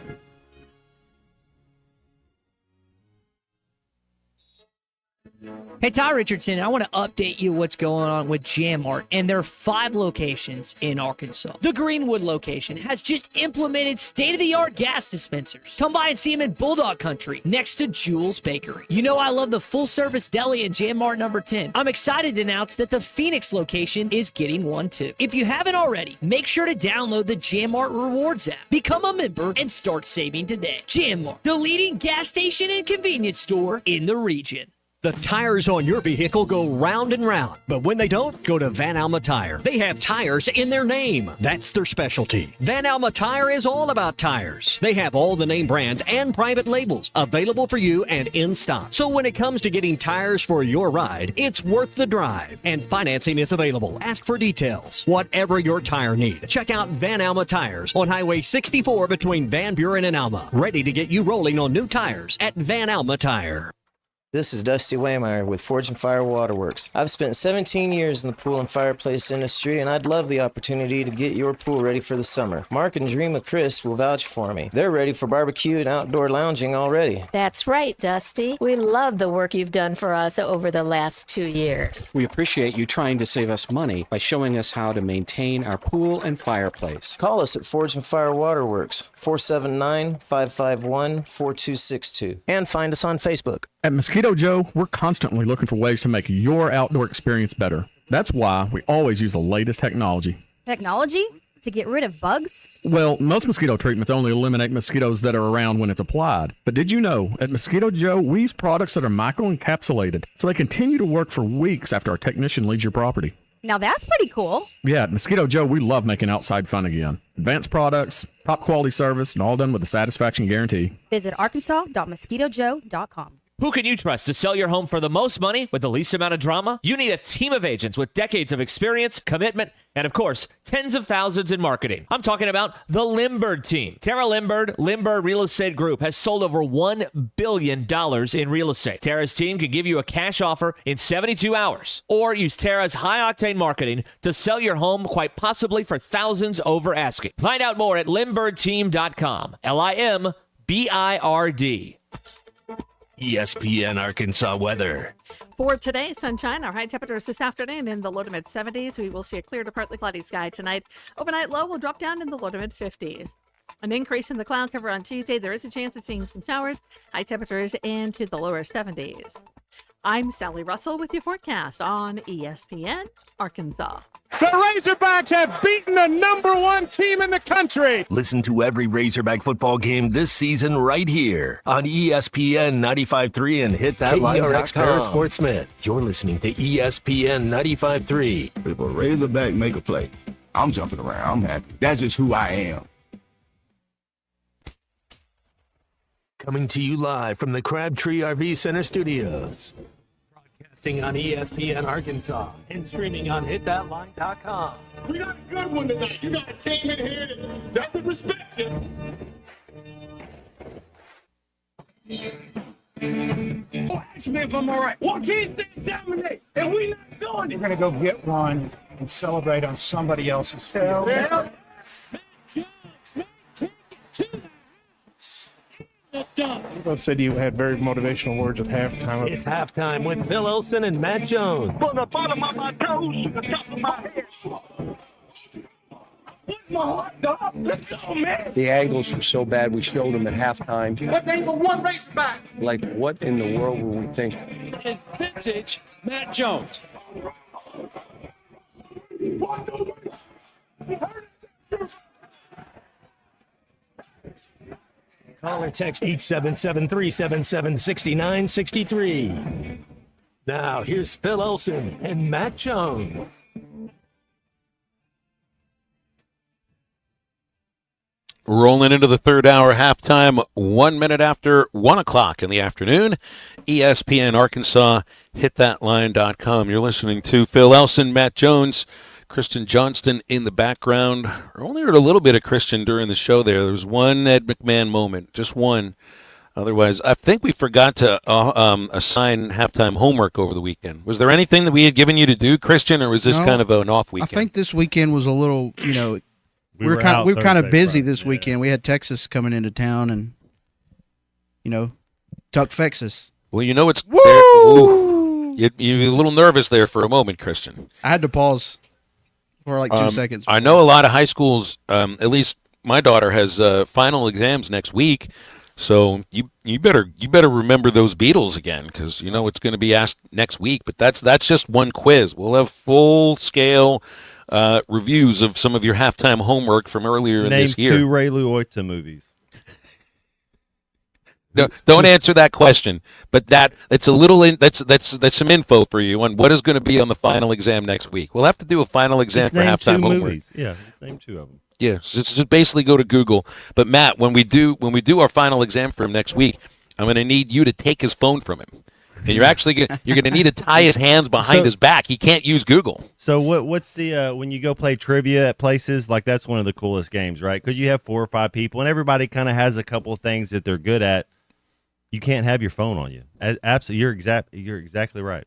Hey, Ty Richardson, I want to update you what's going on with Jam Mart and their 5 locations in Arkansas. The Greenwood location has just implemented state-of-the-art gas dispensers. Come by and see them in Bulldog Country next to Jules Bakery. You know I love the full-service deli in Jam Mart number 10. I'm excited to announce that the Phoenix location is getting one too. If you haven't already, make sure to download the Jam Mart Rewards app. Become a member and start saving today. Jam Mart, the leading gas station and convenience store in the region. The tires on your vehicle go round and round, but when they don't, go to Van Alma Tire. They have tires in their name. That's their specialty. Van Alma Tire is all about tires. They have all the name brands and private labels available for you and in stock. So when it comes to getting tires for your ride, it's worth the drive. And financing is available. Ask for details. Whatever your tire need, check out Van Alma Tires on Highway 64 between Van Buren and Alma. Ready to get you rolling on new tires at Van Alma Tire. This is Dusty Waymeyer with Forge and Fire Waterworks. I've spent 17 years in the pool and fireplace industry, and I'd love the opportunity to get your pool ready for the summer. Mark and Dream of Chris will vouch for me. They're ready for barbecue and outdoor lounging already. That's right, Dusty. We love the work you've done for us over the last 2 years. We appreciate you trying to save us money by showing us how to maintain our pool and fireplace. Call us at Forge and Fire Waterworks, 479-551-4262, and find us on Facebook. At Mosquito Joe, we're constantly looking for ways to make your outdoor experience better. That's why we always use the latest technology. Technology? To get rid of bugs? Well, most mosquito treatments only eliminate mosquitoes that are around when it's applied. But did you know, at Mosquito Joe, we use products that are microencapsulated, so they continue to work for weeks after our technician leaves your property. Now that's pretty cool. Yeah, at Mosquito Joe, we love making outside fun again. Advanced products, top quality service, and all done with a satisfaction guarantee. Visit arkansas.mosquitojoe.com. Who can you trust to sell your home for the most money with the least amount of drama? You need a team of agents with decades of experience, commitment, and of course, tens of thousands in marketing. I'm talking about the Limbird team. Tara Limbird Real Estate Group has sold over $1 billion in real estate. Tara's team can give you a cash offer in 72 hours, or use Tara's high-octane marketing to sell your home quite possibly for thousands over asking. Find out more at limbirdteam.com. LIMBIRD. ESPN Arkansas weather. For today, sunshine. Our high temperatures this afternoon in the low to mid 70s. We will see a clear to partly cloudy sky tonight. Overnight low will drop down in the low to mid 50s. An increase in the cloud cover on Tuesday. There is a chance of seeing some showers. High temperatures into the lower 70s. I'm Sally Russell with your forecast on ESPN Arkansas. The Razorbacks have beaten the #1 team in the country. Listen to every Razorback football game this season right here on ESPN 95.3 and hit that KERX Paris Fort Smith. You're listening to ESPN 95.3. If a Razorback make a play, I'm jumping around. I'm happy. That's just who I am. Coming to you live from the Crabtree RV Center studios. Broadcasting on ESPN Arkansas and streaming on hitthatline.com. We got a good one tonight. You got a team in here that doesn't respect you. Oh, ask me if I'm all right. Well, can't they dominate? And we not doing it. We're going to go get one and celebrate on somebody else's field. Yeah. People said you had very motivational words at halftime. It's halftime with Bill Olsen and Matt Jones. From the bottom of my toes to the top of my head. What's my hot dog? Let's go, man. The angles were so bad, we showed them at halftime. What angle one Razorback? Like, what in the world were we thinking? It's vintage Matt Jones. Call or text 877-377-6963. Now, here's Phil Olsen and Matt Jones. Rolling into the third hour, halftime, 1 minute after 1 o'clock in the afternoon. ESPN Arkansas, hitthatline.com. You're listening to Phil Elson, Matt Jones, Kristen Johnston in the background. I only heard a little bit of Kristen during the show there. There was one Ed McMahon moment, just one. Otherwise, I think we forgot to assign halftime homework over the weekend. Was there anything that we had given you to do, Christian, or was this kind of an off weekend? I think this weekend was a little, we were kind of busy this weekend. We had Texas coming into town and, Tuck Texas. Well, it's woo! You're a little nervous there for a moment, Christian. I had to pause for like 2 seconds. I know a lot of high schools, at least my daughter has final exams next week, so you better remember those Beatles again, because it's going to be asked next week. But that's just one quiz. We'll have full scale reviews of some of your halftime homework from earlier in this year. Name 2 Ray Liotta movies. No, don't answer that question. But it's a little that's some info for you on what is going to be on the final exam next week. We'll have to do a final exam for halftime homework. Movies. Yeah, name 2 of them. Yeah, so just basically go to Google. But Matt, when we do our final exam for him next week, I'm going to need you to take his phone from him. And you're going to need to tie his hands behind his back. He can't use Google. So what's the when you go play trivia at places, like that's one of the coolest games, right? Because you have 4 or 5 people and everybody kind of has a couple of things that they're good at. You can't have your phone on you. Absolutely, you're exactly right.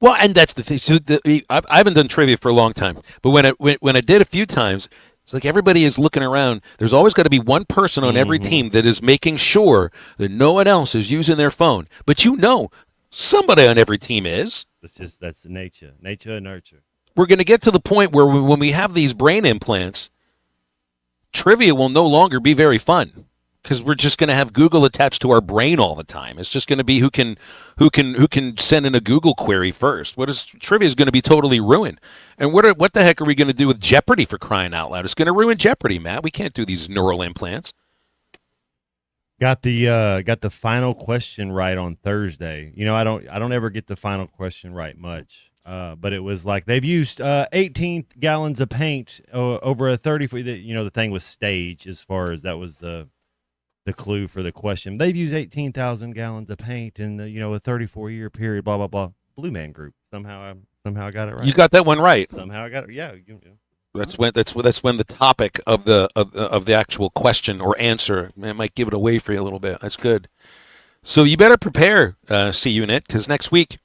Well, and that's the thing. So I haven't done trivia for a long time, but when I did a few times, it's like everybody is looking around. There's always got to be one person on every team that is making sure that no one else is using their phone. But somebody on every team is. That's nature and nurture. We're going to get to the point where when we have these brain implants, trivia will no longer be very fun. Because we're just going to have Google attached to our brain all the time. It's just going to be who can send in a Google query first. Trivia is going to be totally ruined. And what the heck are we going to do with Jeopardy, for crying out loud? It's going to ruin Jeopardy, Matt. We can't do these neural implants. Got the final question right on Thursday. I don't ever get the final question right much. But it was like they've used 18 gallons of paint over a 30-foot. The thing was staged as far as that was the clue for the question. They've used 18,000 gallons of paint in a 34-year period. Blah blah blah. Blue Man Group. Somehow I got it right. You got that one right. Somehow I got it. Yeah. That's when the topic of the actual question or answer might give it away for you a little bit. That's good. So you better prepare, C Unit, because next week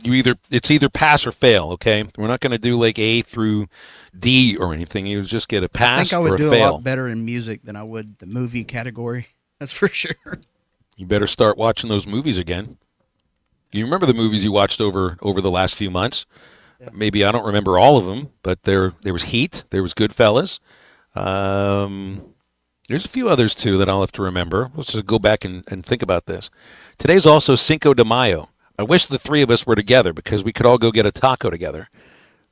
it's either pass or fail. Okay, we're not going to do like A through D or anything. You just get a pass. I think I would do fail. a lot better in music than I would the movie category. That's for sure. You better start watching those movies again. You remember the movies you watched over the last few months? Yeah. Maybe I don't remember all of them, but there was Heat, there was Goodfellas. There's a few others too that I'll have to remember. Let's just go back and think about this. Today's also Cinco de Mayo. I wish the 3 of us were together because we could all go get a taco together.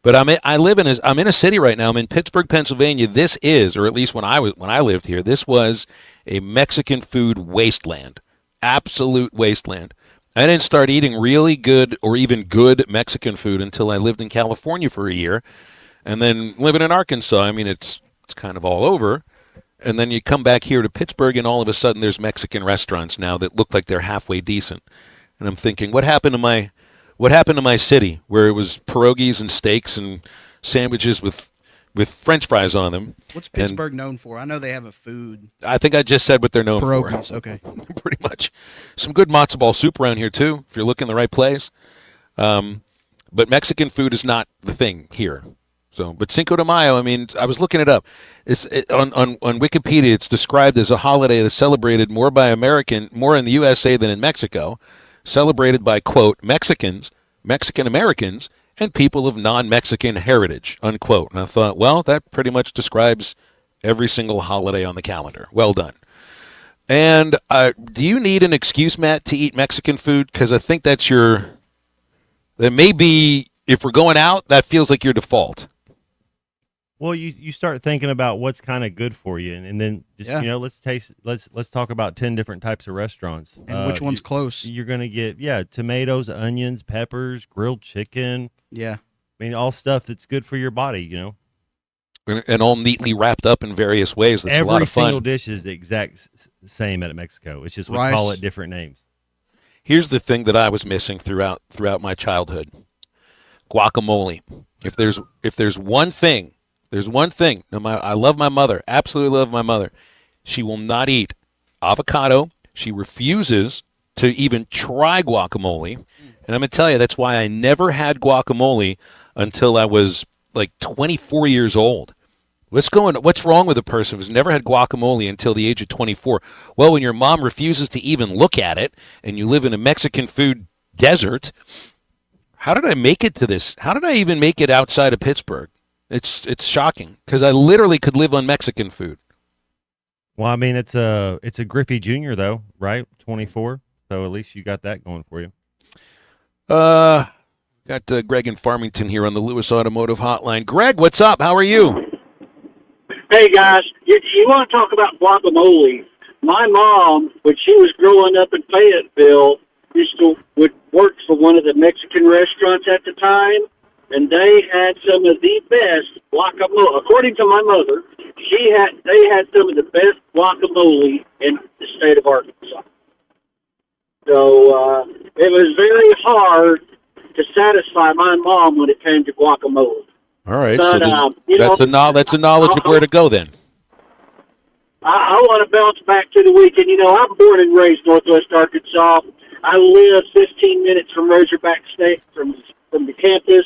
But I'm in a city right now. I'm in Pittsburgh, Pennsylvania. This is, or at least when I lived here, this was a Mexican food wasteland, absolute wasteland. I didn't start eating really good or even good Mexican food until I lived in California for a year, and then living in Arkansas. I mean, it's kind of all over. And then you come back here to Pittsburgh, and all of a sudden there's Mexican restaurants now that look like they're halfway decent. And I'm thinking, what happened to my city where it was pierogies and steaks and sandwiches with French fries on them? What's Pittsburgh known for? I know they have a food. I think I just said what they're known pierogies, for. Okay. Pretty much. Some good matzo ball soup around here too, if you're looking in the right place. But Mexican food is not the thing here. So, but Cinco de Mayo, I mean, I was looking it up. On Wikipedia, it's described as a holiday that's celebrated more in the USA than in Mexico. Celebrated by, quote, Mexicans, Mexican Americans, and people of non-Mexican heritage, unquote. And I thought, well, that pretty much describes every single holiday on the calendar. Well done. And do you need an excuse, Matt, to eat Mexican food? Because I think that may be, if we're going out, that feels like your default. Well, you start thinking about what's kind of good for you, and then just, let's talk about 10 different types of restaurants. And which one's close? You're going to get, tomatoes, onions, peppers, grilled chicken. Yeah. I mean, all stuff that's good for your body, And all neatly wrapped up in various ways. That's a lot of fun. Every single dish is the exact same at Mexico. It's just we call it different names. Here's the thing that I was missing throughout my childhood. Guacamole. If there's one thing, I love my mother, absolutely love my mother. She will not eat avocado. She refuses to even try guacamole. And I'm going to tell you, that's why I never had guacamole until I was like 24 years old. What's wrong with a person who's never had guacamole until the age of 24? Well, when your mom refuses to even look at it and you live in a Mexican food desert, how did I make it to this? How did I even make it outside of Pittsburgh? It's shocking because I literally could live on Mexican food. Well, I mean, it's a Griffey Jr. though, right? 24. So at least you got that going for you. Got Greg in Farmington here on the Lewis Automotive Hotline. Greg, what's up? How are you? Hey guys, you want to talk about guacamole? my mom, when she was growing up in Fayetteville, would work for one of the Mexican restaurants at the time, and they had some of the best guacamole. According to my mother, they had some of the best guacamole in the state of Arkansas. So it was very hard to satisfy my mom when it came to guacamole. All right, But, that's a knowledge of where to go then. I want to bounce back to the weekend. I'm born and raised Northwest Arkansas. I live 15 minutes from Razorback State, from the campus.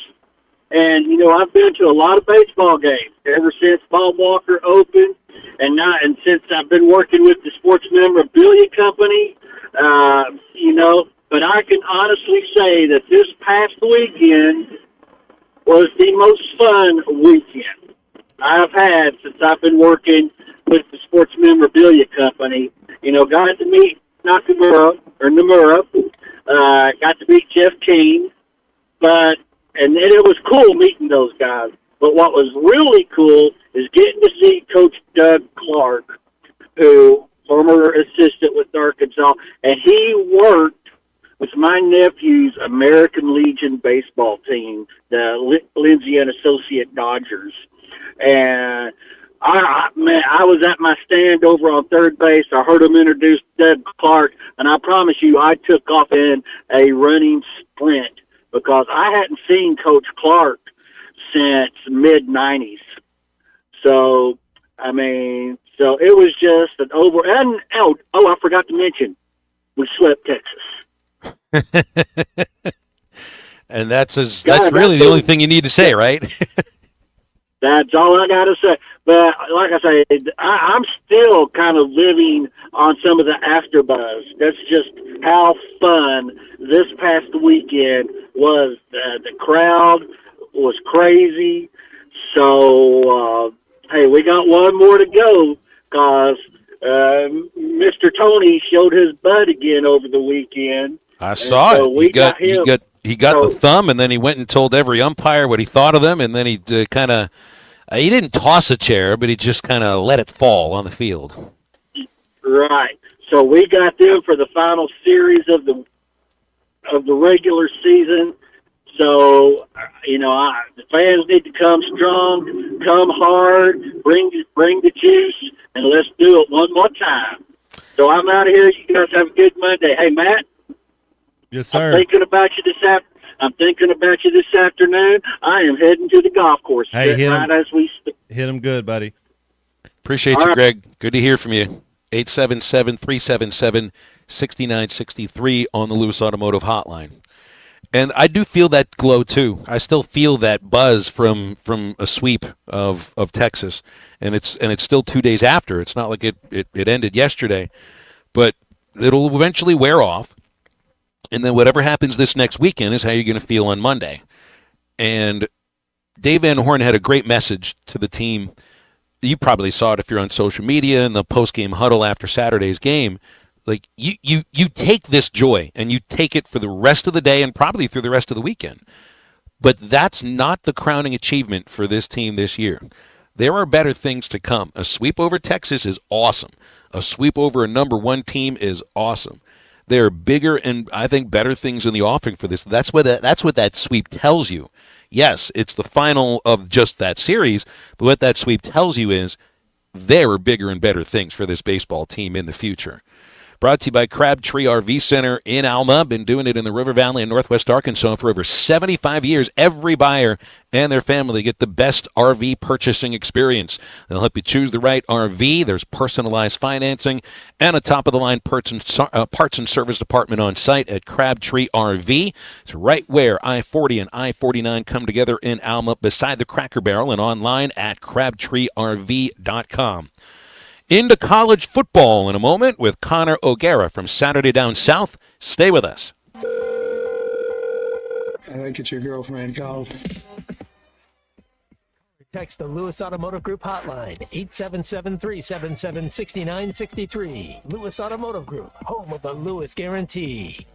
And, I've been to a lot of baseball games ever since Bob Walker opened. And since I've been working with the Sports Memorabilia Company, but I can honestly say that this past weekend was the most fun weekend I've had since I've been working with the Sports Memorabilia Company. Got to meet Nomura, got to meet Jeff King, and it was cool meeting those guys. But what was really cool is getting to see Coach Doug Clark, who former assistant with Arkansas, and he worked with my nephew's American Legion baseball team, the Lindsay and Associate Dodgers. And I was at my stand over on third base. I heard him introduce Doug Clark, and I promise you, I took off in a running sprint because I hadn't seen Coach Clark since mid-'90s. So, so it was just an I forgot to mention, we swept Texas. And that's really the only thing you need to say, right? That's all I got to say. But like I say, I'm still kind of living on some of the afterbuzz. That's just how fun this past weekend was. The crowd was crazy. So, hey, we got one more to go because Mr. Tony showed his butt again over the weekend. I saw it. He got the thumb, and then he went and told every umpire what he thought of them, and then he kind of he didn't toss a chair, but he just kind of let it fall on the field. Right. So we got them for the final series of the regular season. So, the fans need to come strong, come hard, bring the juice, and let's do it one more time. So I'm out of here. You guys have a good Monday. Hey, Matt. Yes, sir. I'm thinking about you this afternoon. I am heading to the golf course. Hey, hit him good, buddy. Appreciate you, Greg. Good to hear from you. 877-377-6963 on the Lewis Automotive Hotline. And I do feel that glow, too. I still feel that buzz from a sweep of Texas. And it's still 2 days after. It's not like it ended yesterday. But it'll eventually wear off. And then whatever happens this next weekend is how you're going to feel on Monday. And Dave Van Horn had a great message to the team. You probably saw it if you're on social media in the post-game huddle after Saturday's game. Like, you take this joy, and you take it for the rest of the day and probably through the rest of the weekend. But that's not the crowning achievement for this team this year. There are better things to come. A sweep over Texas is awesome. A sweep over a number one team is awesome. There are bigger and, I think, better things in the offing for this. That's what that sweep tells you. Yes, it's the final of just that series, but what that sweep tells you is there are bigger and better things for this baseball team in the future. Brought to you by Crabtree RV Center in Alma. Been doing it in the River Valley in Northwest Arkansas for over 75 years. Every buyer and their family get the best RV purchasing experience. They'll help you choose the right RV. There's personalized financing and a top-of-the-line parts and service department on site at Crabtree RV. It's right where I-40 and I-49 come together in Alma beside the Cracker Barrel and online at crabtreerv.com. Into college football in a moment with Connor O'Gara from Saturday Down South. Stay with us. I think it's your girlfriend called. Text the Lewis Automotive Group hotline, 877-377-6963. Lewis Automotive Group, home of the Lewis Guarantee.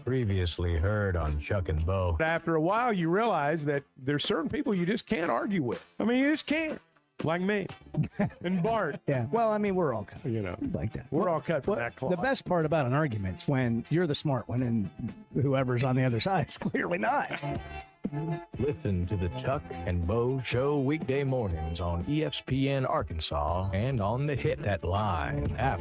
Previously heard on Chuck and Bo. After a while, you realize that there's certain people you just can't argue with. I mean, you just can't. Like me and Bart. Yeah. Well, I mean, we're all cut. Like that. We're all cut from that cloth. The best part about an argument is when you're the smart one and whoever's on the other side is clearly not. Listen to the Chuck and Bo Show weekday mornings on ESPN Arkansas and on the Hit That Live app.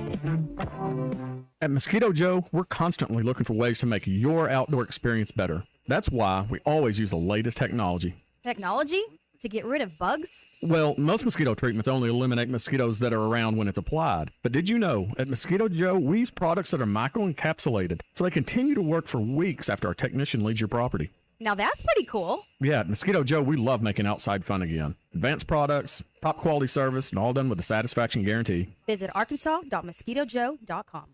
At Mosquito Joe, we're constantly looking for ways to make your outdoor experience better. That's why we always use the latest technology. Technology? To get rid of bugs? Well, most mosquito treatments only eliminate mosquitoes that are around when it's applied. But did you know, at Mosquito Joe, we use products that are microencapsulated, so they continue to work for weeks after our technician leaves your property. Now that's pretty cool. Yeah, at Mosquito Joe, we love making outside fun again. Advanced products, top quality service, and all done with a satisfaction guarantee. Visit arkansas.mosquitojoe.com.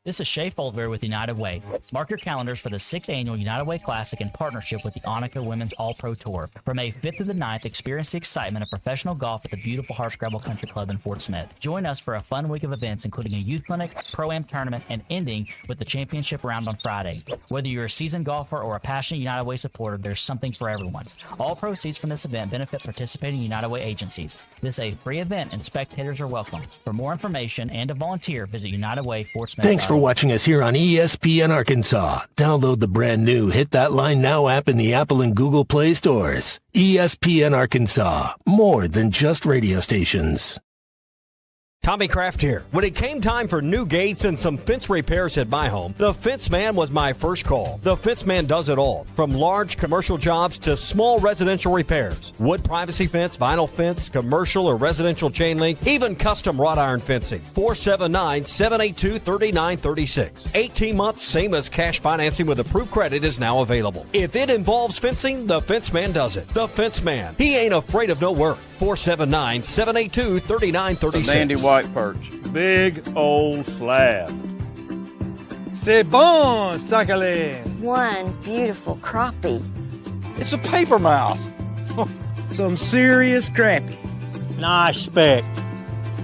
This is Shay Foldberry with United Way. Mark your calendars for the 6th Annual United Way Classic in partnership with the Annika Women's All-Pro Tour. From May 5th to the 9th, experience the excitement of professional golf at the beautiful Hardscrabble Country Club in Fort Smith. Join us for a fun week of events, including a youth clinic, pro-am tournament, and ending with the championship round on Friday. Whether you're a seasoned golfer or a passionate United Way supporter, there's something for everyone. All proceeds from this event benefit participating United Way agencies. This is a free event, and spectators are welcome. For more information and to volunteer, visit United Way Fort Smith. Thanks for watching us here on ESPN Arkansas. Download the brand new Hit That Line Now app in the Apple and Google Play stores. ESPN Arkansas, more than just radio stations. Tommy Kraft here. When it came time for new gates and some fence repairs at my home, the Fence Man was my first call. The Fence Man does it all, from large commercial jobs to small residential repairs. Wood privacy fence, vinyl fence, commercial or residential chain link, even custom wrought iron fencing. 479-782-3936. 18 months, same as cash financing with approved credit is now available. If it involves fencing, the Fence Man does it. The Fence Man. He ain't afraid of no work. 479-782-3936. Mandy White Perch. Big old slab. C'est bon, sacalé. One beautiful crappie. It's a paper mouse. Some serious crappie. Nice speck.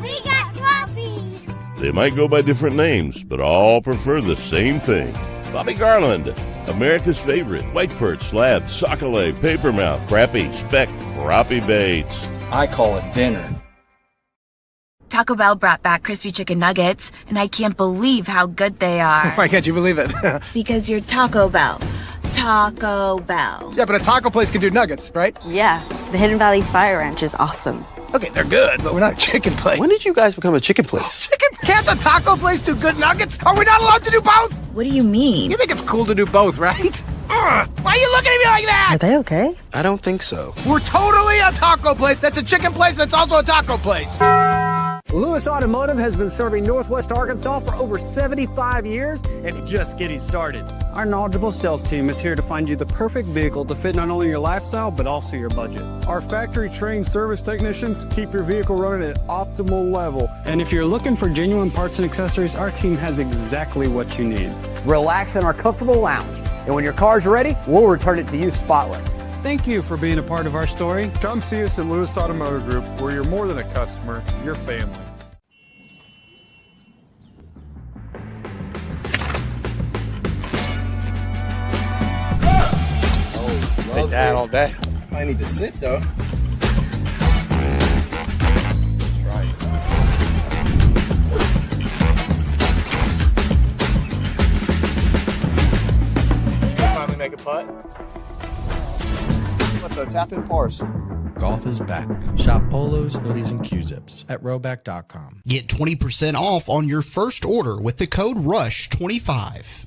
We got crappie. They might go by different names, but all prefer the same thing. Bobby Garland, America's favorite. White perch, slab, sockeye, papermouth, crappie, speck, crappie baits. I call it dinner. Taco Bell brought back crispy chicken nuggets, and I can't believe how good they are. Why can't you believe it? Because you're Taco Bell. Taco Bell. Yeah, but a taco place can do nuggets, right? Yeah, the Hidden Valley Fire Ranch is awesome. Okay, they're good, but we're not a chicken place. When did you guys become a chicken place? Can't a taco place do good nuggets? Are we not allowed to do both? What do you mean? You think it's cool to do both, right? Why are you looking at me like that? Are they okay? I don't think so. We're totally a taco place that's a chicken place that's also a taco place. Lewis Automotive has been serving Northwest Arkansas for over 75 years and just getting started. Our knowledgeable sales team is here to find you the perfect vehicle to fit not only your lifestyle, but also your budget. Our factory-trained service technicians keep your vehicle running at optimal level. And if you're looking for genuine parts and accessories, our team has exactly what you need. Relax in our comfortable lounge, and when your car's ready, we'll return it to you spotless. Thank you for being a part of our story. Come see us at Lewis Automotive Group, where you're more than a customer, you're family. Take that all day. I need to sit though. Finally make a putt. What the tap in pars? Golf is back. Shop polos, hoodies, and Q-zips at rowback.com. Get 20% off on your first order with the code RUSH25.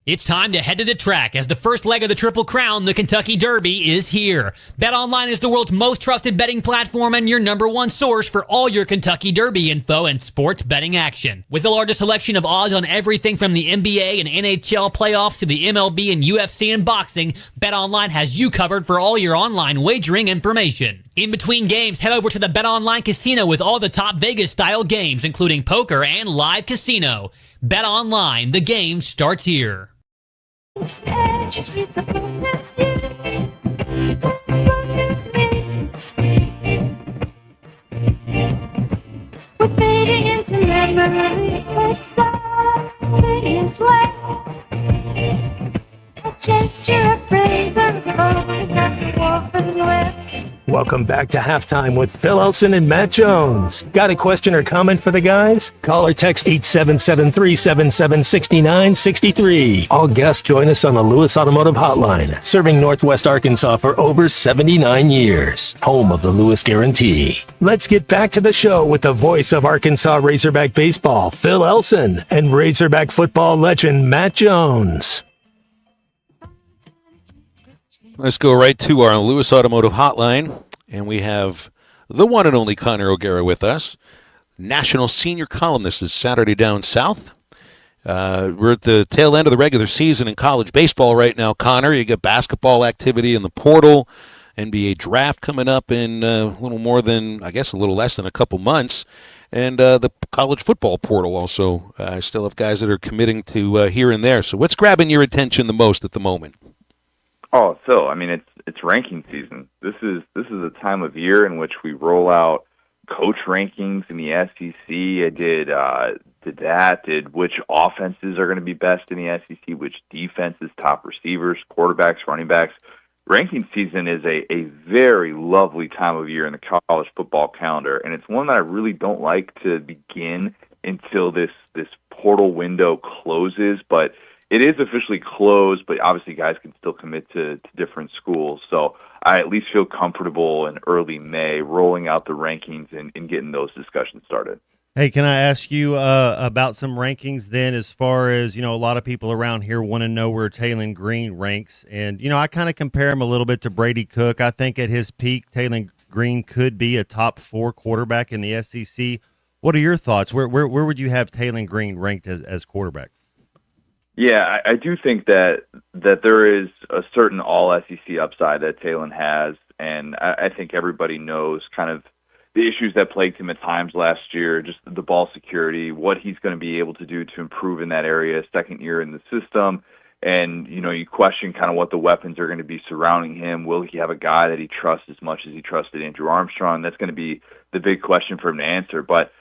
It's time to head to the track as the first leg of the Triple Crown, the Kentucky Derby, is here. BetOnline is the world's most trusted betting platform and your number one source for all your Kentucky Derby info and sports betting action. With the largest selection of odds on everything from the NBA and NHL playoffs to the MLB and UFC and boxing, BetOnline has you covered for all your online wagering information. In between games, head over to the BetOnline Casino with all the top Vegas-style games, including poker and live casino. BetOnline, the game starts here. Just read the book we're fading into memory, but something is left. Welcome back to Halftime with Phil Elson and Matt Jones. Got a question or comment for the guys? Call or text 877-377-6963. All guests join us on the Lewis Automotive Hotline, serving Northwest Arkansas for over 79 years. Home of the Lewis Guarantee. Let's get back to the show with the voice of Arkansas Razorback baseball, Phil Elson, and Razorback football legend, Matt Jones. Let's go right to our Lewis Automotive Hotline, and we have the one and only Connor O'Gara with us, national senior columnist at Saturday Down South. We're at the tail end of the regular season in college baseball right now, Connor. You got basketball activity in the portal, NBA draft coming up in a little less than a couple months, and the college football portal also. I still have guys that are committing to here and there. So what's grabbing your attention the most at the moment? Oh, Phil, I mean, it's ranking season. This is a time of year in which we roll out coach rankings in the SEC. I did which offenses are going to be best in the SEC, which defenses, top receivers, quarterbacks, running backs. Ranking season is a very lovely time of year in the college football calendar, and it's one that I really don't like to begin until this portal window closes, but it is officially closed, but obviously guys can still commit to different schools. So I at least feel comfortable in early May rolling out the rankings and getting those discussions started. Hey, can I ask you about some rankings then, as far as, a lot of people around here want to know where Taylon Green ranks. And, I kind of compare him a little bit to Brady Cook. I think at his peak, Taylon Green could be a top 4 quarterback in the SEC. What are your thoughts? Where would you have Taylon Green ranked as quarterback? Yeah, I do think that there is a certain all-SEC upside that Taylon has, and I think everybody knows kind of the issues that plagued him at times last year, just the ball security, what he's going to be able to do to improve in that area, second year in the system, and, you question kind of what the weapons are going to be surrounding him. Will he have a guy that he trusts as much as he trusted Andrew Armstrong? That's going to be the big question for him to answer, but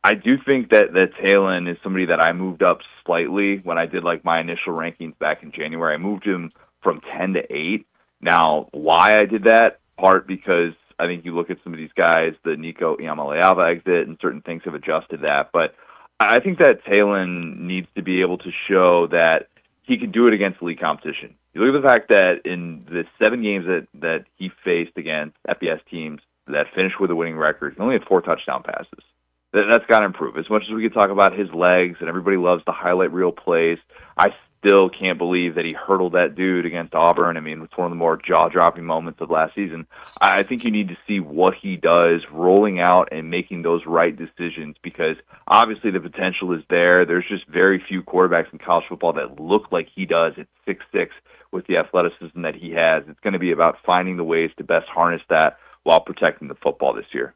I do think that Taylon is somebody that I moved up slightly when I did my initial rankings back in January. I moved him from 10 to 8. Now, why I did that? Part because I think you look at some of these guys, the Nico Iamaleava exit, and certain things have adjusted that. But I think that Taylon needs to be able to show that he can do it against elite competition. You look at the fact that in the 7 games that he faced against FBS teams that finished with a winning record, he only had 4 touchdown passes. That's got to improve. As much as we could talk about his legs, and everybody loves to highlight reel plays, I still can't believe that he hurdled that dude against Auburn. I mean, it's one of the more jaw-dropping moments of last season. I think you need to see what he does rolling out and making those right decisions, because obviously the potential is there. There's just very few quarterbacks in college football that look like he does at 6'6", with the athleticism that he has. It's going to be about finding the ways to best harness that while protecting the football this year.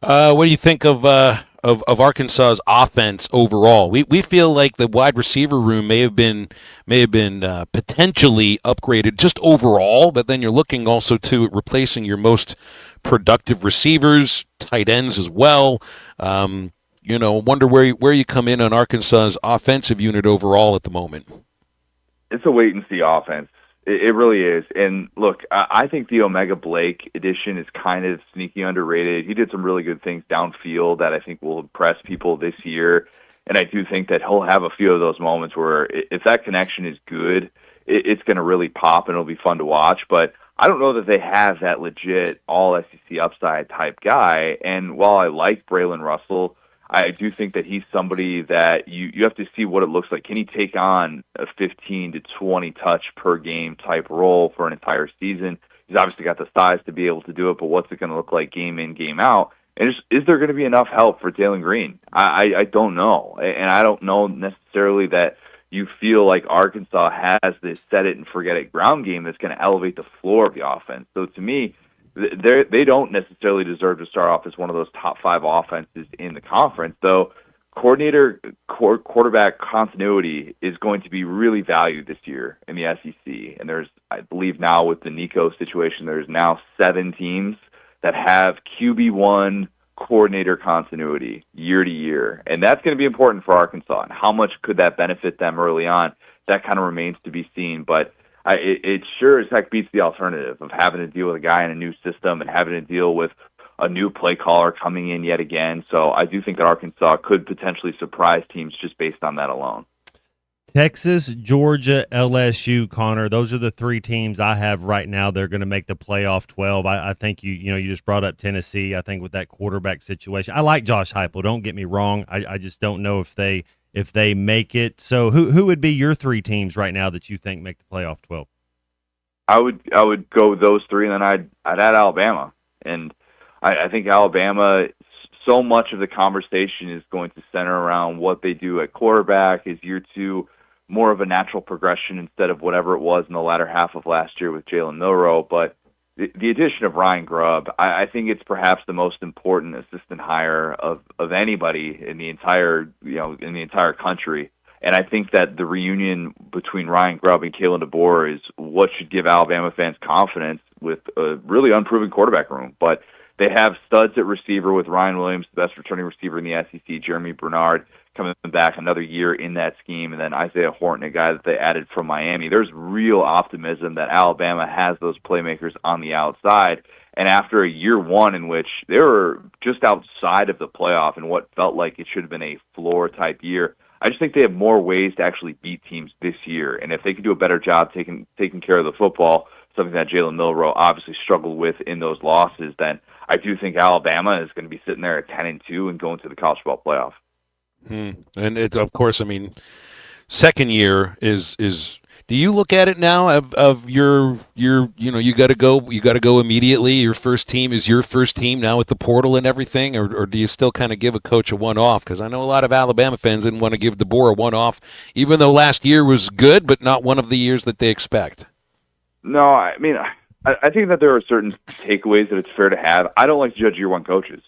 What do you think of Arkansas's offense overall? We feel like the wide receiver room may have been potentially upgraded just overall, but then you're looking also to replacing your most productive receivers, tight ends as well. Wonder where you come in on Arkansas's offensive unit overall at the moment. It's a wait and see offense. It really is. And look, I think the Omega Blake edition is kind of sneaky underrated. He did some really good things downfield that I think will impress people this year. And I do think that he'll have a few of those moments where if that connection is good, it's going to really pop and it'll be fun to watch. But I don't know that they have that legit all SEC upside type guy. And while I like Braylon Russell, I do think that he's somebody that you have to see what it looks like. Can he take on a 15 to 20 touch per game type role for an entire season? He's obviously got the size to be able to do it, but what's it going to look like game in, game out? And is there going to be enough help for Taylon Green? I don't know. And I don't know necessarily that you feel like Arkansas has this set it and forget it ground game that's going to elevate the floor of the offense. So to me, they don't necessarily deserve to start off as one of those top 5 offenses in the conference, though quarterback continuity is going to be really valued this year in the SEC. And there's, I believe now with the Nico situation, there's now 7 teams that have QB1 coordinator continuity year to year. And that's going to be important for Arkansas. And how much could that benefit them early on? That kind of remains to be seen. But it sure as heck beats the alternative of having to deal with a guy in a new system and having to deal with a new play caller coming in yet again. So I do think that Arkansas could potentially surprise teams just based on that alone. Texas, Georgia, LSU, Connor, those are the three teams I have right now. They're going to make the playoff 12. I think you just brought up Tennessee. I think with that quarterback situation, I like Josh Heupel. Don't get me wrong. I just don't know if they make it. So who would be your three teams right now that you think make the playoff 12? I would go with those three, and then I'd add Alabama. And I think Alabama, so much of the conversation is going to center around what they do at quarterback. Is year two more of a natural progression instead of whatever it was in the latter half of last year with Jalen Milroe? But the addition of Ryan Grubb, I think it's perhaps the most important assistant hire of anybody in the entire country. And I think that the reunion between Ryan Grubb and Kalen DeBoer is what should give Alabama fans confidence with a really unproven quarterback room. But they have studs at receiver with Ryan Williams, the best returning receiver in the SEC, Jeremy Bernard, coming back another year in that scheme, and then Isaiah Horton, a guy that they added from Miami. There's real optimism that Alabama has those playmakers on the outside. And after a year one in which they were just outside of the playoff and what felt like it should have been a floor-type year, I just think they have more ways to actually beat teams this year. And if they can do a better job taking care of the football, something that Jalen Milroe obviously struggled with in those losses, then I do think Alabama is going to be sitting there at 10-2 and going to the college football playoff. And it, of course, I mean, second year is. Do you look at it now of your you got to go immediately? Your first team is your first team now with the portal and everything, or do you still kind of give a coach a one-off? Because I know a lot of Alabama fans didn't want to give DeBoer a one-off, even though last year was good, but not one of the years that they expect. No, I mean, I think that there are certain takeaways that it's fair to have. I don't like to judge year one coaches.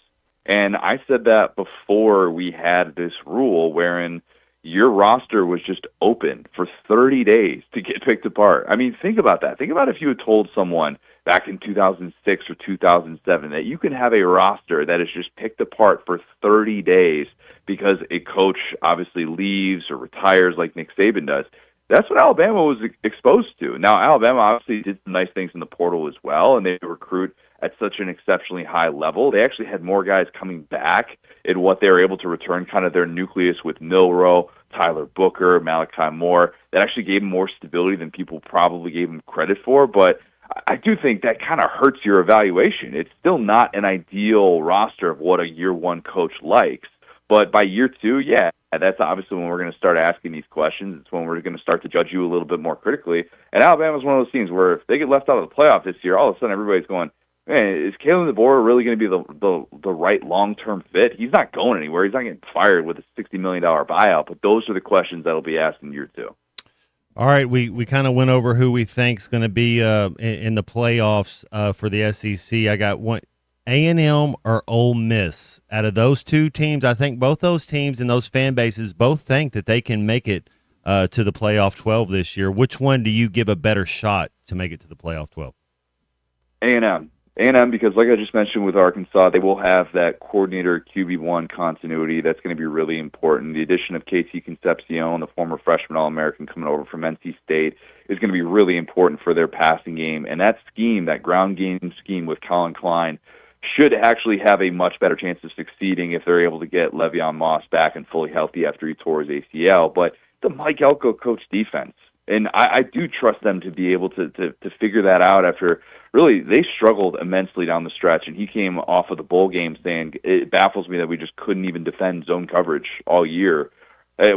And I said that before we had this rule wherein your roster was just open for 30 days to get picked apart. I mean, think about that. Think about if you had told someone back in 2006 or 2007 that you can have a roster that is just picked apart for 30 days because a coach obviously leaves or retires like Nick Saban does. That's what Alabama was exposed to. Now, Alabama obviously did some nice things in the portal as well, and they recruit at such an exceptionally high level. They actually had more guys coming back in what they were able to return, kind of their nucleus with Milroe, Tyler Booker, Malachi Moore. That actually gave them more stability than people probably gave them credit for. But I do think that kind of hurts your evaluation. It's still not an ideal roster of what a year one coach likes. But by year two, yeah, that's obviously when we're going to start asking these questions. It's when we're going to start to judge you a little bit more critically. And Alabama's one of those teams where if they get left out of the playoff this year, all of a sudden everybody's going, man, is Kalen DeBoer really going to be the right long-term fit? He's not going anywhere. He's not getting fired with a $60 million buyout. But those are the questions that will be asked in year two. All right, we kind of went over who we think is going to be in the playoffs for the SEC. I got one, A&M or Ole Miss. Out of those two teams, I think both those teams and those fan bases both think that they can make it to the playoff 12 this year. Which one do you give a better shot to make it to the playoff 12? A&M. A&M, because like I just mentioned with Arkansas, they will have that coordinator QB1 continuity. That's going to be really important. The addition of KT Concepcion, the former freshman All-American coming over from NC State, is going to be really important for their passing game. And that scheme, that ground game scheme with Colin Klein, should actually have a much better chance of succeeding if they're able to get Le'Veon Moss back and fully healthy after he tore his ACL. But the Mike Elko coach defense, and I do trust them to be able to figure that out after really they struggled immensely down the stretch. And he came off of the bowl game saying, it baffles me that we just couldn't even defend zone coverage all year.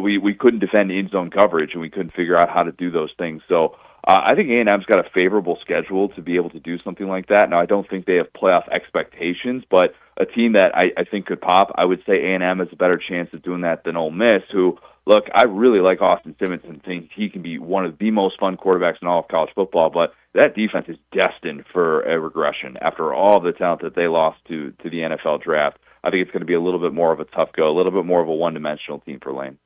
We couldn't defend in-zone coverage, and we couldn't figure out how to do those things. So I think A&M's got a favorable schedule to be able to do something like that. Now, I don't think they have playoff expectations, but a team that I think could pop, I would say A&M has a better chance of doing that than Ole Miss, who, look, I really like Austin Simmons and think he can be one of the most fun quarterbacks in all of college football, but that defense is destined for a regression after all the talent that they lost to the NFL draft. I think it's going to be a little bit more of a tough go, a little bit more of a one-dimensional team for Lane.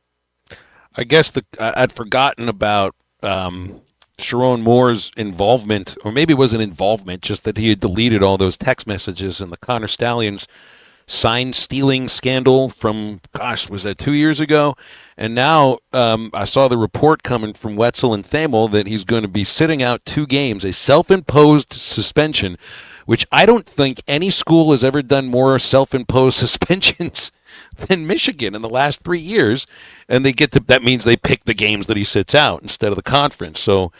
I guess I'd forgotten about Sharon Moore's involvement, or maybe it wasn't involvement, just that he had deleted all those text messages in the Connor Stallions sign stealing scandal from, was that 2 years ago? And now I saw the report coming from Wetzel and Thamel that he's going to be sitting out 2 games, a self-imposed suspension, which I don't think any school has ever done more self-imposed suspensions than Michigan in the last 3 years. And that means they pick the games that he sits out instead of the conference. So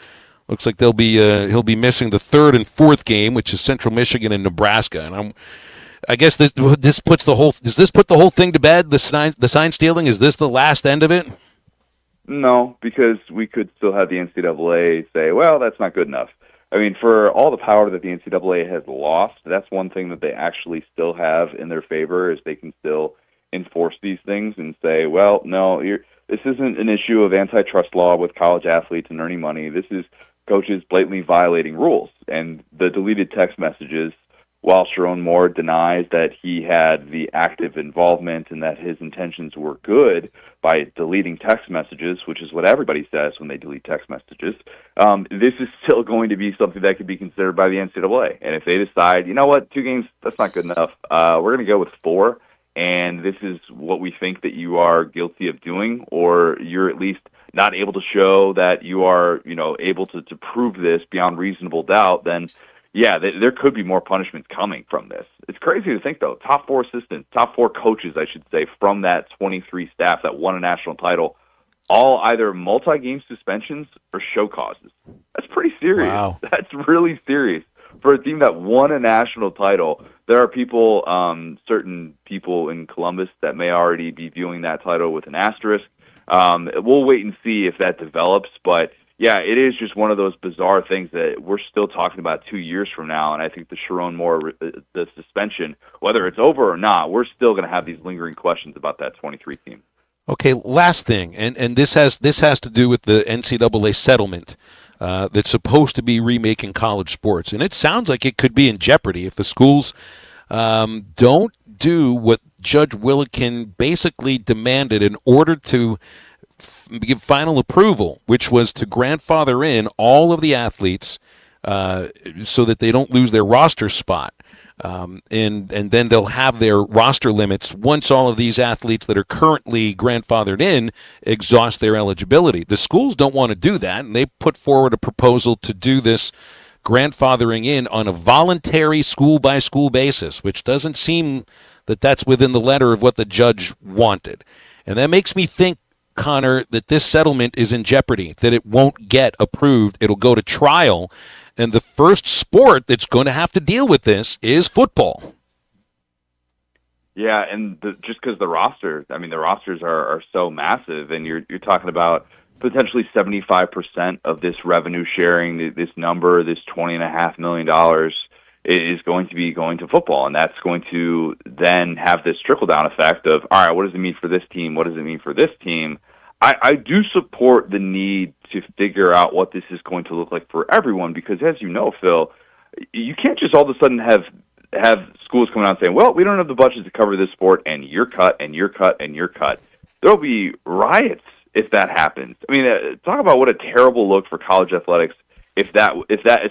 looks like he'll be missing the 3rd and 4th game, which is Central Michigan and Nebraska. And I guess does this put the whole thing to bed? The sign stealing, is this the last end of it? No, because we could still have the NCAA say, well, that's not good enough. I mean, for all the power that the NCAA has lost, that's one thing that they actually still have in their favor, is they can still enforce these things and say, well, no, this isn't an issue of antitrust law with college athletes and earning money. This is coaches blatantly violating rules. And the deleted text messages, while Sharon Moore denies that he had the active involvement and that his intentions were good by deleting text messages, which is what everybody says when they delete text messages, this is still going to be something that could be considered by the NCAA. And if they decide, you know what, 2 games, that's not good enough, we're going to go with 4, and this is what we think that you are guilty of doing, or you're at least not able to show that you are, able to prove this beyond reasonable doubt, then yeah, there could be more punishments coming from this. It's crazy to think, though. Top 4 assistants, top 4 coaches, I should say, from that 23 staff that won a national title, all either multi-game suspensions or show causes. That's pretty serious. Wow. That's really serious. For a team that won a national title, there are people, certain people in Columbus that may already be viewing that title with an asterisk. We'll wait and see if that develops, but yeah, it is just one of those bizarre things that we're still talking about 2 years from now, and I think the Sharon Moore, the suspension, whether it's over or not, we're still going to have these lingering questions about that 23 team. Okay, last thing, and this has to do with the NCAA settlement that's supposed to be remaking college sports, and it sounds like it could be in jeopardy if the schools don't do what Judge Willikin basically demanded in order to give final approval, which was to grandfather in all of the athletes so that they don't lose their roster spot. And then they'll have their roster limits once all of these athletes that are currently grandfathered in exhaust their eligibility. The schools don't want to do that, and they put forward a proposal to do this grandfathering in on a voluntary school-by-school basis, which doesn't seem that that's within the letter of what the judge wanted. And that makes me think, Connor, that this settlement is in jeopardy, that it won't get approved. It'll go to trial, and the first sport that's going to have to deal with this is football. Yeah, and just because the rosters are so massive, and you're talking about potentially 75% of this revenue sharing, this number, this $20.5 million is going to be going to football, and that's going to then have this trickle-down effect of, all right, what does it mean for this team? What does it mean for this team? I do support the need to figure out what this is going to look like for everyone, because as you know, Phil, you can't just all of a sudden have schools coming out saying, well, we don't have the budget to cover this sport, and you're cut, and you're cut, and you're cut. There'll be riots if that happens. I mean, talk about what a terrible look for college athletics if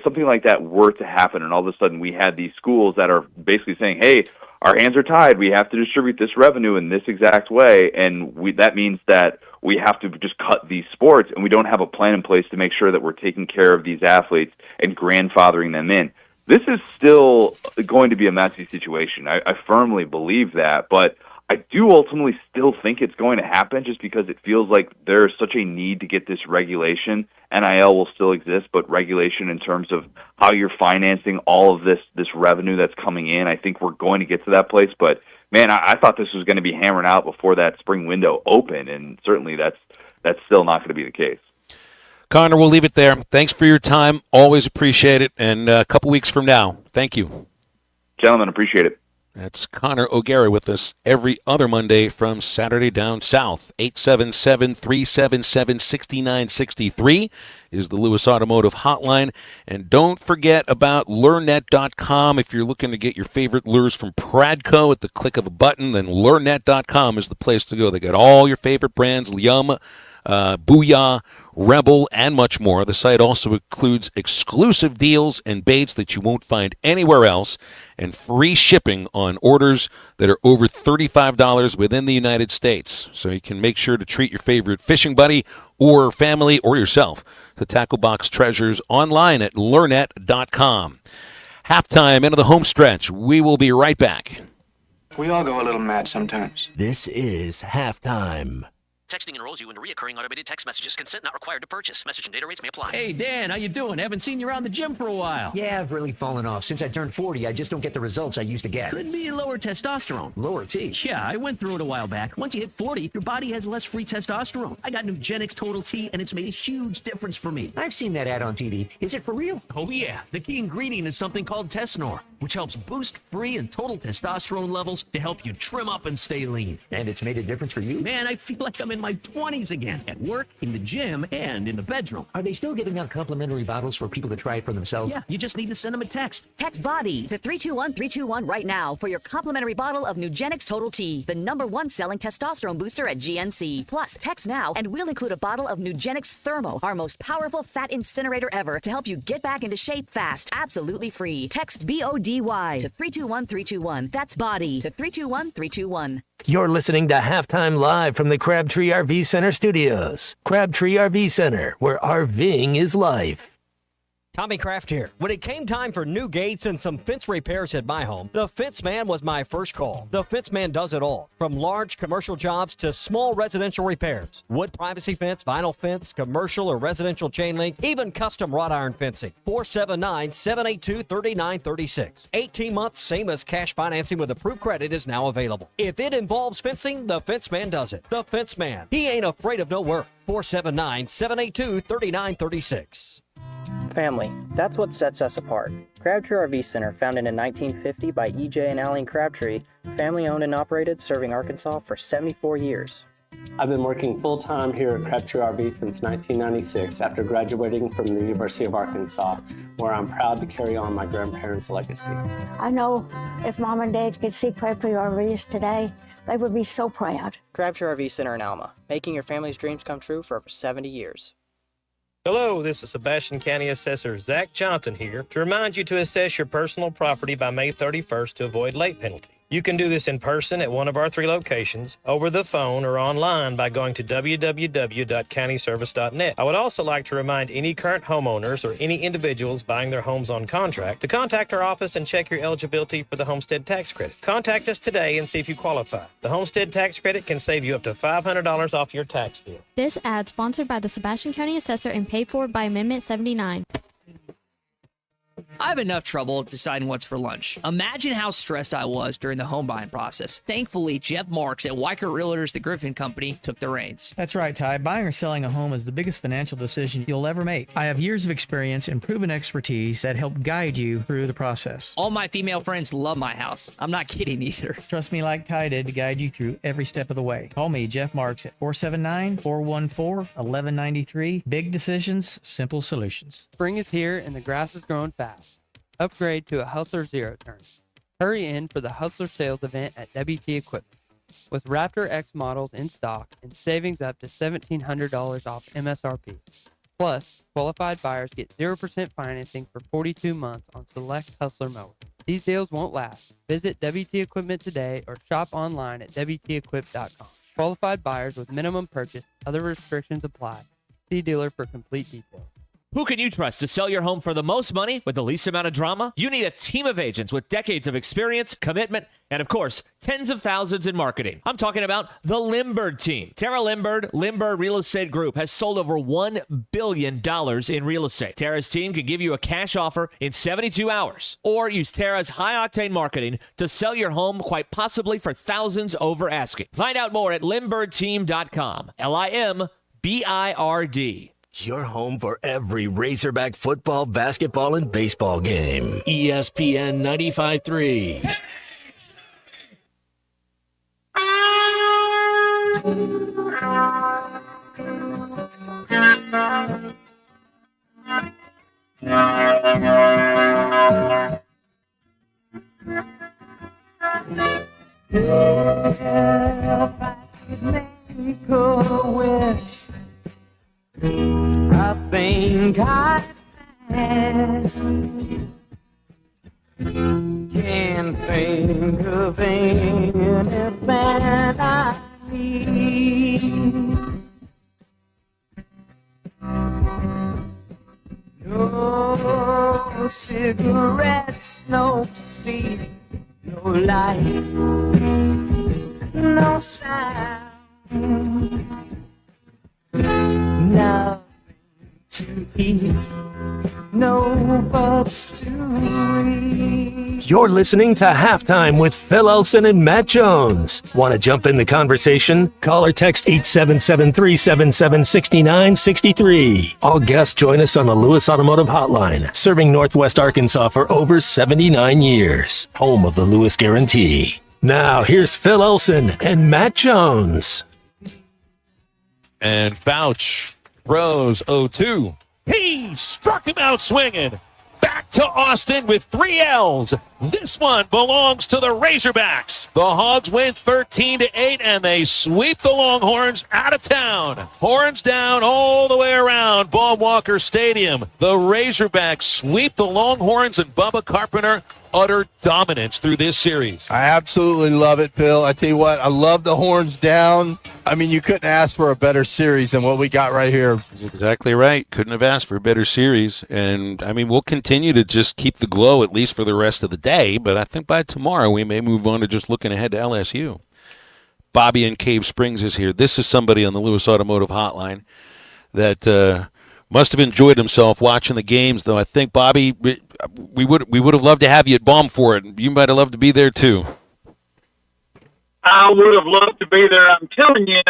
something like that were to happen, and all of a sudden we had these schools that are basically saying, hey, our hands are tied, we have to distribute this revenue in this exact way, and that means that we have to just cut these sports, and we don't have a plan in place to make sure that we're taking care of these athletes and grandfathering them in. This is still going to be a messy situation. I firmly believe that, but I do ultimately still think it's going to happen just because it feels like there's such a need to get this regulation. NIL will still exist, but regulation in terms of how you're financing all of this revenue that's coming in, I think we're going to get to that place. But, man, I thought this was going to be hammered out before that spring window opened, and certainly that's still not going to be the case. Connor, we'll leave it there. Thanks for your time. Always appreciate it. And a couple weeks from now, thank you. Gentlemen, appreciate it. That's Connor O'Gara with us every other Monday from Saturday Down South. 877-377-6963 is the Lewis Automotive Hotline. And don't forget about LearnNet.com. If you're looking to get your favorite lures from Pradco at the click of a button, then LearnNet.com is the place to go. They got all your favorite brands, Yum, Booyah, Rebel, and much more. The site also includes exclusive deals and baits that you won't find anywhere else, and free shipping on orders that are over $35 within the United States. So you can make sure to treat your favorite fishing buddy or family or yourself to Tackle Box Treasures online at learnet.com. Halftime into the home stretch. We will be right back. We all go a little mad sometimes. This is halftime. Texting enrolls you in recurring automated text messages. Consent not required to purchase. Message and data rates may apply. Hey, Dan, how you doing? Haven't seen you around the gym for a while. Yeah, I've really fallen off. Since I turned 40, I just don't get the results I used to get. Could be lower testosterone. Lower T? Yeah, I went through it a while back. Once you hit 40, your body has less free testosterone. I got Nugenix Total T, and it's made a huge difference for me. I've seen that ad on TV. Is it for real? Oh, yeah. The key ingredient is something called Tesnor, which helps boost free and total testosterone levels to help you trim up and stay lean. And it's made a difference for you? Man, I feel like I'm in my 20s again. At work, in the gym, and in the bedroom. Are they still giving out complimentary bottles for people to try it for themselves? Yeah, you just need to send them a text. Text BODY to 321-321 right now for your complimentary bottle of Nugenix Total T, the #1 selling testosterone booster at GNC. Plus, text now and we'll include a bottle of Nugenix Thermo, our most powerful fat incinerator ever, to help you get back into shape fast, absolutely free. Text BODY to 321-321. That's BODY to 321-321. You're listening to Halftime Live from the Crabtree RV Center studios. Crabtree RV Center, where RVing is life. Tommy Kraft here. When it came time for new gates and some fence repairs at my home, the Fence Man was my first call. The Fence Man does it all, from large commercial jobs to small residential repairs. Wood privacy fence, vinyl fence, commercial or residential chain link, even custom wrought iron fencing. 479-782-3936. 18 months, same as cash financing with approved credit is now available. If it involves fencing, the Fence Man does it. The Fence Man. He ain't afraid of no work. 479-782-3936. Family. That's what sets us apart. Crabtree RV Center, founded in 1950 by E.J. and Allen Crabtree, family owned and operated, serving Arkansas for 74 years. I've been working full-time here at Crabtree RV since 1996 after graduating from the University of Arkansas, where I'm proud to carry on my grandparents' legacy. I know if Mom and Dad could see Crabtree RVs today, they would be so proud. Crabtree RV Center in Alma, making your family's dreams come true for over 70 years. Hello, this is Sebastian County Assessor Zach Johnson here to remind you to assess your personal property by May 31st to avoid late penalty. You can do this in person at one of our 3 locations, over the phone, or online by going to www.countyservice.net. I would also like to remind any current homeowners or any individuals buying their homes on contract to contact our office and check your eligibility for the homestead tax credit. Contact us today and see if you qualify. The homestead tax credit can save you up to $500 off your tax bill. This ad sponsored by the Sebastian County Assessor and paid for by Amendment 79. I have enough trouble deciding what's for lunch. Imagine how stressed I was during the home buying process. Thankfully, Jeff Marks at Weicker Realtors, the Griffin Company, took the reins. That's right, Ty. Buying or selling a home is the biggest financial decision you'll ever make. I have years of experience and proven expertise that help guide you through the process. All my female friends love my house. I'm not kidding either. Trust me like Ty did to guide you through every step of the way. Call me, Jeff Marks, at 479-414-1193. Big decisions, simple solutions. Spring is here and the grass is growing fast. Upgrade to a Hustler Zero Turn. Hurry in for the Hustler sales event at WT Equipment. With Raptor X models in stock and savings up to $1,700 off MSRP. Plus, qualified buyers get 0% financing for 42 months on select Hustler mowers. These deals won't last. Visit WT Equipment today or shop online at WTEquip.com. Qualified buyers with minimum purchase. Other restrictions apply. See dealer for complete details. Who can you trust to sell your home for the most money with the least amount of drama? You need a team of agents with decades of experience, commitment, and of course, tens of thousands in marketing. I'm talking about the Limbird team. Tara Limbird Real Estate Group has sold over $1 billion in real estate. Tara's team can give you a cash offer in 72 hours or use Tara's high-octane marketing to sell your home quite possibly for thousands over asking. Find out more at limbirdteam.com. LIMBIRD. Your home for every Razorback football, basketball, and baseball game. ESPN 95.3. If I could make a wish, Can't think of anything I need. No cigarettes, no sleep, no lights, no sound, nothing to eat, no books to read. You're listening to Halftime with Phil Elson and Matt Jones. Want to jump in the conversation? Call or text 877-377-6963. All guests join us on the Lewis Automotive Hotline, serving Northwest Arkansas for over 79 years. Home of the Lewis Guarantee. Now, here's Phil Elson and Matt Jones. And Fouch throws 0-2. He struck him out swinging. Back to Austin with 3 L's. This one belongs to the Razorbacks. The Hogs win 13-8, and they sweep the Longhorns out of town. Horns down all the way around Bob Walker Stadium. The Razorbacks sweep the Longhorns, and Bubba Carpenter utter dominance through this series. I absolutely love it, Phil. I tell you what, I love the horns down. I mean, you couldn't ask for a better series than what we got right here. That's exactly right. Couldn't have asked for a better series. And, I mean, we'll continue to just keep the glow at least for the rest of the day, but I think by tomorrow we may move on to just looking ahead to LSU. Bobby in Cave Springs is here. This is somebody on the Lewis Automotive Hotline that must have enjoyed himself watching the games, though. I think, Bobby, we would have loved to have you at Baum for it. You might have loved to be there, too. I would have loved to be there. I'm telling you,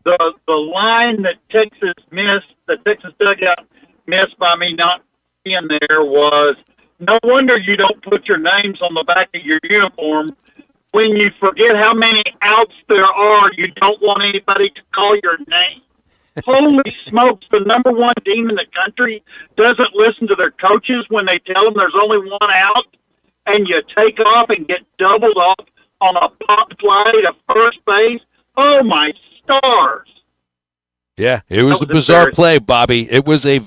the line that Texas missed, the Texas dugout missed by me not being there was, no wonder you don't put your names on the back of your uniform. When you forget how many outs there are, you don't want anybody to call your name. Holy smokes, the number one team in the country doesn't listen to their coaches when they tell them there's only one out, and you take off and get doubled off on a pop fly to first base. Oh, my stars. Yeah, it was a bizarre play, Bobby. It was a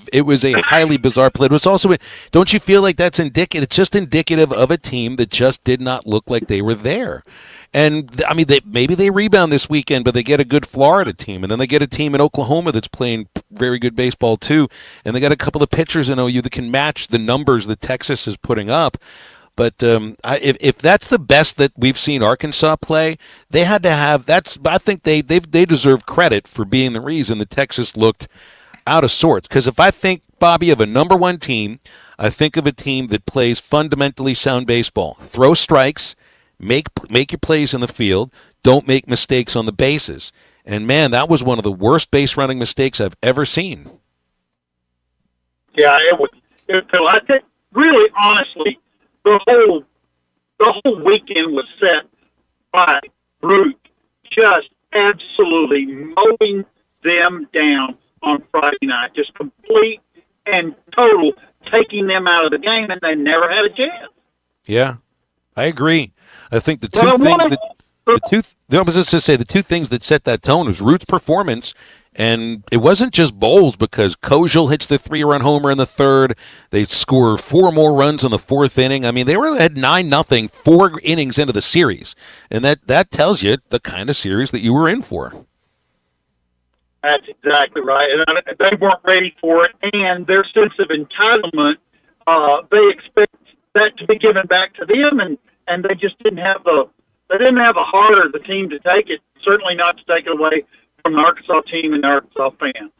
highly bizarre play. It was also, don't you feel like that's indicative? It's just indicative of a team that just did not look like they were there. And, I mean, maybe they rebound this weekend, but they get a good Florida team. And then they get a team in Oklahoma that's playing very good baseball, too. And they got a couple of pitchers in OU that can match the numbers that Texas is putting up. But if that's the best that we've seen Arkansas play, they had to have – I think they deserve credit for being the reason that Texas looked out of sorts. Because if I think, Bobby, of a number one team, I think of a team that plays fundamentally sound baseball. Throw strikes – Make your plays in the field. Don't make mistakes on the bases. And, man, that was one of the worst base running mistakes I've ever seen. Yeah, it was. I think, really, honestly, the whole weekend was set by Brute just absolutely mowing them down on Friday night. Just complete and total taking them out of the game, and they never had a chance. Yeah, I agree. I think the two things that set that tone was Root's performance, and it wasn't just Bowles because Kojal hits the 3-run homer in the third. They score 4 more runs in the 4th inning. I mean, they had 9-0 4 innings into the series, and that tells you the kind of series that you were in for. That's exactly right, and they weren't ready for it, and their sense of entitlement, they expect that to be given back to them, and they just didn't have the heart of the team to take it, certainly not to take it away from the Arkansas team and the Arkansas fans.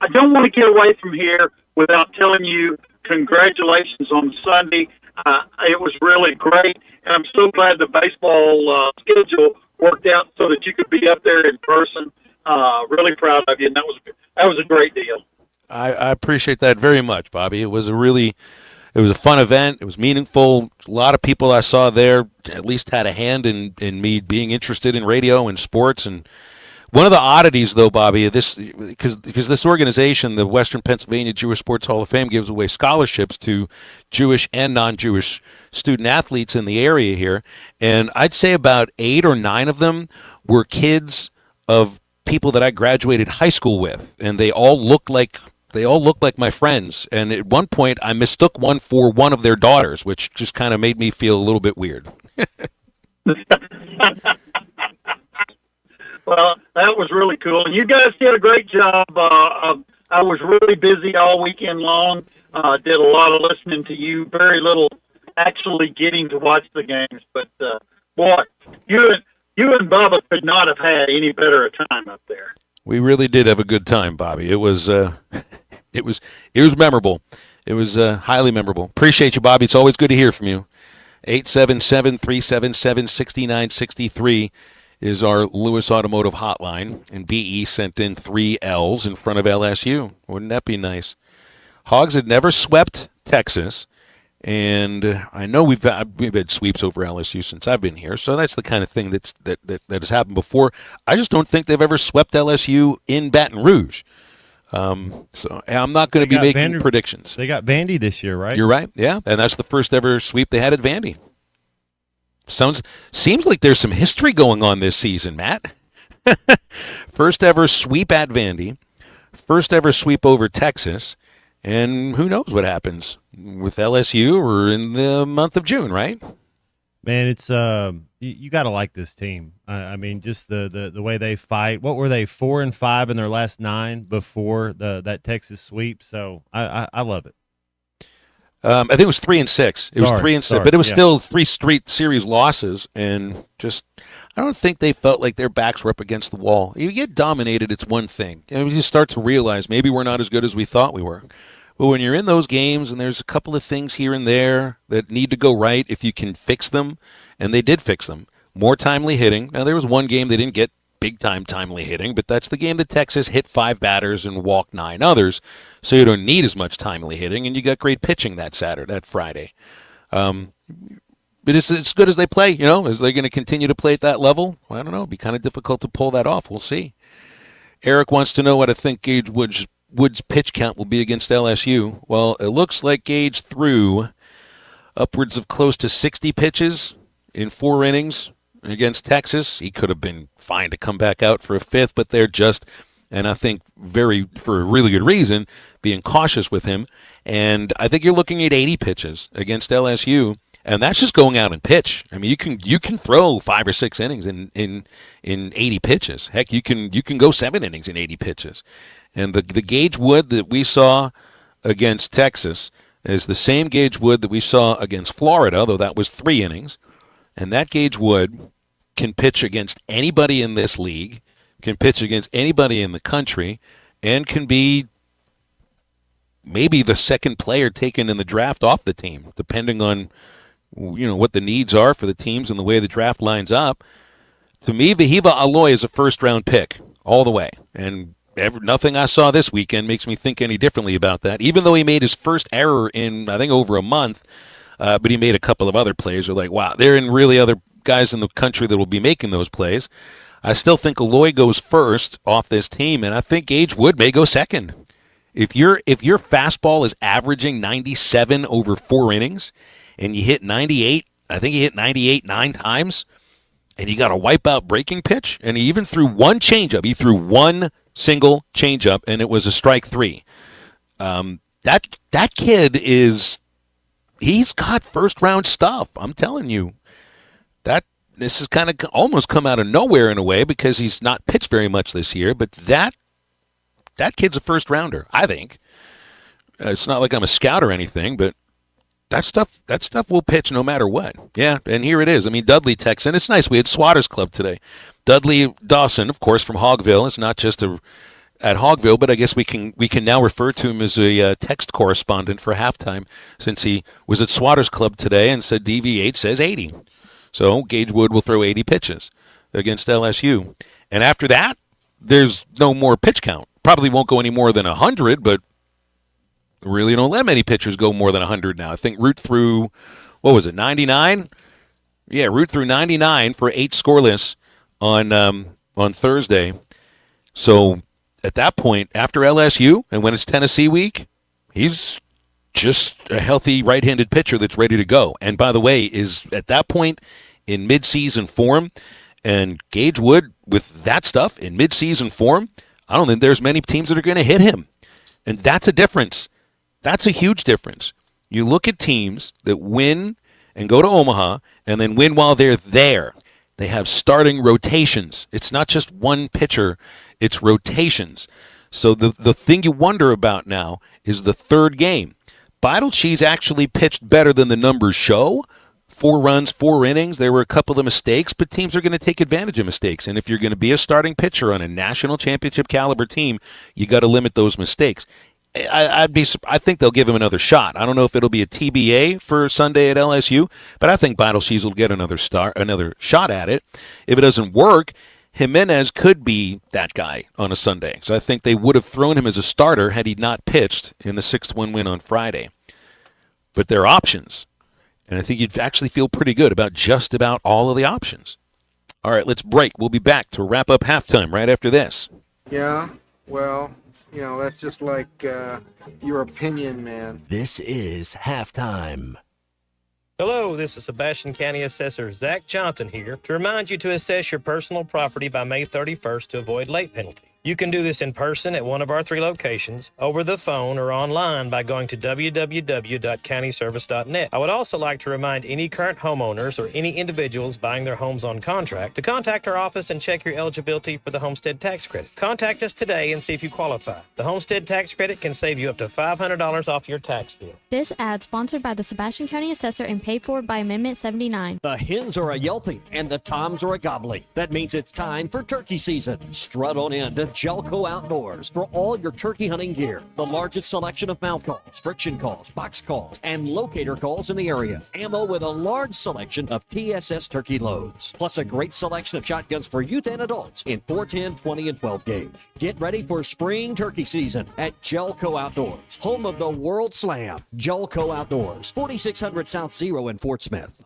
I don't want to get away from here without telling you congratulations on Sunday. It was really great, and I'm so glad the baseball schedule worked out so that you could be up there in person. Really proud of you, and that was a great deal. I appreciate that very much, Bobby. It was a fun event. It was meaningful. A lot of people I saw there at least had a hand in me being interested in radio and sports. And one of the oddities, though, Bobby, because this organization, the Western Pennsylvania Jewish Sports Hall of Fame, gives away scholarships to Jewish and non-Jewish student athletes in the area here. And I'd say about 8 or 9 of them were kids of people that I graduated high school with. And they all looked like They all look like my friends. And at one point, I mistook one for one of their daughters, which just kind of made me feel a little bit weird. Well, that was really cool. And you guys did a great job. I was really busy all weekend long. Did a lot of listening to you, very little actually getting to watch the games. But, boy, you and Bubba could not have had any better a time up there. We really did have a good time, Bobby. It was it was memorable. It was highly memorable. Appreciate you, Bobby. It's always good to hear from you. 877-377-6963 is our Lewis Automotive hotline, and BE sent in 3 L's in front of LSU. Wouldn't that be nice? Hogs had never swept Texas, and I know we've had sweeps over LSU since I've been here, so that's the kind of thing that has happened before. I just don't think they've ever swept LSU in Baton Rouge. So I'm not going to be making predictions. They got Vandy this year, right? You're right, yeah, and that's the first ever sweep they had at Vandy. Seems like there's some history going on this season, Matt. First ever sweep at Vandy, first ever sweep over Texas, and who knows what happens with LSU or in the month of June, right? Man, it's you got to like this team. I mean, just the way they fight. What were they, 4-5 in their last 9 before that Texas sweep? So I love it. I think it was 3-6. It was 3-6, but it was still 3 straight series losses, and just I don't think they felt like their backs were up against the wall. You get dominated, it's one thing. You just start to realize maybe we're not as good as we thought we were. But when you're in those games and there's a couple of things here and there that need to go right, if you can fix them, and they did fix them, more timely hitting. Now, there was one game they didn't get big-time timely hitting, but that's the game that Texas hit 5 batters and walked 9 others, so you don't need as much timely hitting, and you got great pitching that Friday. But it's as good as they play, you know. Is they going to continue to play at that level? Well, I don't know. It'd be kind of difficult to pull that off. We'll see. Eric wants to know what I think Gage Wood's pitch count will be against LSU. Well, it looks like Gage threw upwards of close to 60 pitches in 4 innings against Texas. He could have been fine to come back out for a 5th, but they're just, and I think for a really good reason, being cautious with him. And I think you're looking at 80 pitches against LSU, and that's just going out and pitch. I mean, you can throw 5 or 6 innings in 80 pitches. Heck, you can go 7 innings in 80 pitches. And the Gage Wood that we saw against Texas is the same Gage Wood that we saw against Florida, though that was 3 innings. And that Gage Wood can pitch against anybody in this league, can pitch against anybody in the country, and can be maybe the second player taken in the draft off the team, depending on what the needs are for the teams and the way the draft lines up. To me, Vahiva Aloy is a first-round pick all the way, and nothing I saw this weekend makes me think any differently about that. Even though he made his first error in, I think, over a month, but he made a couple of other plays. You're like, wow, there are really other guys in the country that will be making those plays. I still think Aloy goes first off this team, and I think Gage Wood may go second. If your fastball is averaging 97 over 4 innings, and you hit 98, I think he hit 98 9 times, and you got a wipeout breaking pitch, and he even threw one changeup. He threw one single changeup, and it was a strike 3. That kid he's got first-round stuff. I'm telling you. This has kind of almost come out of nowhere in a way because he's not pitched very much this year, but that kid's a first-rounder, I think. It's not like I'm a scout or anything, but that stuff will pitch no matter what. Yeah, and here it is. I mean, Dudley texts in. It's nice. We had Swatters Club today. Dudley Dawson, of course, from Hogville. It's not just at Hogville, but I guess we can now refer to him as a text correspondent for halftime since he was at Swatters Club today and said DV8 says 80. So Gage Wood will throw 80 pitches against LSU. And after that, there's no more pitch count. Probably won't go any more than 100, but really don't let many pitchers go more than 100 now. I think Root threw, 99? Yeah, Root threw 99 for 8 scoreless on Thursday. So at that point, after LSU, and when it's Tennessee week, he's just a healthy right-handed pitcher that's ready to go. And by the way, is at that point in midseason form, and Gage Wood with that stuff in midseason form, I don't think there's many teams that are going to hit him. And that's a difference. That's a huge difference. You look at teams that win and go to Omaha and then win while they're there. They have starting rotations. It's not just one pitcher, it's rotations. So the thing you wonder about now is the third game. Cheese actually pitched better than the numbers show. 4 runs, 4 innings. There were a couple of mistakes, but teams are going to take advantage of mistakes. And if you're going to be a starting pitcher on a national championship caliber team, you got to limit those mistakes. I think they'll give him another shot. I don't know if it'll be a TBA for Sunday at LSU, but I think Cheese will get another shot at it. If it doesn't work, Jimenez could be that guy on a Sunday. So I think they would have thrown him as a starter had he not pitched in the 6-1 win on Friday. But there are options, and I think you'd actually feel pretty good about just about all of the options. All right, let's break. We'll be back to wrap up halftime right after this. Yeah, well, that's just like your opinion, man. This is halftime. Hello, this is Sebastian County Assessor Zach Johnson here to remind you to assess your personal property by May 31st to avoid late penalty. You can do this in person at one of our 3 locations, over the phone, or online by going to www.countyservice.net. I would also like to remind any current homeowners or any individuals buying their homes on contract to contact our office and check your eligibility for the homestead tax credit. Contact us today and see if you qualify. The homestead tax credit can save you up to $500 off your tax bill. This ad sponsored by the Sebastian County Assessor and paid for by Amendment 79. The hens are a yelping and the toms are a gobbling. That means it's time for turkey season. Strut on in to Jelco Outdoors for all your turkey hunting gear. The largest selection of mouth calls, friction calls, box calls, and locator calls in the area. Ammo with a large selection of TSS turkey loads. Plus a great selection of shotguns for youth and adults in 410, 20, and 12 gauge. Get ready for spring turkey season at Jelco Outdoors, home of the World Slam. Jelco Outdoors, 4600 South Zero in Fort Smith.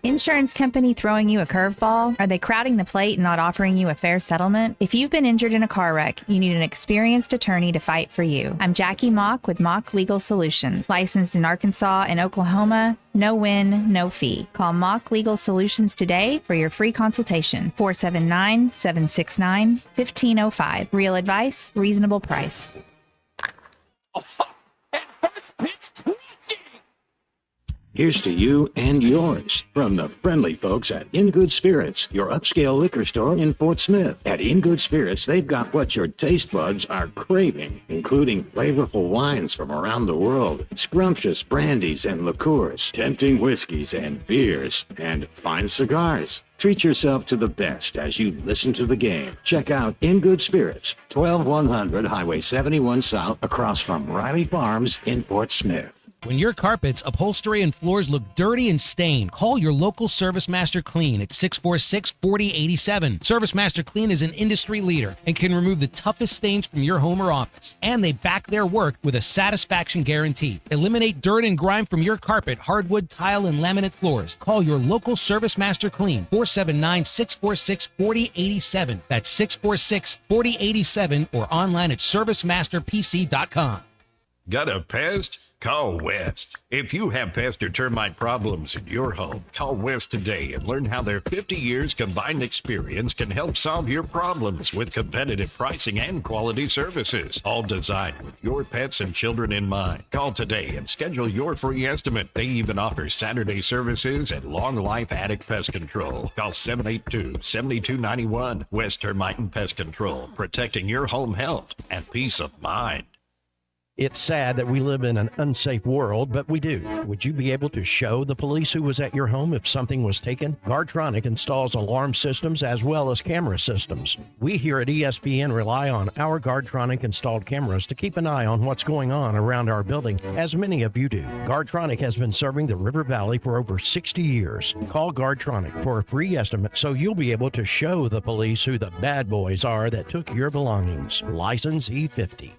Insurance company throwing you a curveball? Are they crowding the plate and not offering you a fair settlement? If you've been injured in a car wreck, you need an experienced attorney to fight for you. I'm Jackie Mock with Mock Legal Solutions. Licensed in Arkansas and Oklahoma, no win, no fee. Call Mock Legal Solutions today for your free consultation. 479-769-1505. Real advice, reasonable price. Here's to you and yours from the friendly folks at In Good Spirits, your upscale liquor store in Fort Smith. At In Good Spirits, they've got what your taste buds are craving, including flavorful wines from around the world, scrumptious brandies and liqueurs, tempting whiskeys and beers, and fine cigars. Treat yourself to the best as you listen to the game. Check out In Good Spirits, 12100 Highway 71 South, across from Riley Farms in Fort Smith. When your carpets, upholstery, and floors look dirty and stained, call your local Service Master Clean at 646-4087. Service Master Clean is an industry leader and can remove the toughest stains from your home or office. And they back their work with a satisfaction guarantee. Eliminate dirt and grime from your carpet, hardwood, tile, and laminate floors. Call your local Service Master Clean, 479-646-4087. That's 646-4087 or online at servicemasterpc.com. Got a pest? Call West. If you have pest or termite problems in your home, call West today and learn how their 50 years combined experience can help solve your problems with competitive pricing and quality services, all designed with your pets and children in mind. Call today and schedule your free estimate. They even offer Saturday services and long life attic pest control. Call 782-7291. West Termite and Pest Control, protecting your home health and peace of mind. It's sad that we live in an unsafe world, but we do. Would you be able to show the police who was at your home if something was taken? Guardtronic installs alarm systems as well as camera systems. We here at ESPN rely on our Guardtronic installed cameras to keep an eye on what's going on around our building, as many of you do. Guardtronic has been serving the River Valley for over 60 years. Call Guardtronic for a free estimate so you'll be able to show the police who the bad boys are that took your belongings. License E50.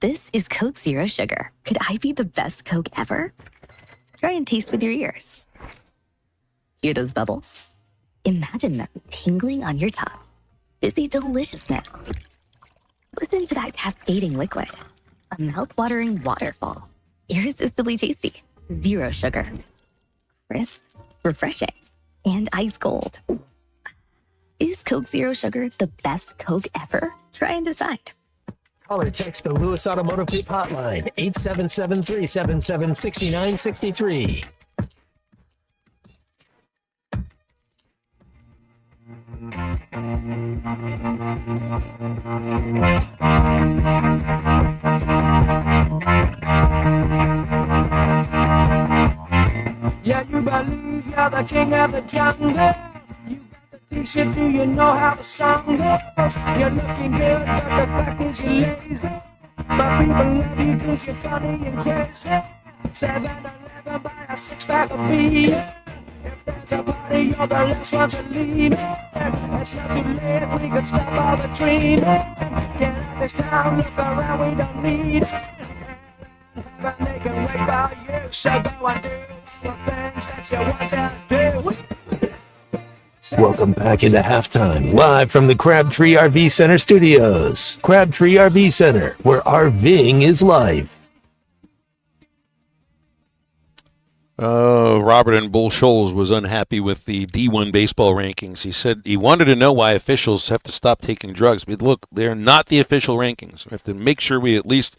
This is Coke Zero Sugar. Could I be the best Coke ever? Try and taste with your ears. Hear those bubbles? Imagine them tingling on your tongue. Fizzy deliciousness. Listen to that cascading liquid. A mouth-watering waterfall. Irresistibly tasty. Zero sugar. Crisp, refreshing, and ice cold. Is Coke Zero Sugar the best Coke ever? Try and decide. Call or text the Lewis Automotive Group hotline, 877-377-6963. Yeah, you believe you're the king of the jungle. You got the t-shirt, do you know how the song goes? You're looking good, but the fact is you're lazy. But people love you cause you're funny and crazy. 7-Eleven, buy a 6-pack of beer. If there's a party, you're the last one to leave it. It's not too late, we can stop all the dreaming. Get out this town, look around, we don't need it. But they can wait for you, so go and do the things that you want to do. Welcome back into halftime, live from the Crabtree RV Center studios. Crabtree RV Center, where RVing is life. Robert in Bull Shoals was unhappy with the D1 baseball rankings. He said he wanted to know why officials have to stop taking drugs. But look, they're not the official rankings. We have to make sure we at least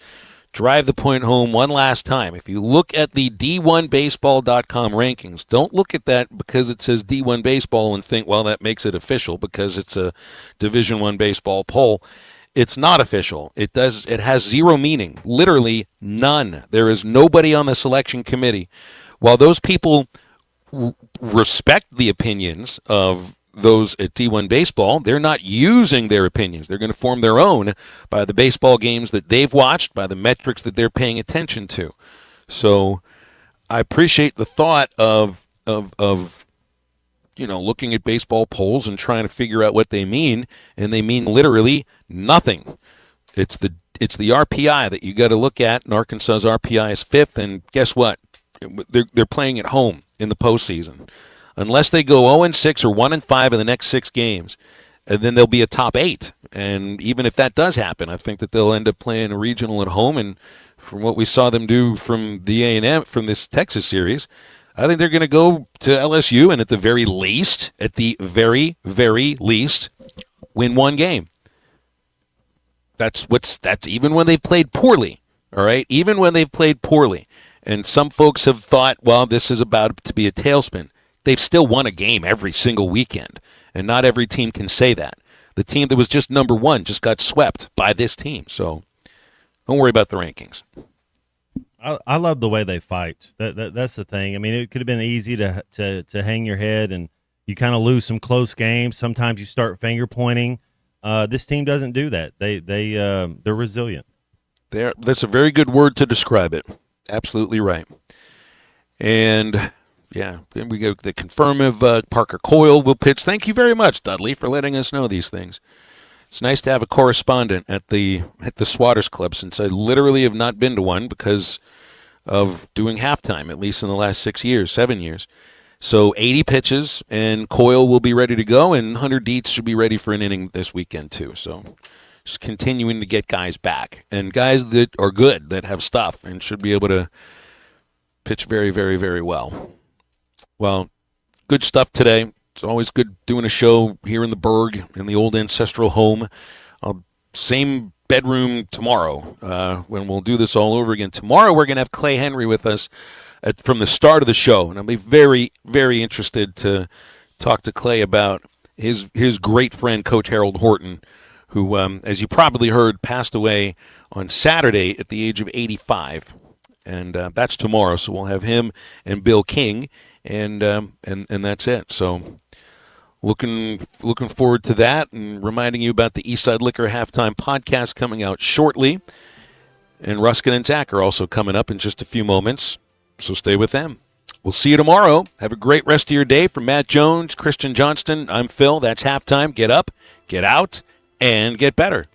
drive the point home one last time. If you look at the D1Baseball.com rankings, don't look at that because it says D1 Baseball and think, well, that makes it official because it's a Division I baseball poll. It's not official. It has zero meaning, literally none. There is nobody on the selection committee. While those people respect the opinions of those at D1 Baseball, they're not using their opinions. They're going to form their own by the baseball games that they've watched, by the metrics that they're paying attention to. So I appreciate the thought of looking at baseball polls and trying to figure out what they mean, and they mean literally nothing. It's the RPI that you got to look at, and Arkansas's RPI is 5th, and guess what? They're playing at home in the postseason. Unless they go 0-6 or 1-5 in the next 6 games, and then they'll be a top 8. And even if that does happen, I think that they'll end up playing a regional at home. And from what we saw them do from the A&M, from this Texas series, I think they're going to go to LSU and at the very least, win one game. That's even when they've played poorly. All right, even when they've played poorly. And some folks have thought, well, this is about to be a tailspin. They've still won a game every single weekend, and not every team can say that. The team that was just number 1 just got swept by this team, so don't worry about the rankings. I love the way they fight. That's the thing. I mean, it could have been easy to hang your head, and you kind of lose some close games. Sometimes you start finger pointing. This team doesn't do that. They're resilient. That's a very good word to describe it. Absolutely right. And yeah, then we go the confirm of Parker Coyle will pitch. Thank you very much, Dudley, for letting us know these things. It's nice to have a correspondent at the Swatters Club, since I literally have not been to one because of doing halftime, at least in the last 7 years. So 80 pitches, and Coyle will be ready to go, and Hunter Dietz should be ready for an inning this weekend too. So just continuing to get guys back, and guys that are good, that have stuff, and should be able to pitch very, very, very well. Well, good stuff today. It's always good doing a show here in the Berg, in the old ancestral home. Same bedroom tomorrow when we'll do this all over again. Tomorrow we're going to have Clay Henry with us from the start of the show, and I'll be very, very interested to talk to Clay about his great friend, Coach Harold Horton, who, as you probably heard, passed away on Saturday at the age of 85. And that's tomorrow, so we'll have him and Bill King, and that's it. So looking forward to that, and reminding you about the Eastside Liquor Halftime Podcast coming out shortly. And Ruskin and Zach are also coming up in just a few moments, so stay with them. We'll see you tomorrow. Have a great rest of your day. From Matt Jones, Christian Johnston, I'm Phil. That's halftime. Get up, get out, and get better.